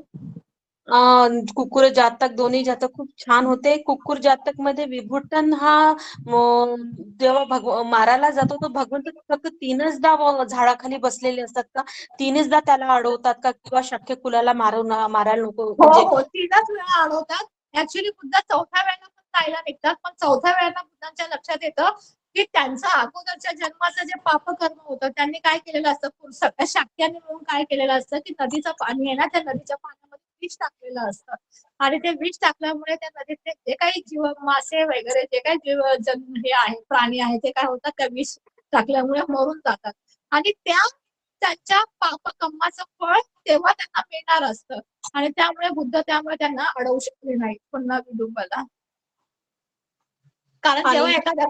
कुकुर जातक दोन्ही जातक खूप छान होते. कुकुर जातक मध्ये विभूषण हा जेव्हा मारायला जातो तो भगवंत फक्त 3दा झाडाखाली बसलेले असतात का? 3दा त्याला अडवतात का किंवा शक्य कुलाला मारायला नको? म्हणजे हो 3च वेळा अडवतात. ऍक्च्युली बुद्ध 4थ्या वेळेला पण जायला निघतात पण 4थ्या वेळेला बुद्धांच्या लक्षात येतं की त्यांचं अगोदरच्या जन्माचं जे पापकर्म होतं त्यांनी काय केलेलं असतं, सगळ्या शाक्यांनी मिळून काय केलेलं असतं की नदीचं पाणी आहे ना, त्या नदीच्या पाण्यामध्ये विष टाकलेलं असतं आणि ते विष टाकल्यामुळे त्या नदीतले जे काही जीव, मासे वगैरे जे काही जीव हे आहे, प्राणी आहे, ते काय होतात, त्या विष टाकल्यामुळे मरून जातात आणि त्यांच्या पापकर्माचं फळ तेव्हा त्यांना मिळणार असतं आणि त्यामुळे बुद्ध त्यांना अडवू शकले नाही पुन्हा विदुंबला. कारण जेव्हा आणि एखाद्या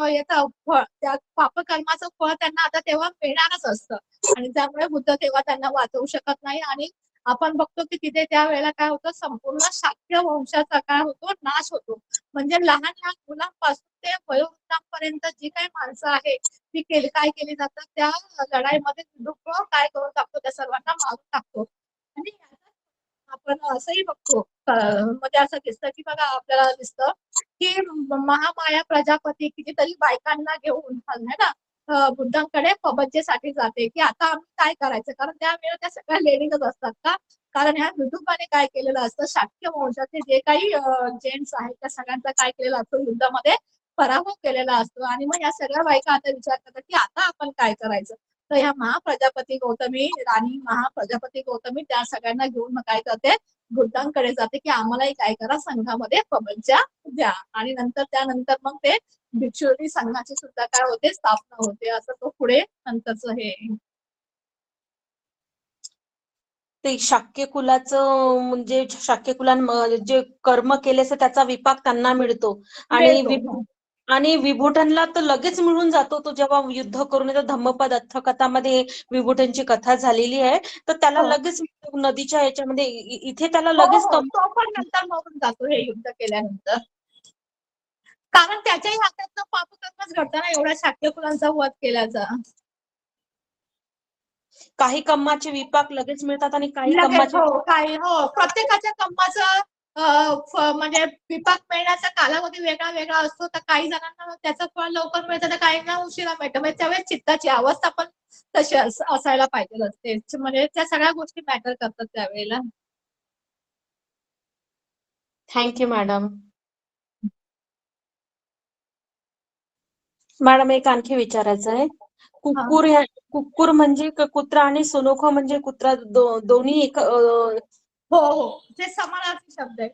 याचं फळ, त्या पापकर्माचं फळ त्यांना आता तेव्हा मिळणारच असतं आणि त्यामुळे बुद्ध तेव्हा त्यांना वाचवू शकत नाही आणि आपण बघतो की तिथे त्यावेळेला काय होतं, संपूर्ण शाक्य वंशाचा काय होतो, नाश होतो. म्हणजे लहान लहान मुलांपासून ते वयोवृद्धांपर्यंत जी काही माणसं आहे ती काय केली जातात, त्या लढाईमध्ये विदुंब काय करून टाकतो, त्या सर्वांना मारून टाकतो. आणि आपण असंही बघतो, म्हणजे असं दिसतं की बघा, आपल्याला दिसतं की महामाया प्रजापती कितीतरी बायकांना घेऊन है ना बुद्धांकडे पबज्जेसाठी जाते की आता आम्ही काय करायचं, कारण त्यावेळेला त्या सगळ्या लेडीजच असतात का, कारण ह्या विदुंबाने काय केलेलं असतं, शाक्य वंशाचे जे काही जेंट्स आहेत त्या सगळ्यांचा काय केलेला असतो, युद्धामध्ये पराभव केलेला असतो आणि मग या सगळ्या बायका आता विचार करतात की आता आपण काय करायचं. तर ह्या महाप्रजापती गौतमी, राणी महाप्रजापती गौतमी त्या सगळ्यांना घेऊन मग काय करते, बुद्धांकडे जाते की आम्हालाही काय करा, संघामध्ये पबज्जा द्या आणि त्यानंतर मग ते भिक्षुणी संघाची सुद्धा काय होते, स्थापना होते. असं तो पुढे नंतरच हे. ते शाक्य कुलाचं म्हणजे शाक्य कुलान जे कर्म केले असते त्याचा विपाक त्यांना मिळतो आणि मिळतो. आणि विभूषणला तर लगेच मिळून जातो. तो जेव्हा युद्ध करून येतो, धम्मपद अथ्थकथामध्ये विभूषणची कथा झालेली आहे, तर त्याला हो. लगेच नदीच्या याच्यामध्ये इथे त्याला हो लगेच हो, तो पण नंतर मरून जातो हे युद्ध केल्यानंतर, कारण त्याच्याही हातात पापकर्मच घडतं ना, एवढ्या शाक्य कुलांचा वध केल्याचा. काही कर्माचे विपाक लगेच मिळतात आणि काही लगेच, कर्माचे हो, काही, हो, प्रत्येकाच्या कर्माचं म्हणजे विपाक मिळण्याचा कालावधी वेगळा वेगळा असतो. तर काही जणांना त्याचं फळ लवकर मिळतं, तर काहींना उशिरा मिळतं. म्हणजे त्यावेळेस चित्ताची अवस्था पण तशी असायला पाहिजे असते. म्हणजे त्या सगळ्या गोष्टी मॅटर करतात त्यावेळेला. Thank you madam. मॅडम, एक आणखी विचारायचं आहे. कुक्कुर म्हणजे कुत्रा आणि सुनोखो म्हणजे कुत्रा, दोन्ही एक? हो हो, जे समानार्थी शब्द आहे.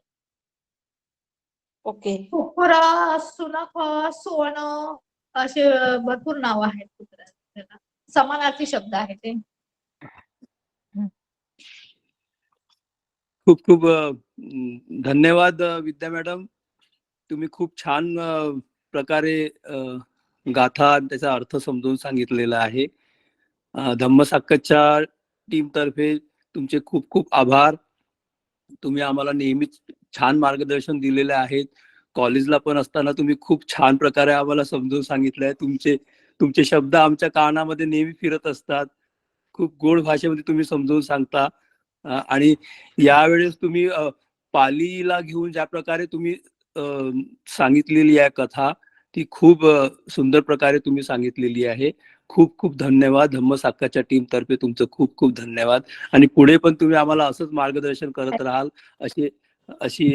ओके. कुक्कुर, सुनख, सोनं असे भरपूर नाव आहेत कुत्र्याला, समानार्थी शब्द आहे ते. खूप खूप धन्यवाद विद्या मॅडम. तुम्ही खूप छान प्रकारे गाथा त्याचा अर्थ समजून सांगितलेला आहे. धम्मसाक्कच्या टीम तर्फे तुमचे खूप खूप आभार. तुम्ही आम्हाला नेहमीच छान मार्गदर्शन दिलेले आहेत. कॉलेजला पण असताना तुम्ही खूप छान प्रकारे आम्हाला समजून सांगितलंय. तुमचे शब्द आमच्या कानामध्ये नेहमी फिरत असतात. खूप गोड भाषेमध्ये तुम्ही समजून सांगता आणि यावेळेस तुम्ही पालीला घेऊन ज्या प्रकारे तुम्ही सांगितलेली आहे कथा, ती खूप सुंदर प्रकारे तुम्ही सांगितलेली आहे. खूप खूप धन्यवाद. धम्मसाक्काच्या टीम तर्फे तुमचं खूप खूप धन्यवाद आणि पुढे पण तुम्ही आम्हाला असंच मार्गदर्शन करत राहाल अशी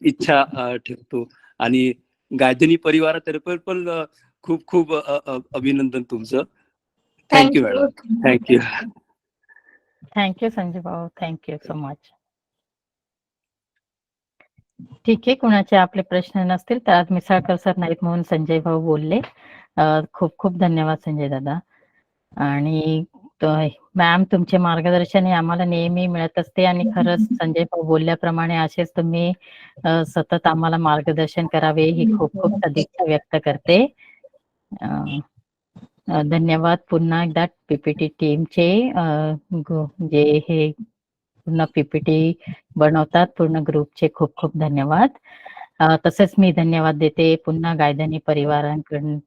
इच्छा ठेवतो आणि गायधनी परिवारातर्फे पण खूप खूप अभिनंदन तुमचं. Thank you madam. Thank you. Thank you Sanjay भाऊ, थँक्यू सो मच. ठीक आहे, कुणाचे आपले प्रश्न नसतील तर आज मिसाळकर सर नाहीत म्हणून संजय भाऊ बोलले. खूप खूप धन्यवाद संजय दादा. आणि मॅम, तुमचे मार्गदर्शन हे आम्हाला नेहमी मिळत असते आणि खरंच संजय भाऊ बोलल्याप्रमाणे असेच तुम्ही सतत आम्हाला मार्गदर्शन करावे ही खूप खूप सदिच्छा व्यक्त करते. धन्यवाद पुन्हा एकदा पीपीटी टीमचे, जे हे पूर्ण पीपीटी बनवतात, पूर्ण ग्रुपचे खूप खूप धन्यवाद. तसेच मी धन्यवाद देते पुन्हा गायधनी परिवारांकडून,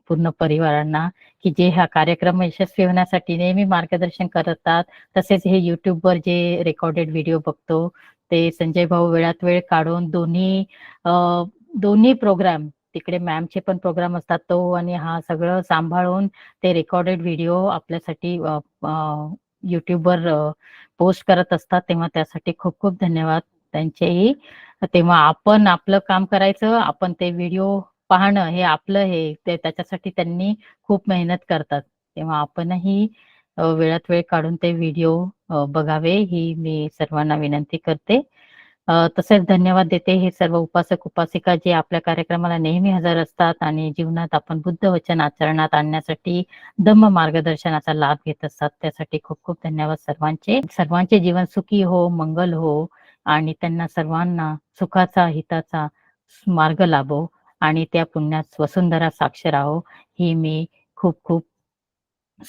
पूर्ण परिवारांना की जे हा कार्यक्रम यशस्वी होण्यासाठी नेहमी मार्गदर्शन करतात. तसेच हे युट्यूबवर जे रेकॉर्डेड व्हिडिओ बघतो ते संजय भाऊ वेळात वेळ काढून दोन्ही प्रोग्राम, तिकडे मॅमचे पण प्रोग्राम असतात तो आणि हा सगळं सांभाळून ते रेकॉर्डेड व्हिडिओ आपल्यासाठी युट्यूबवर पोस्ट करत असतात. तेव्हा त्यासाठी खूप खूप धन्यवाद त्यांचेही. तेव्हा आपण आपलं काम करायचं, आपण ते व्हिडिओ पाहणं हे आपलं हे ते त्याच्यासाठी त्यांनी खूप मेहनत करतात. तेव्हा आपणही वेळात वेळ काढून ते व्हिडिओ बघावे ही मी सर्वांना विनंती करते. तसेच धन्यवाद देते हे सर्व उपासक उपासिका जे आपल्या कार्यक्रमाला नेहमी हजर असतात आणि जीवनात आपण बुद्ध वचन आचरणात आणण्यासाठी धम्म मार्गदर्शनाचा लाभ घेत असतात. त्यासाठी खूप खूप धन्यवाद सर्वांचे. सर्वांचे जीवन सुखी हो, मंगल हो आणि त्यांना सर्वांना सुखाचा हिताचा मार्ग लाभो आणि त्या पुण्यात वसुंधरा साक्ष राहो ही मी खूप खूप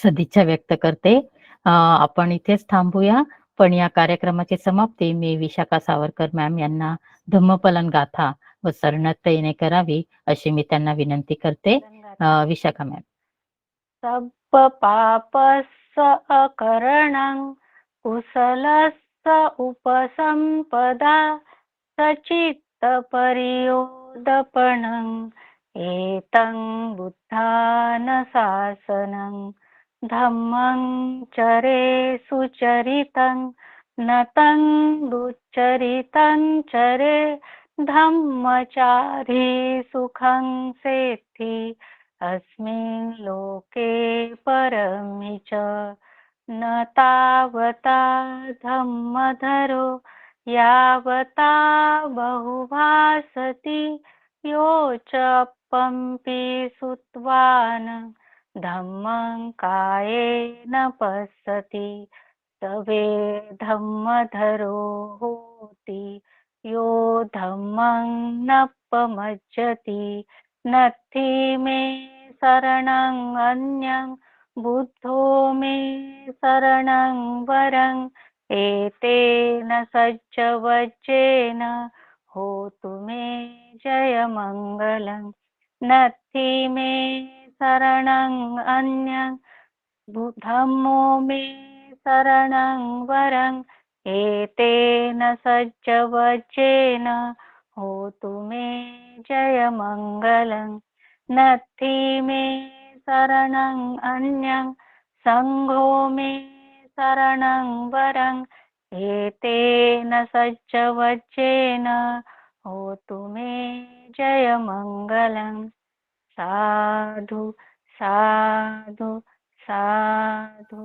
सदिच्छा व्यक्त करते. आपण इथेच थांबूया. पण या कार्यक्रमाची समाप्ती मी विशाखा सावरकर मॅम यांना धम्मपलन गाथा व सरनत्तेने करावी अशी मी त्यांना विनंती करते. विशाखा मॅम. सब्ब पापस्स अकरणं कुशलस्स उपसंपदा सचित्त परियोदपणं एतं बुद्धानशासनं धम्मं चरे सुचरितं नतं दुच्चरितं चरे धम्मचारी सुखं सेत्थि अस्मिन् लोके परमि च न तावता धम्मधरो यावता बहुभासति यो च पंपि सुत्वान् धम्मं कायेन पश्यति सवे धम्मधरो होति यो धम्मं नपमज्जति नत्थि मे शरणं अन्यं बुद्धो मे शरणं वरं एतेन सज्जवज्जेन होतु मे जयमङ्गलं नत्थि मे शरणं अन्यं धम्मो मे शरणं वरं एतेन सज्जवज्जेन होतु मे जयमङ्गलं नत्थि मे शरणं अन्यं सङ्घो मे शरणं वरं एतेन सज्जवज्जेन होतु मे जयमङ्गलं साधु साधु साधु।